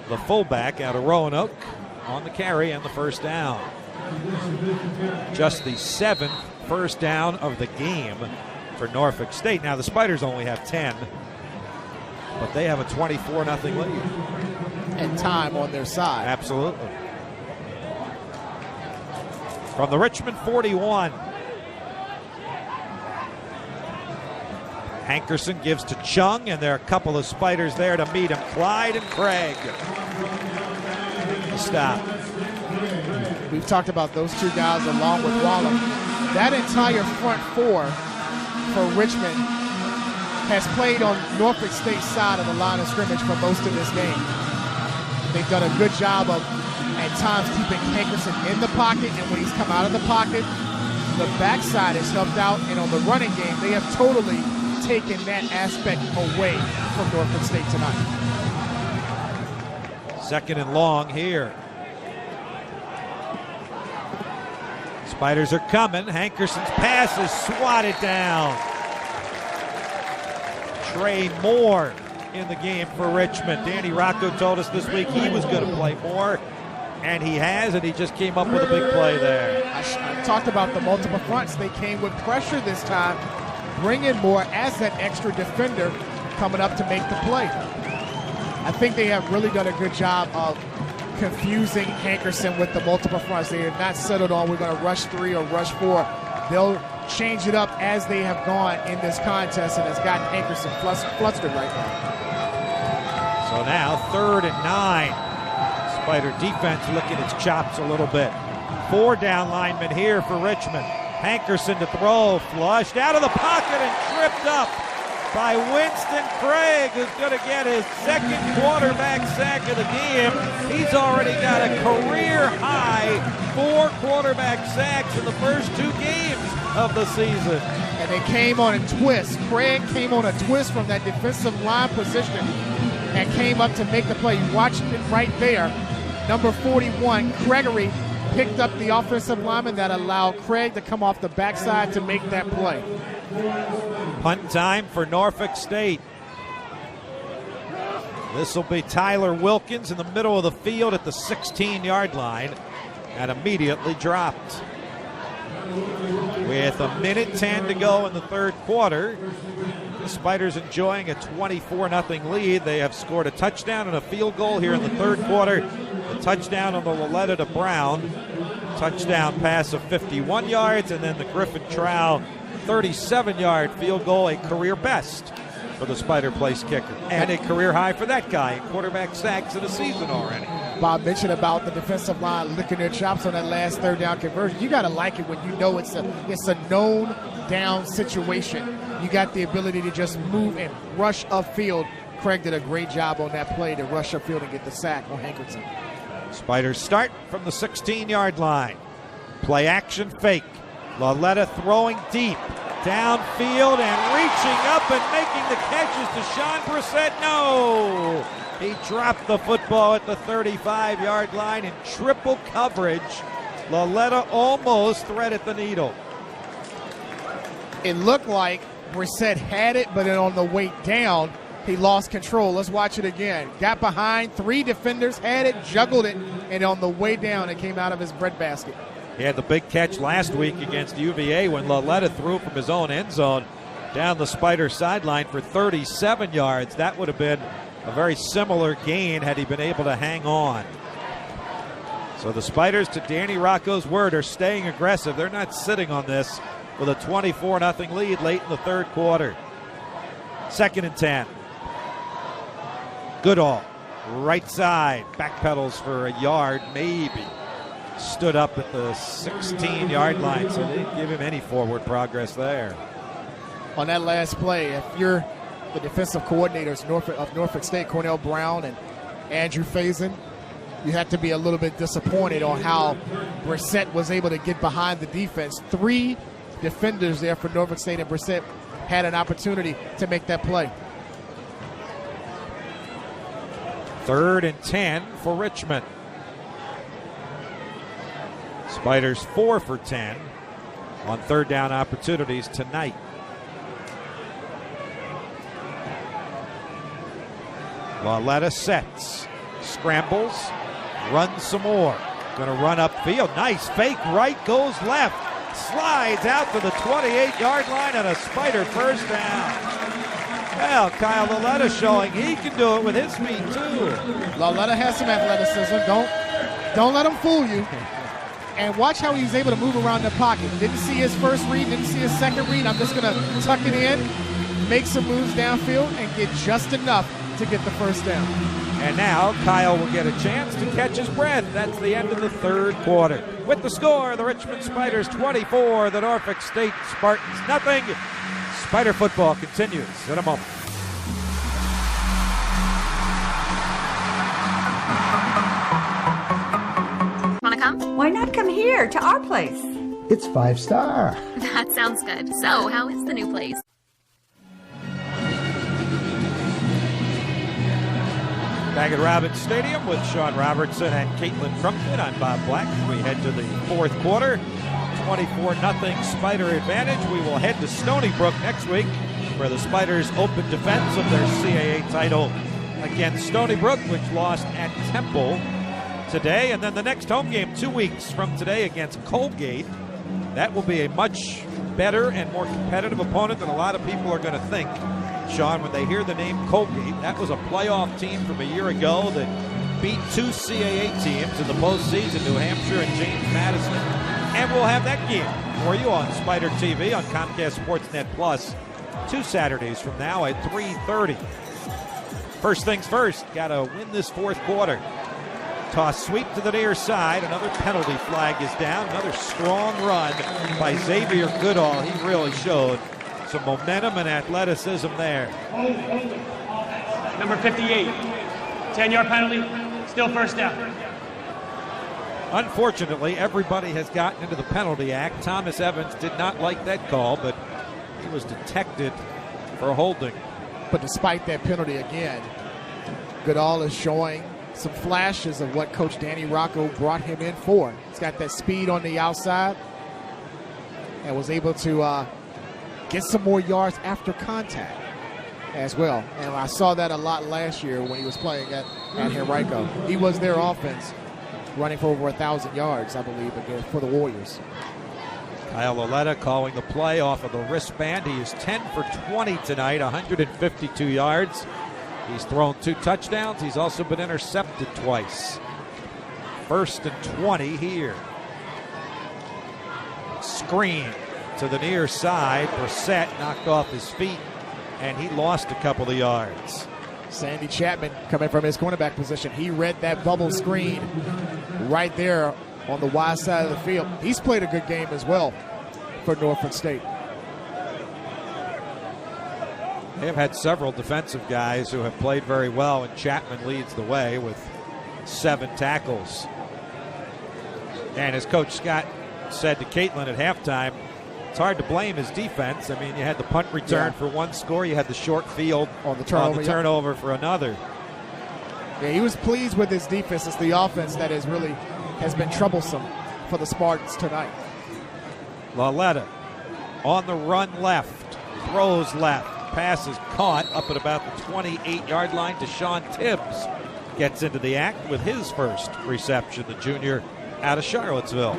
the fullback out of Roanoke, on the carry and the first down. Just the 7th first down of the game for Norfolk State. Now the Spiders only have 10, but they have a 24-0 lead. And time on their side. Absolutely. From the Richmond 41. Hankerson gives to Chung, and there are a couple of Spiders there to meet him. Clyde and Craig. Stop. We've talked about those 2 guys along with Waller. That entire front 4 for Richmond has played on Norfolk State's side of the line of scrimmage for most of this game. They've done a good job of, at times, keeping Hankerson in the pocket, and when he's come out of the pocket, the backside has helped out, and on the running game, they have totally taken that aspect away from Norfolk State tonight. Second and long here. Spiders are coming. Hankerson's pass is swatted down. Trey Moore in the game for Richmond. Danny Rocco told us this week he was going to play more, and he has, and he just came up with a big play there. I talked about the multiple fronts. They came with pressure this time, bringing Moore as that extra defender coming up to make the play. I think they have really done a good job of confusing Hankerson with the multiple fronts. They are not settled on we're going to rush 3 or rush 4. They'll change it up as they have gone in this contest, and has gotten Hankerson flustered right now. So now 3rd and 9. Spider defense licking its chops a little bit. 4 down linemen here for Richmond. Hankerson to throw, flushed out of the pocket and tripped up by Winston Craig, who's going to get his second quarterback sack of the game. He's already got a career-high 4 quarterback sacks in the first 2 games of the season. And they came on a twist. Craig came on a twist from that defensive line position and came up to make the play. You watched it right there. Number 41, Gregory, picked up the offensive lineman that allowed Craig to come off the backside to make that play. Punt time for Norfolk State. This will be Tyler Wilkins in the middle of the field at the 16-yard line and immediately dropped. With 1:10 to go in the third quarter, the Spiders enjoying a 24-0 lead. They have scored a touchdown and a field goal here in the third quarter. A touchdown on the Loletta to Brown. Touchdown pass of 51 yards, and then the Griffin Trow 37-yard field goal, a career best for the Spider place kicker. And a career high for that guy in quarterback sacks in a season already. Bob mentioned about the defensive line licking their chops on that last third down conversion. You got to like it when you know it's a known down situation. You got the ability to just move and rush upfield. Craig did a great job on that play to rush upfield and get the sack on Hankerson. Spiders start from the 16-yard line. Play action fake. Loletta throwing deep. Downfield and reaching up and making the catches to Sean Brissett. No! He dropped the football at the 35-yard line in triple coverage. Loletta almost threaded the needle. It looked like Brissett had it, but then on the way down, he lost control. Let's watch it again. Got behind, 3 defenders, had it, juggled it, and on the way down, it came out of his breadbasket. He had the big catch last week against UVA when Loletta threw from his own end zone down the Spider sideline for 37 yards. That would have been a very similar gain had he been able to hang on. So the Spiders, to Danny Rocco's word, are staying aggressive. They're not sitting on this with a 24-0 lead late in the third quarter. 2nd and 10. Goodall, right side, backpedals for a yard, maybe. Stood up at the 16-yard line, so they didn't give him any forward progress there. On that last play, if you're the defensive coordinators of Norfolk State, Cornell Brown and Andrew Faison, you have to be a little bit disappointed on how Brissett was able to get behind the defense. 3 defenders there for Norfolk State, and Brissett had an opportunity to make that play. 3rd and 10 for Richmond. Spiders 4 for 10 on third down opportunities tonight. Loletta sets, scrambles, runs some more. Going to run upfield. Nice fake right, goes left. Slides out to the 28-yard line and a Spider first down. Well, Kyle Loletta showing he can do it with his feet too. Loletta has some athleticism. Don't let him fool you. And watch how he's able to move around the pocket. Didn't see his first read, didn't see his second read. I'm just going to tuck it in, make some moves downfield, and get just enough to get the first down. And now Kyle will get a chance to catch his breath. That's the end of the third quarter. With the score, the Richmond Spiders 24, the Norfolk State Spartans nothing. Spider football continues in a moment. Want to come? Why not come here to our place? It's 5-star. That sounds good. So, how is the new place? Back at Robins Stadium with Sean Robertson and Caitlin Crumpton. I'm Bob Black. We head to the fourth quarter. 24-0 Spider advantage. We will head to Stony Brook next week for the Spiders' open defense of their CAA title against Stony Brook, which lost at Temple today. And then the next home game 2 weeks from today against Colgate. That will be a much better and more competitive opponent than a lot of people are going to think. Sean, when they hear the name Colgate, that was a playoff team from a year ago that beat 2 CAA teams in the postseason, New Hampshire and James Madison. And we'll have that game for you on Spider TV on Comcast Sportsnet Plus 2 Saturdays from now at 3:30. First things first, got to win this fourth quarter. Toss sweep to the near side. Another penalty flag is down. Another strong run by Xavier Goodall. He really showed Some momentum and athleticism there. Number 58, 10-yard penalty, still first down. Unfortunately, everybody has gotten into the penalty act. Thomas Evans did not like that call, but he was detected for holding. But despite that penalty again, Goodall is showing some flashes of what Coach Danny Rocco brought him in for. He's got that speed on the outside and was able to get some more yards after contact as well. And I saw that a lot last year when he was playing at Henrico. He was their offense, running for over 1,000 yards, I believe, again for the Warriors. Kyle Oletta calling the play off of the wristband. He is 10 for 20 tonight, 152 yards. He's thrown 2 touchdowns. He's also been intercepted twice. 1st and 20 here. Screen to the near side. Brissett knocked off his feet, and he lost a couple of yards. Sandy Chapman coming from his cornerback position. He read that bubble screen right there on the wide side of the field. He's played a good game as well for Norfolk State. They have had several defensive guys who have played very well, and Chapman leads the way with 7 tackles. And as Coach Scott said to Caitlin at halftime, it's hard to blame his defense. I mean, you had the punt return for one score. You had the short field on the turnover, for another. Yeah, he was pleased with his defense. It's the offense that has been troublesome for the Spartans tonight. Laletta on the run left, throws left, pass is caught up at about the 28-yard line. Deshaun Tibbs gets into the act with his first reception, the junior out of Charlottesville.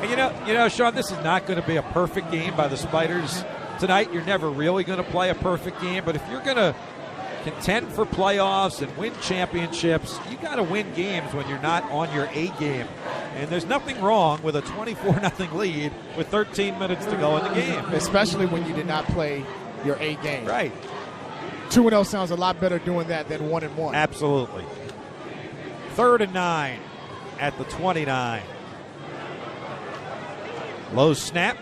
And you know, Sean, this is not going to be a perfect game by the Spiders tonight. You're never really going to play a perfect game, but if you're going to contend for playoffs and win championships, you got to win games when you're not on your A game. And there's nothing wrong with a 24-0 lead with 13 minutes to go in the game. Especially when you did not play your A game. Right. 2-0 sounds a lot better doing that than 1-1. Absolutely. 3rd and 9 at the 29. Low snap.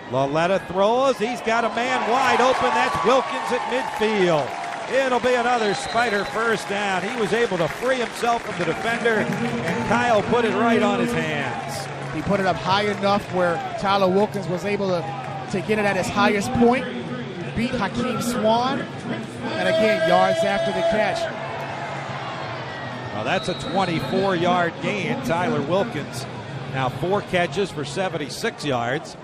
Laletta throws. He's got a man wide open. That's Wilkins at midfield. It'll be another Spider first down. He was able to free himself from the defender, and Kyle put it right on his hands. He put it up high enough where Tyler Wilkins was able to get it at his highest point, beat Hakeem Swan, and again, yards after the catch. Well, that's a 24-yard gain. Tyler Wilkins now 4 catches for 76 yards.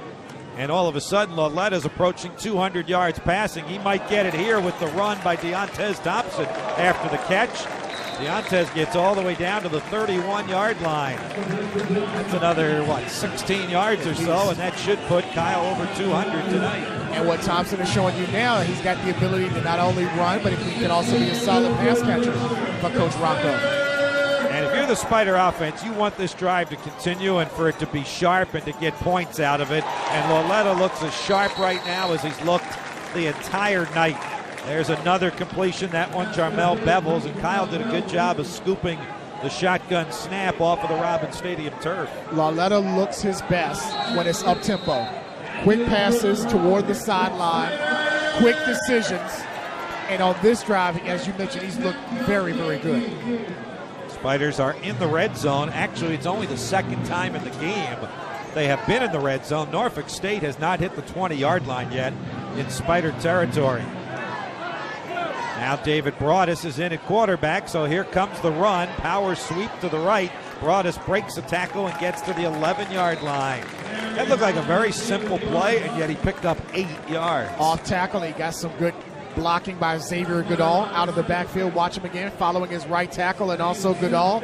And all of a sudden, Laletta's approaching 200 yards passing. He might get it here with the run by Deontez Thompson after the catch. Deontez gets all the way down to the 31-yard line. That's another, 16 yards or so, and that should put Kyle over 200 tonight. And what Thompson is showing you now, he's got the ability to not only run, but he can also be a solid pass catcher for Coach Rocco. And if you're the Spider offense, you want this drive to continue and for it to be sharp and to get points out of it. And Laletta looks as sharp right now as he's looked the entire night. There's another completion, that one Jarmel Bevels, and Kyle did a good job of scooping the shotgun snap off of the Robins Stadium turf. Laletta looks his best when it's up-tempo. Quick passes toward the sideline, quick decisions, and on this drive, as you mentioned, he's looked very, very good. Spiders are in the red zone. Actually, it's only the second time in the game they have been in the red zone. Norfolk State has not hit the 20-yard line yet in Spider territory. Now David Broadus is in at quarterback, so here comes the run. Power sweep to the right. Broadus breaks a tackle and gets to the 11-yard line. That looked like a very simple play, and yet he picked up 8 yards. Off tackle, he got some good blocking by Xavier Goodall out of the backfield. Watch him again, following his right tackle, and also Goodall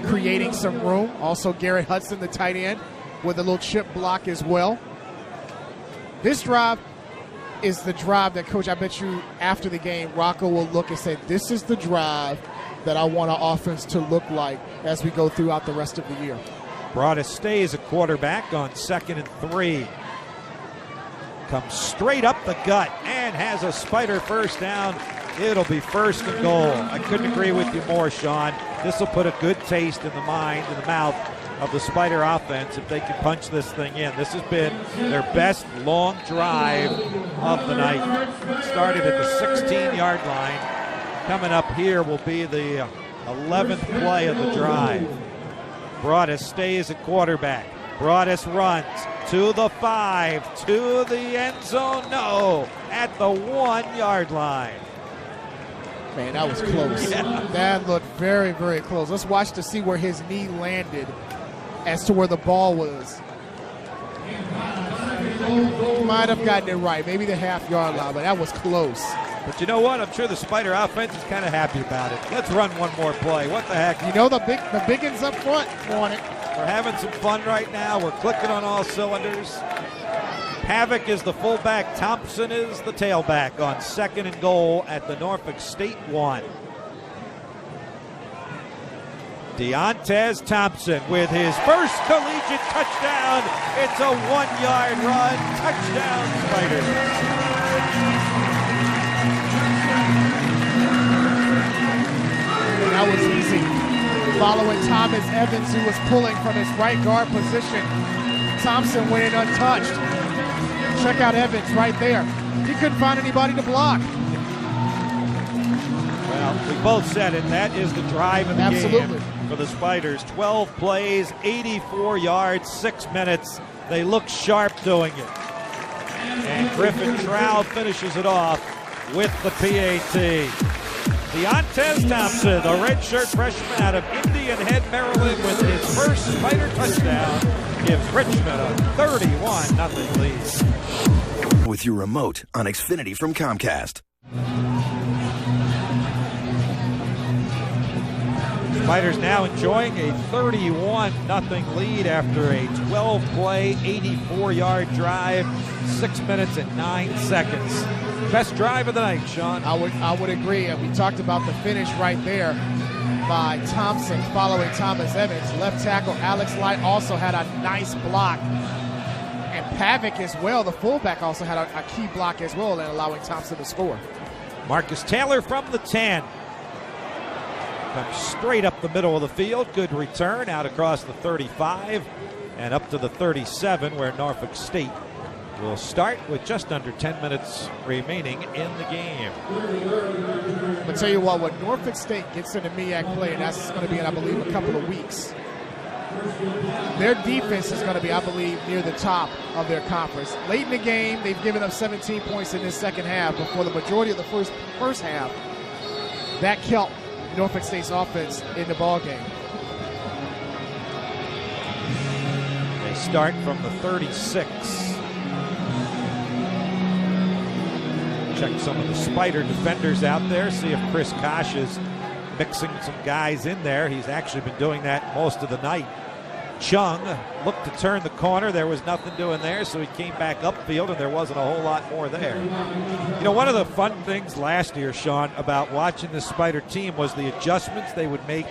creating some room. Also Garrett Hudson, the tight end, with a little chip block as well. This drive is the drive that, Coach, I bet you after the game, Rocco will look and say, this is the drive that I want our offense to look like as we go throughout the rest of the year. Broadus stays a quarterback on 2nd and 3. Comes straight up the gut and has a Spider first down. It'll be 1st and goal. I couldn't agree with you more, Sean. This will put a good taste in the mouth of the Spider offense if they can punch this thing in. This has been their best long drive of the night. Started at the 16-yard line. Coming up here will be the 11th play of the drive. Broadus stays at quarterback. Broadus runs to the 5, to the end zone. No, at the 1-yard line. Man, that was close. Yeah. That looked very, very close. Let's watch to see where his knee landed as to where the ball was. Might have gotten it right, maybe the half-yard line, but that was close. But you know what? I'm sure the Spider offense is kind of happy about it. Let's run one more play. What the heck? You know the biggins up front want it. We're having some fun right now. We're clicking on all cylinders. Havoc is the fullback. Thompson is the tailback on 2nd and goal at the Norfolk State 1. Deontez Thompson with his first collegiate touchdown. It's a 1-yard run. Touchdown, Spiders. That was easy. Following Thomas Evans, who was pulling from his right guard position. Thompson went in untouched. Check out Evans right there. He couldn't find anybody to block. Well, we both said it. That is the drive of the Absolutely. game for the Spiders. 12 plays, 84 yards, 6 minutes. They look sharp doing it. And Griffin Trout finishes it off with the PAT. Deontez Thompson, the redshirt freshman out of Indian Head, Maryland, with his first Spider touchdown, gives Richmond a 31-0 lead. With your remote on Xfinity from Comcast. Spiders now enjoying a 31-0 lead after a 12-play, 84-yard drive, 6 minutes and 9 seconds. Best drive of the night, Sean. I would agree. And we talked about the finish right there by Thompson following Thomas Evans. Left tackle Alex Light also had a nice block. And Pavic as well, the fullback, also had a key block as well, and allowing Thompson to score. Marcus Taylor from the 10. Comes straight up the middle of the field. Good return out across the 35 and up to the 37, where Norfolk State will start with just under 10 minutes remaining in the game. I'll tell you what, when Norfolk State gets into MEAC play, and that's going to be in, I believe, a couple of weeks, their defense is going to be, I believe, near the top of their conference. Late in the game, they've given up 17 points in this second half, but for the majority of the first half, that kept Norfolk State's offense in the ball game. They start from the 36. Check some of the Spider defenders out there, see if Chris Kosh is mixing some guys in there. He's actually been doing that most of the night. Chung looked to turn the corner. There was nothing doing there, so he came back upfield, and there wasn't a whole lot more there. You know, one of the fun things last year, Sean, about watching the Spider team was the adjustments they would make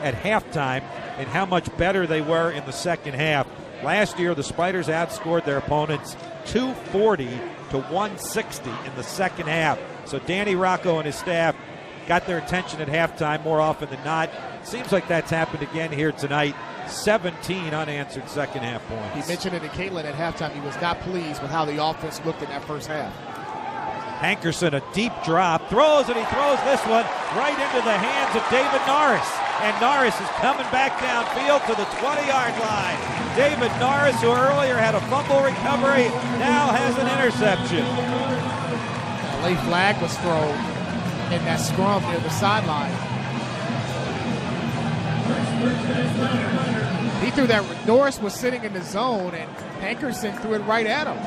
at halftime and how much better they were in the second half. Last year, the Spiders outscored their opponents 240 to 160 in the second half. So Danny Rocco and his staff got their attention at halftime more often than not. Seems like that's happened again here tonight. 17 unanswered second half points. He mentioned it to Caitlin at halftime. He was not pleased with how the offense looked in that first half. Hankerson, a deep drop, throws, and he throws this one right into the hands of David Norris. And Norris is coming back downfield to the 20-yard line. David Norris, who earlier had a fumble recovery, now has an interception. A late flag was thrown in that scrum near the sideline. He threw that. Norris was sitting in the zone, and Hankerson threw it right at him.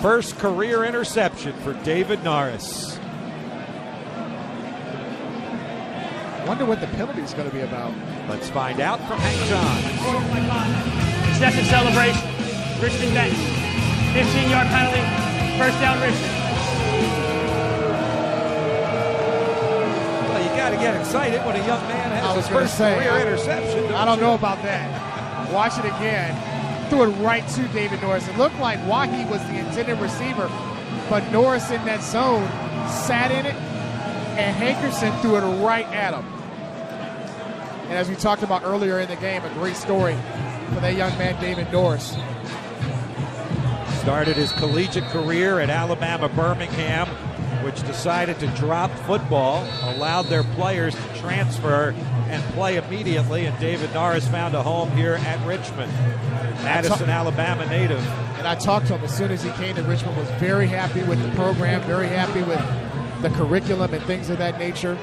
First career interception for David Norris. Wonder what the penalty is going to be about. Let's find out from Hank John. Second celebration. Richmond bench. 15-yard penalty. First down, Richmond. Well, you got to get excited when a young man has his first career interception. I don't know about that. Watch it again. Threw it right to David Norris. It looked like Wahi was the intended receiver, but Norris in that zone sat in it, and Hankerson threw it right at him. And as we talked about earlier in the game, a great story for that young man, David Norris. Started his collegiate career at Alabama Birmingham, which decided to drop football, allowed their players to transfer and play immediately, and David Norris found a home here at Richmond. Madison, Alabama native. And I talked to him as soon as he came to Richmond, was very happy with the program, very happy with the curriculum and things of that nature.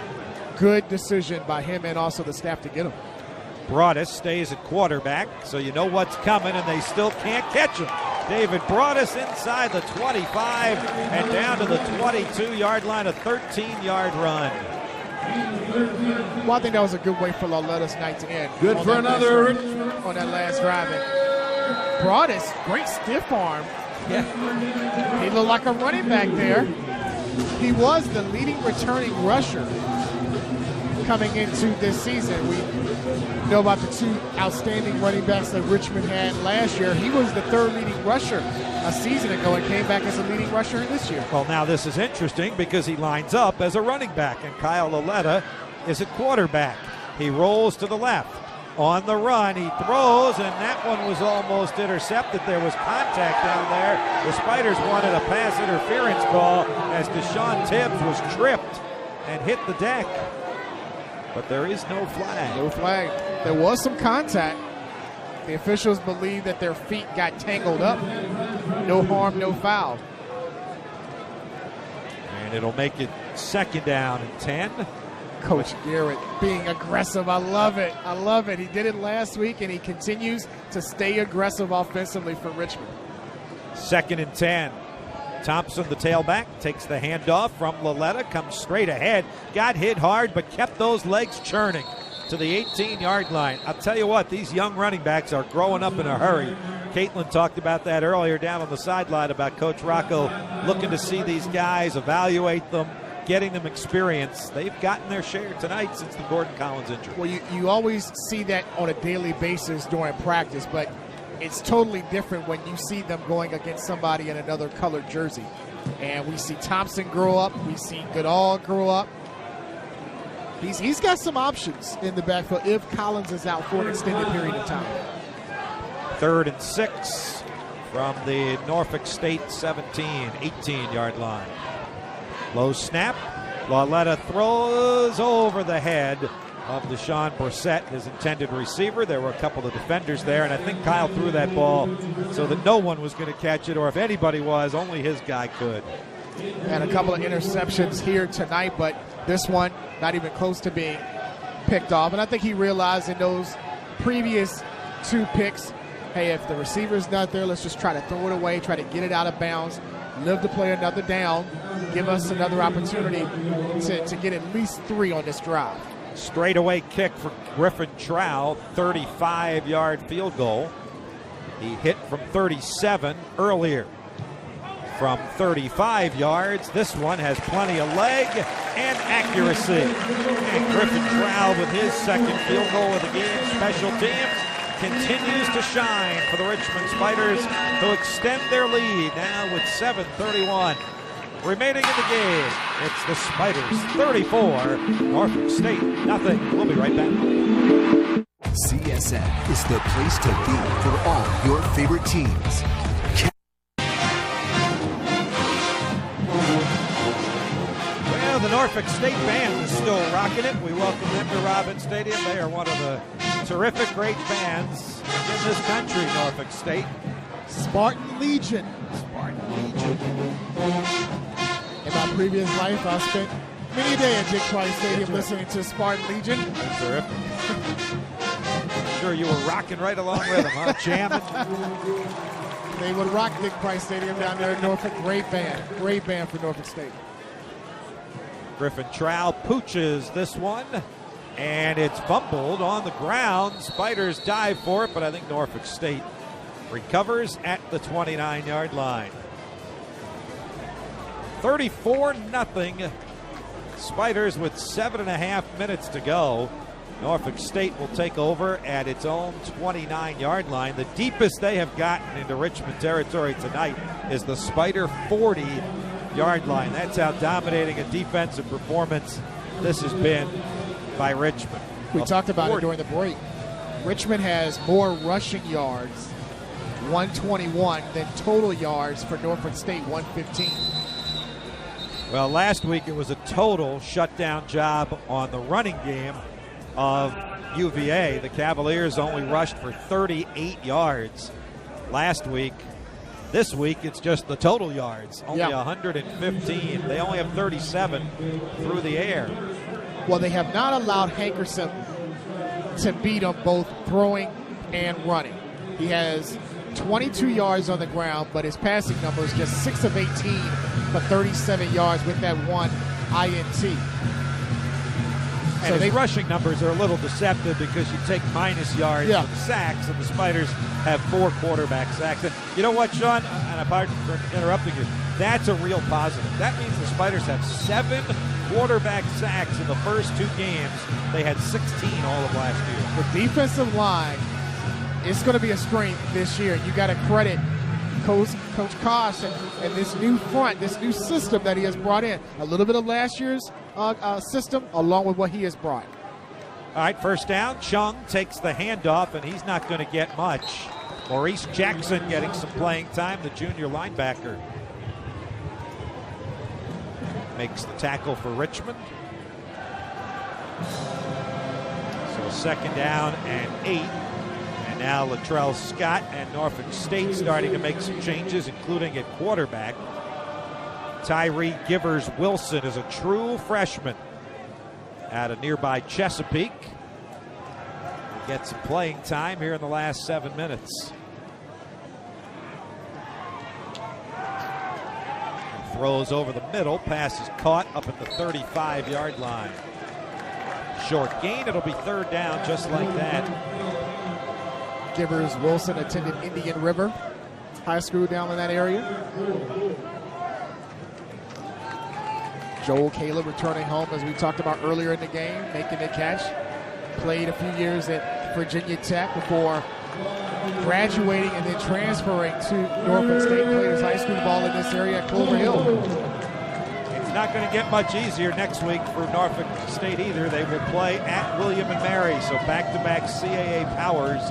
Good decision by him and also the staff to get him. Broadus stays at quarterback, so you know what's coming, and they still can't catch him. David Broadus inside the 25 and down to the 22-yard line, a 13-yard run. Well, I think that was a good way for Lauletta's night to end. Good for another on that last drive. And Broadus, great stiff arm. Yeah. He looked like a running back there. He was the leading returning rusher coming into this season. We know about the two outstanding running backs that Richmond had last year. He was the third leading rusher a season ago and came back as a leading rusher this year. Well, now this is interesting because he lines up as a running back, and Kyle Lauletta is a quarterback. He rolls to the left. On the run, he throws, and that one was almost intercepted. There was contact down there. The Spiders wanted a pass interference call as Deshaun Tibbs was tripped and hit the deck. But there is no flag. No flag. There was some contact. The officials believe that their feet got tangled up. No harm, no foul. And it'll make it second down and 10. Coach Garrett being aggressive. I love it. I love it. He did it last week, and he continues to stay aggressive offensively for Richmond. Second and 10. Thompson, the tailback, takes the handoff from Lauletta, comes straight ahead, got hit hard, but kept those legs churning to the 18-yard line. I'll tell you what, these young running backs are growing up in a hurry. Caitlin talked about that earlier down on the sideline about Coach Rocco looking to see these guys, evaluate them, getting them experience. They've gotten their share tonight since the Gordon Collins injury. Well, you always see that on a daily basis during practice, but it's totally different when you see them going against somebody in another colored jersey. And we see Thompson grow up. We see Goodall grow up. He's got some options in the backfield if Collins is out for an extended period of time. 3rd and 6 from the Norfolk State 18-yard line. Low snap. Lauletta throws over the head of Deshaun Brissett, his intended receiver. There were a couple of defenders there, and I think Kyle threw that ball so that no one was going to catch it, or if anybody was, only his guy could. And a couple of interceptions here tonight, but this one not even close to being picked off. And I think he realized in those previous 2 picks, hey, if the receiver's not there, let's just try to throw it away, try to get it out of bounds, live to play another down, give us another opportunity to get at least 3 on this drive. Straightaway kick for Griffin Trow, 35-yard field goal. He hit from 37 earlier. From 35 yards, this one has plenty of leg and accuracy. And Griffin Trow with his second field goal of the game. Special teams continues to shine for the Richmond Spiders to extend their lead now with 7:31 remaining in the game. It's the Spiders 34, Norfolk State nothing. We'll be right back. CSN is the place to be for all your favorite teams. Well, the Norfolk State band is still rocking it. We welcome them to Robins Stadium. They are one of the terrific, great bands in this country, Norfolk State. Spartan Legion. In my previous life, I spent many a day at Dick Price Stadium listening to Spartan Legion. That's terrific. I'm sure you were rocking right along with them, huh? Jamming. They would rock Dick Price Stadium down there in Norfolk. Great band for Norfolk State. Griffin Trow pooches this one, and it's fumbled on the ground. Spiders dive for it, but I think Norfolk State recovers at the 29-yard line. 34-0. Spiders with 7.5 minutes to go. Norfolk State will take over at its own 29-yard line. The deepest they have gotten into Richmond territory tonight is the Spider 40-yard line. That's how dominating a defensive performance this has been by Richmond. We talked about it during the break. Richmond has more rushing yards, 121, than total yards for Norfolk State, 115. Well, last week it was a total shutdown job on the running game of UVA. The Cavaliers only rushed for 38 yards last week. This week it's just the total yards, only 115. They only have 37 through the air. Well, they have not allowed Hankerson to beat him both throwing and running. He has 22 yards on the ground, but his passing number is just 6 of 18 for 37 yards with that one INT. And his rushing numbers are a little deceptive because you take minus yards from sacks, and the Spiders have 4 quarterback sacks. And you know what, Sean? And I'm pardon for interrupting you. That's a real positive. That means the Spiders have 7 quarterback sacks in the first 2 games. They had 16 all of last year. The defensive line is going to be a strength this year. You got to credit Coach Koss and this new front, this new system that he has brought in. A little bit of last year's system along with what he has brought. All right, first down. Chung takes the handoff, and he's not going to get much. Maurice Jackson getting some playing time, the junior linebacker. Makes the tackle for Richmond. So second down and 8. And now Latrell Scott and Norfolk State starting to make some changes, including at quarterback. Tyree Givers Wilson is a true freshman out of nearby Chesapeake. He gets some playing time here in the last 7 minutes. Throws over the middle. Pass is caught up at the 35-yard line. Short gain. It'll be third down just like that. Givers Wilson attended Indian River High School down in that area. Joel Caleb returning home, as we talked about earlier in the game, making the catch. Played a few years at Virginia Tech before graduating and then transferring to Norfolk State. Played his high school ball in this area at Clover Hill. It's not going to get much easier next week for Norfolk State either. They will play at William & Mary, so back-to-back CAA powers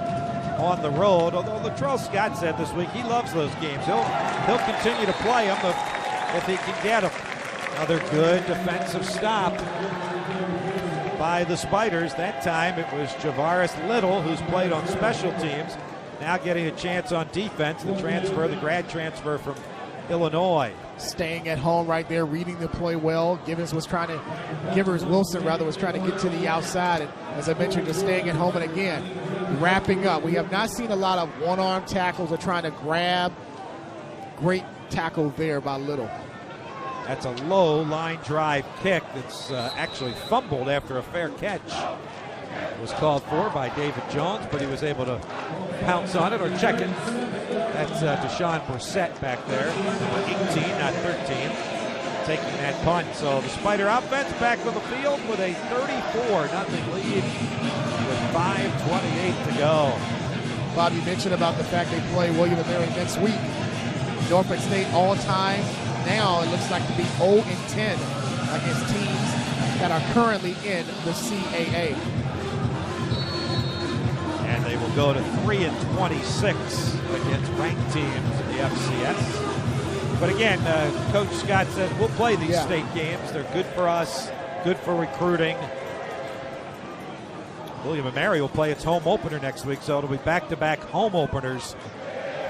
on the road. Although Latrell Scott said this week he loves those games. He'll continue to play them if he can get them. Another good defensive stop by the Spiders. That time it was Javaris Little, who's played on special teams, now getting a chance on defense. The grad transfer from Illinois. Staying at home right there, reading the play well. Givers Wilson was trying to get to the outside, and as I mentioned, just staying at home. And again, wrapping up. We have not seen a lot of one-arm tackles or trying to grab. Great tackle there by Little. That's a low line drive kick that's actually fumbled after a fair catch. It was called for by David Jones, but he was able to pounce on it or check it. That's Deshaun Brissett back there, 18, not 13, taking that punt. So the Spider offense back on the field with a 34-0 lead with 5:28 to go. Bob, you mentioned about the fact they play William & Mary next week. Norfolk State all-time now, it looks like to be 0-10 against teams that are currently in the CAA. And they will go to 3-26 against ranked teams in the FCS. But again, Coach Scott said we'll play these state games. They're good for us, good for recruiting. William & Mary will play its home opener next week, so it'll be back-to-back home openers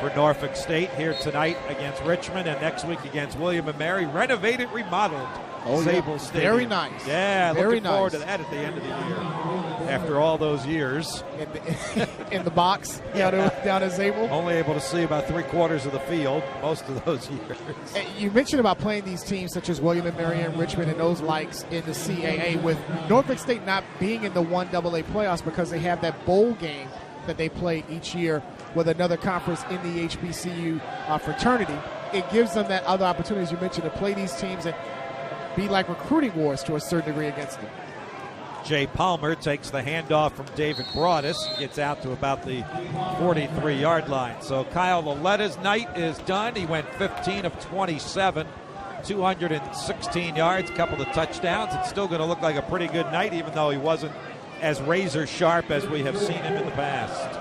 for Norfolk State here tonight against Richmond and next week against William & Mary. Renovated, remodeled Sable Stadium. Very nice. Yeah, very looking forward to that at the end of the year after all those years. In the box down at Sable. Only able to see about 3/4 of the field most of those years. And you mentioned about playing these teams such as William & Mary and Richmond and those likes in the CAA, with Norfolk State not being in the 1AA playoffs because they have that bowl game that they play each year with another conference in the HBCU fraternity. It gives them that other opportunity, as you mentioned, to play these teams and be like recruiting wars to a certain degree against them. Jay Palmer takes the handoff from David Broadus, gets out to about the 43-yard line. So Kyle Lalletta's night is done. He went 15 of 27, 216 yards, a couple of touchdowns. It's still going to look like a pretty good night, even though he wasn't as razor sharp as we have seen him in the past.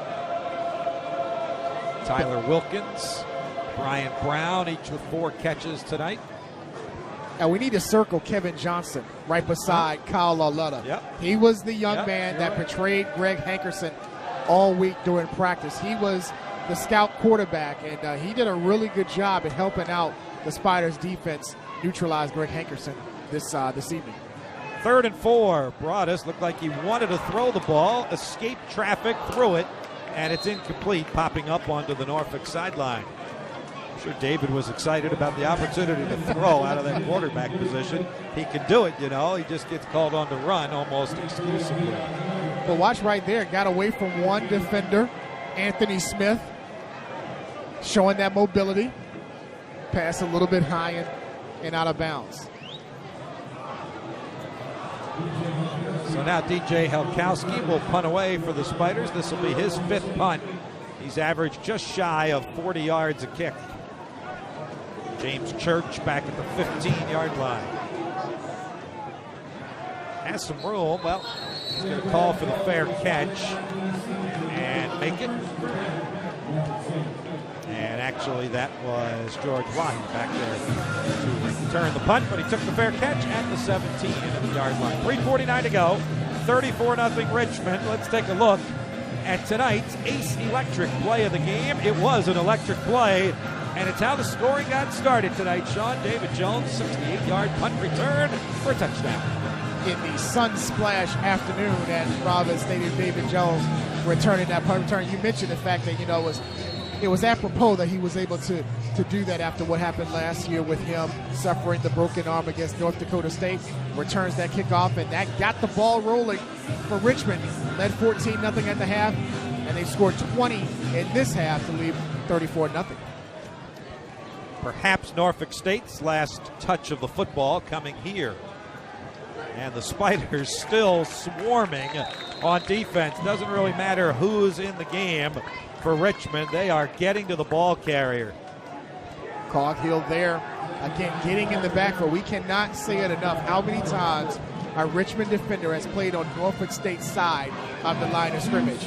Tyler Wilkins, Brian Brown, each with 4 catches tonight. And we need to circle Kevin Johnson right beside Kyle Lauletta. Yep. He was the young man that portrayed Greg Hankerson all week during practice. He was the scout quarterback, and he did a really good job at helping out the Spiders defense neutralize Greg Hankerson this evening. 3rd and 4. Broadus looked like he wanted to throw the ball, escaped traffic, threw it, and it's incomplete, popping up onto the Norfolk sideline. I'm sure David was excited about the opportunity to throw out of that quarterback position. He can do it, you know. He just gets called on to run almost exclusively. But watch right there. Got away from one defender, Anthony Smith, showing that mobility. Pass a little bit high and out of bounds. So now DJ Helkowski will punt away for the Spiders. This will be his 5th punt. He's averaged just shy of 40 yards a kick. James Church back at the 15-yard line. Has some room. Well, he's going to call for the fair catch and make it. And actually, that was George Watt back there to return the punt, but he took the fair catch at the 17 into the yard line. 3:49 to go. 34-0 Richmond. Let's take a look at tonight's Ace Electric play of the game. It was an electric play, and it's how the scoring got started tonight. Sean, David Jones, 68-yard punt return for a touchdown. In the sun splash afternoon at Robbins Stadium, David Jones returning that punt return. You mentioned the fact that, it was apropos that he was able to do that after what happened last year with him suffering the broken arm against North Dakota State. Returns that kickoff, and that got the ball rolling for Richmond. Led 14-0 at the half, and they scored 20 in this half to leave 34-0. Perhaps Norfolk State's last touch of the football coming here. And the Spiders still swarming on defense. Doesn't really matter who's in the game for Richmond. They are getting to the ball carrier. Coghill there, again, getting in the backfield. We cannot say it enough how many times our Richmond defender has played on Norfolk State's side of the line of scrimmage.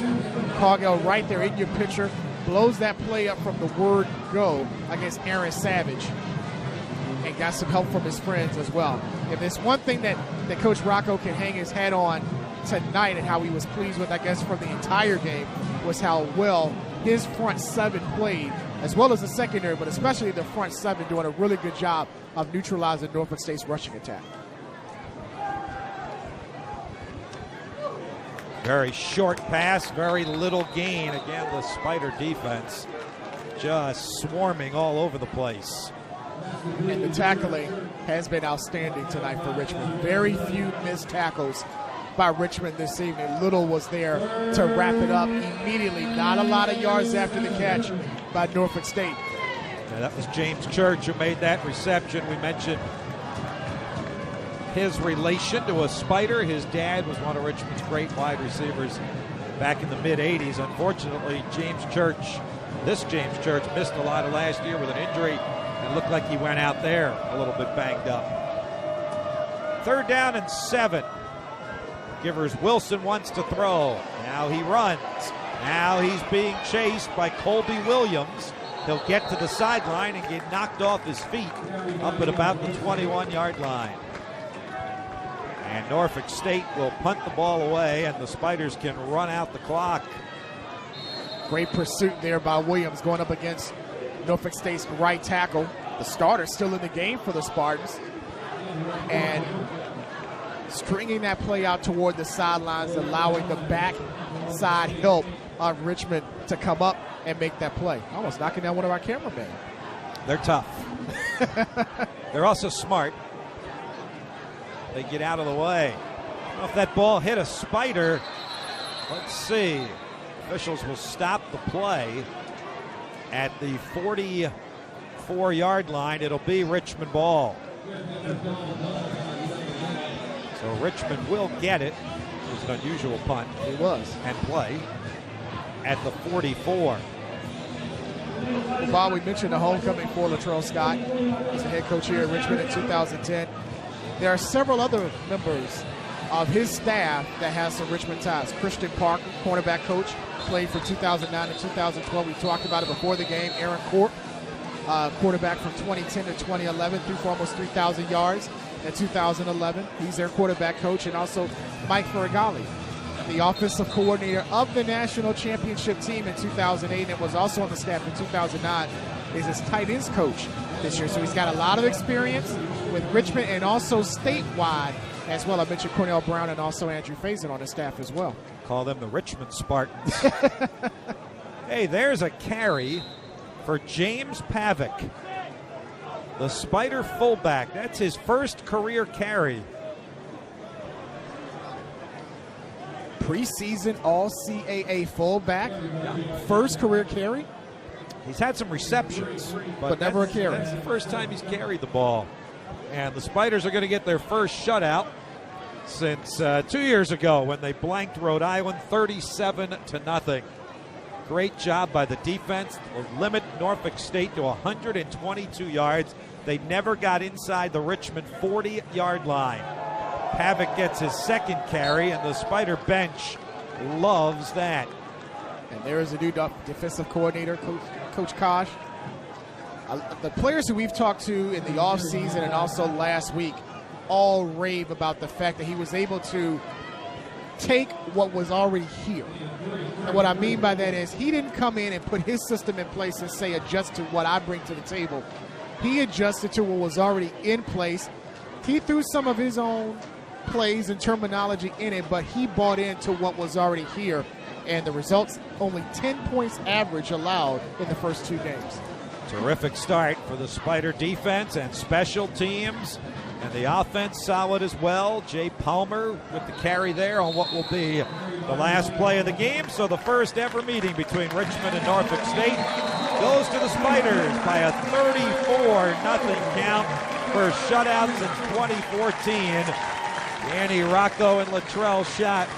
Coghill right there in your picture, blows that play up from the word go against Aaron Savage, and got some help from his friends as well. If there's one thing that Coach Rocco can hang his hat on tonight and how he was pleased with, I guess, from the entire game, was how well his front 7 played, as well as the secondary, but especially the front 7 doing a really good job of neutralizing Norfolk State's rushing attack. Very short pass, very little gain. Again, the Spider defense just swarming all over the place. And the tackling has been outstanding tonight for Richmond. Very few missed tackles by Richmond this evening. Little was there to wrap it up immediately. Not a lot of yards after the catch by Norfolk State. Yeah, that was James Church who made that reception. We mentioned his relation to a Spider. His dad was one of Richmond's great wide receivers back in the mid-'80s. Unfortunately, James Church missed a lot of last year with an injury. It looked like he went out there a little bit banged up. 3rd down and 7. Givers Wilson wants to throw. Now he runs. Now he's being chased by Colby Williams. He'll get to the sideline and get knocked off his feet up at about the 21-yard line. And Norfolk State will punt the ball away, and the Spiders can run out the clock. Great pursuit there by Williams going up against Norfolk State's right tackle. The starter still in the game for the Spartans. And stringing that play out toward the sidelines, allowing the backside help of Richmond to come up and make that play. Almost knocking down one of our cameramen. They're tough. They're also smart. They get out of the way. I don't know if that ball hit a Spider. Let's see. Officials will stop the play at the 44-yard line. It'll be Richmond ball. So Richmond will get it. It was an unusual punt. It was. And play at the 44. Well, Bob, we mentioned the homecoming for Latrell Scott. He's the head coach here at Richmond in 2010. There are several other members of his staff that has some Richmond ties. Christian Parker, cornerback coach, played from 2009 to 2012. We talked about it before the game. Aaron Corp, quarterback from 2010 to 2011, threw for almost 3,000 yards in 2011. He's their quarterback coach. And also Mike Ferragali, the offensive coordinator of the national championship team in 2008, and was also on the staff in 2009, is his tight ends coach this year. So he's got a lot of experience with Richmond and also statewide as well. I mentioned Cornell Brown and also Andrew Faison on his staff as well. Call them the Richmond Spartans. Hey, there's a carry for James Pavick, the Spider fullback. That's his first career carry. Preseason All-CAA fullback, first career carry. He's had some receptions, but never a carry. That's the first time he's carried the ball. And the Spiders are going to get their first shutout since 2 years ago when they blanked Rhode Island 37-0. Great job by the defense to limit Norfolk State to 122 yards. They never got inside the Richmond 40-yard line. Pavick gets his second carry, and the Spider bench loves that. And there is a new defensive coordinator, Coach Kosh. The players who we've talked to in the offseason and also last week all rave about the fact that he was able to take what was already here. And what I mean by that is he didn't come in and put his system in place and say adjust to what I bring to the table. He adjusted to what was already in place. He threw some of his own plays and terminology in it, but he bought into what was already here. And the results, only 10 points average allowed in the first 2 games. Terrific start for the Spider defense and special teams. And the offense solid as well. Jay Palmer with the carry there on what will be the last play of the game. So the first ever meeting between Richmond and Norfolk State goes to the Spiders by a 34-0 count. First shutout since 2014. Danny Rocco and Latrell Scott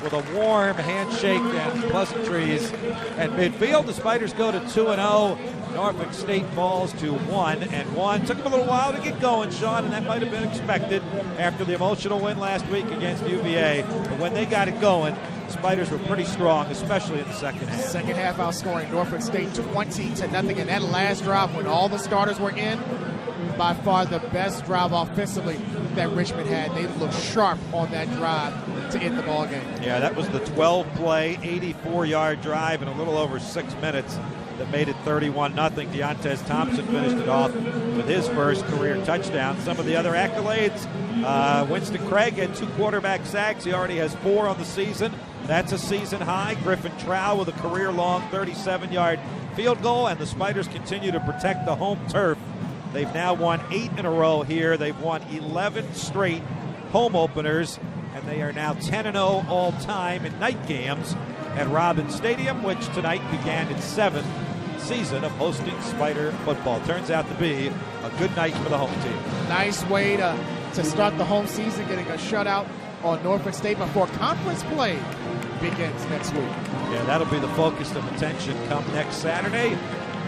with a warm handshake and pleasantries at midfield. The Spiders go to 2-0. Norfolk State falls to 1-1. Took them a little while to get going, Sean, and that might have been expected after the emotional win last week against UVA. But when they got it going, the Spiders were pretty strong, especially in the second half. Second half outscoring Norfolk State 20-0. And that last drive when all the starters were in, by far the best drive offensively that Richmond had. They looked sharp on that drive to end the ball game. Yeah, that was the 12-play, 84-yard drive in a little over 6 minutes that made it 31-0. Deontez Thompson finished it off with his first career touchdown. Some of the other accolades, Winston Craig had 2 quarterback sacks. He already has 4 on the season. That's a season high. Griffin Trow with a career-long 37-yard field goal, and the Spiders continue to protect the home turf. They've now won 8 in a row here. They've won 11 straight home openers, and they are now 10-0 all-time in night games at Robins Stadium, which tonight began its 7th season of hosting Spider football. Turns out to be a good night for the home team. Nice way to start the home season, getting a shutout on Norfolk State before conference play begins next week. Yeah, that'll be the focus of attention come next Saturday.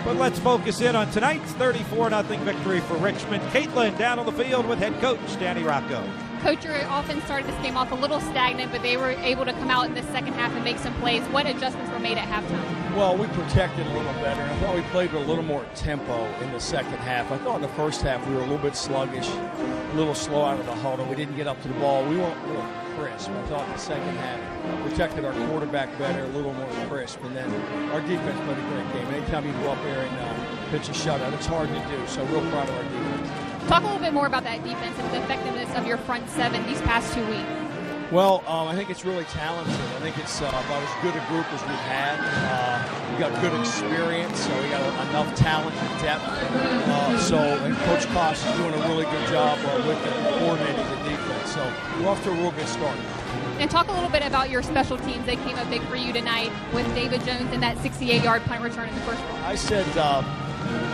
But let's focus in on tonight's 34-0 victory for Richmond. Caitlin down on the field with head coach Danny Rocco. Coach, your offense started this game off a little stagnant, but they were able to come out in the second half and make some plays. What adjustments were made at halftime? Well, we protected a little better. I thought we played with a little more tempo in the second half. I thought in the first half we were a little bit sluggish, a little slow out of the huddle. We didn't get up to the ball. We weren't real crisp. I thought in the second half protected our quarterback better, a little more crisp. And then our defense played a great game. Anytime you go up there and pitch a shutout, it's hard to do. So real proud of our defense. Talk a little bit more about that defense and the effectiveness of your front seven these past 2 weeks. Well, I think it's really talented. I think it's about as good a group as we've had. We've got good experience, so we got enough talent and depth. And Coach Koss is doing a really good job with coordinating the defense. So we're off to a real good start. And talk a little bit about your special teams. They came up big for you tonight with David Jones and that 68-yard punt return in the first quarter. I said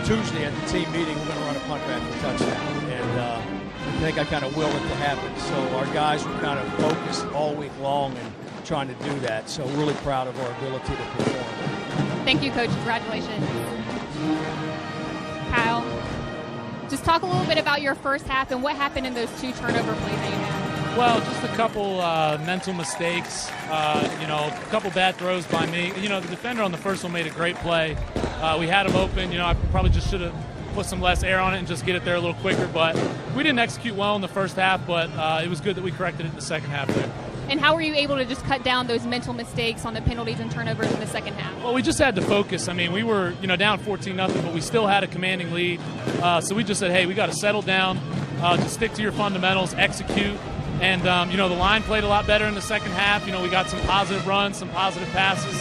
Tuesday at the team meeting we're going to run a punt back for touchdown, and I think I kind of willed it to happen. So our guys were kind of focused all week long and trying to do that. So really proud of our ability to perform. Thank you, Coach. Congratulations. Kyle, just talk a little bit about your first half and what happened in those 2 turnover plays that you had. Well, just a couple mental mistakes, a couple bad throws by me. The defender on the first one made a great play. We had him open. I probably just should have put some less air on it and just get it there a little quicker. But we didn't execute well in the first half, but it was good that we corrected it in the second half there. And how were you able to just cut down those mental mistakes on the penalties and turnovers in the second half? Well, we just had to focus. I mean, we were, down 14-0, but we still had a commanding lead. So we just said, hey, we got to settle down, just stick to your fundamentals, execute. And, the line played a lot better in the second half. We got some positive runs, some positive passes,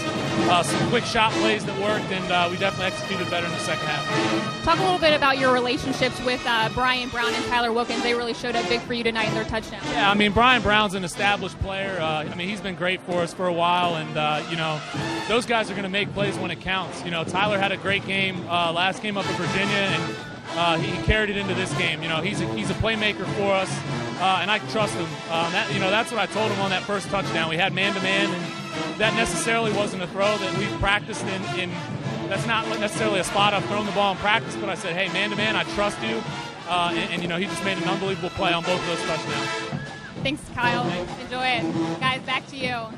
some quick shot plays that worked, and we definitely executed better in the second half. Talk a little bit about your relationships with Brian Brown and Tyler Wilkins. They really showed up big for you tonight in their touchdown. Yeah, Brian Brown's an established player. He's been great for us for a while, and, those guys are going to make plays when it counts. Tyler had a great game last game up in Virginia, and he carried it into this game. He's a playmaker for us. And I trust him. That's what I told him on that first touchdown. We had man-to-man, and that necessarily wasn't a throw that we've practiced in. That's not necessarily a spot I've thrown the ball in practice, but I said, hey, man-to-man, I trust you. He just made an unbelievable play on both of those touchdowns. Thanks, Kyle. Enjoy it. Guys, back to you. All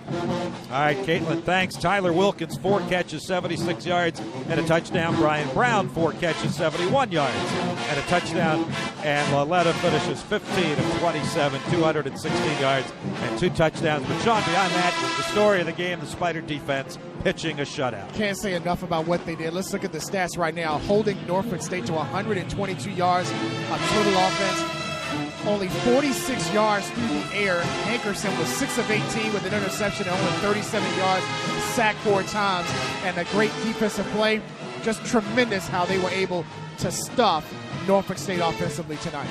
right, Caitlin, thanks. Tyler Wilkins, 4 catches, 76 yards, and a touchdown. Brian Brown, 4 catches, 71 yards, and a touchdown. And Laletta finishes 15 of 27, 216 yards, and 2 touchdowns. But, Sean, beyond that, the story of the game, the Spider defense pitching a shutout. Can't say enough about what they did. Let's look at the stats right now. Holding Norfolk State to 122 yards of total offense. Only 46 yards through the air. Hankerson was 6 of 18 with an interception and only 37 yards, sacked 4 times, and a great defensive play. Just tremendous how they were able to stuff Norfolk State offensively tonight.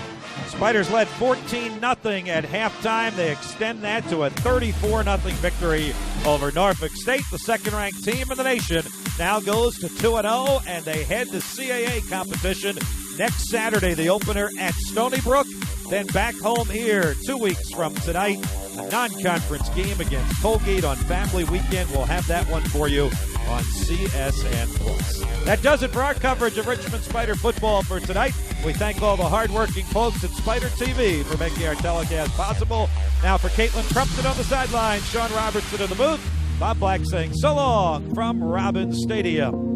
Spiders led 14-0 at halftime. They extend that to a 34-0 victory over Norfolk State. The second-ranked team in the nation now goes to 2-0, and they head to CAA competition next Saturday, the opener at Stony Brook. Then back home here 2 weeks from tonight, a non-conference game against Colgate on Family Weekend. We'll have that one for you on CSN+. That does it for our coverage of Richmond Spider football for tonight. We thank all the hardworking folks at Spider TV for making our telecast possible. Now for Caitlin Crumpton on the sideline, Sean Robertson in the booth, Bob Black saying so long from Robins Stadium.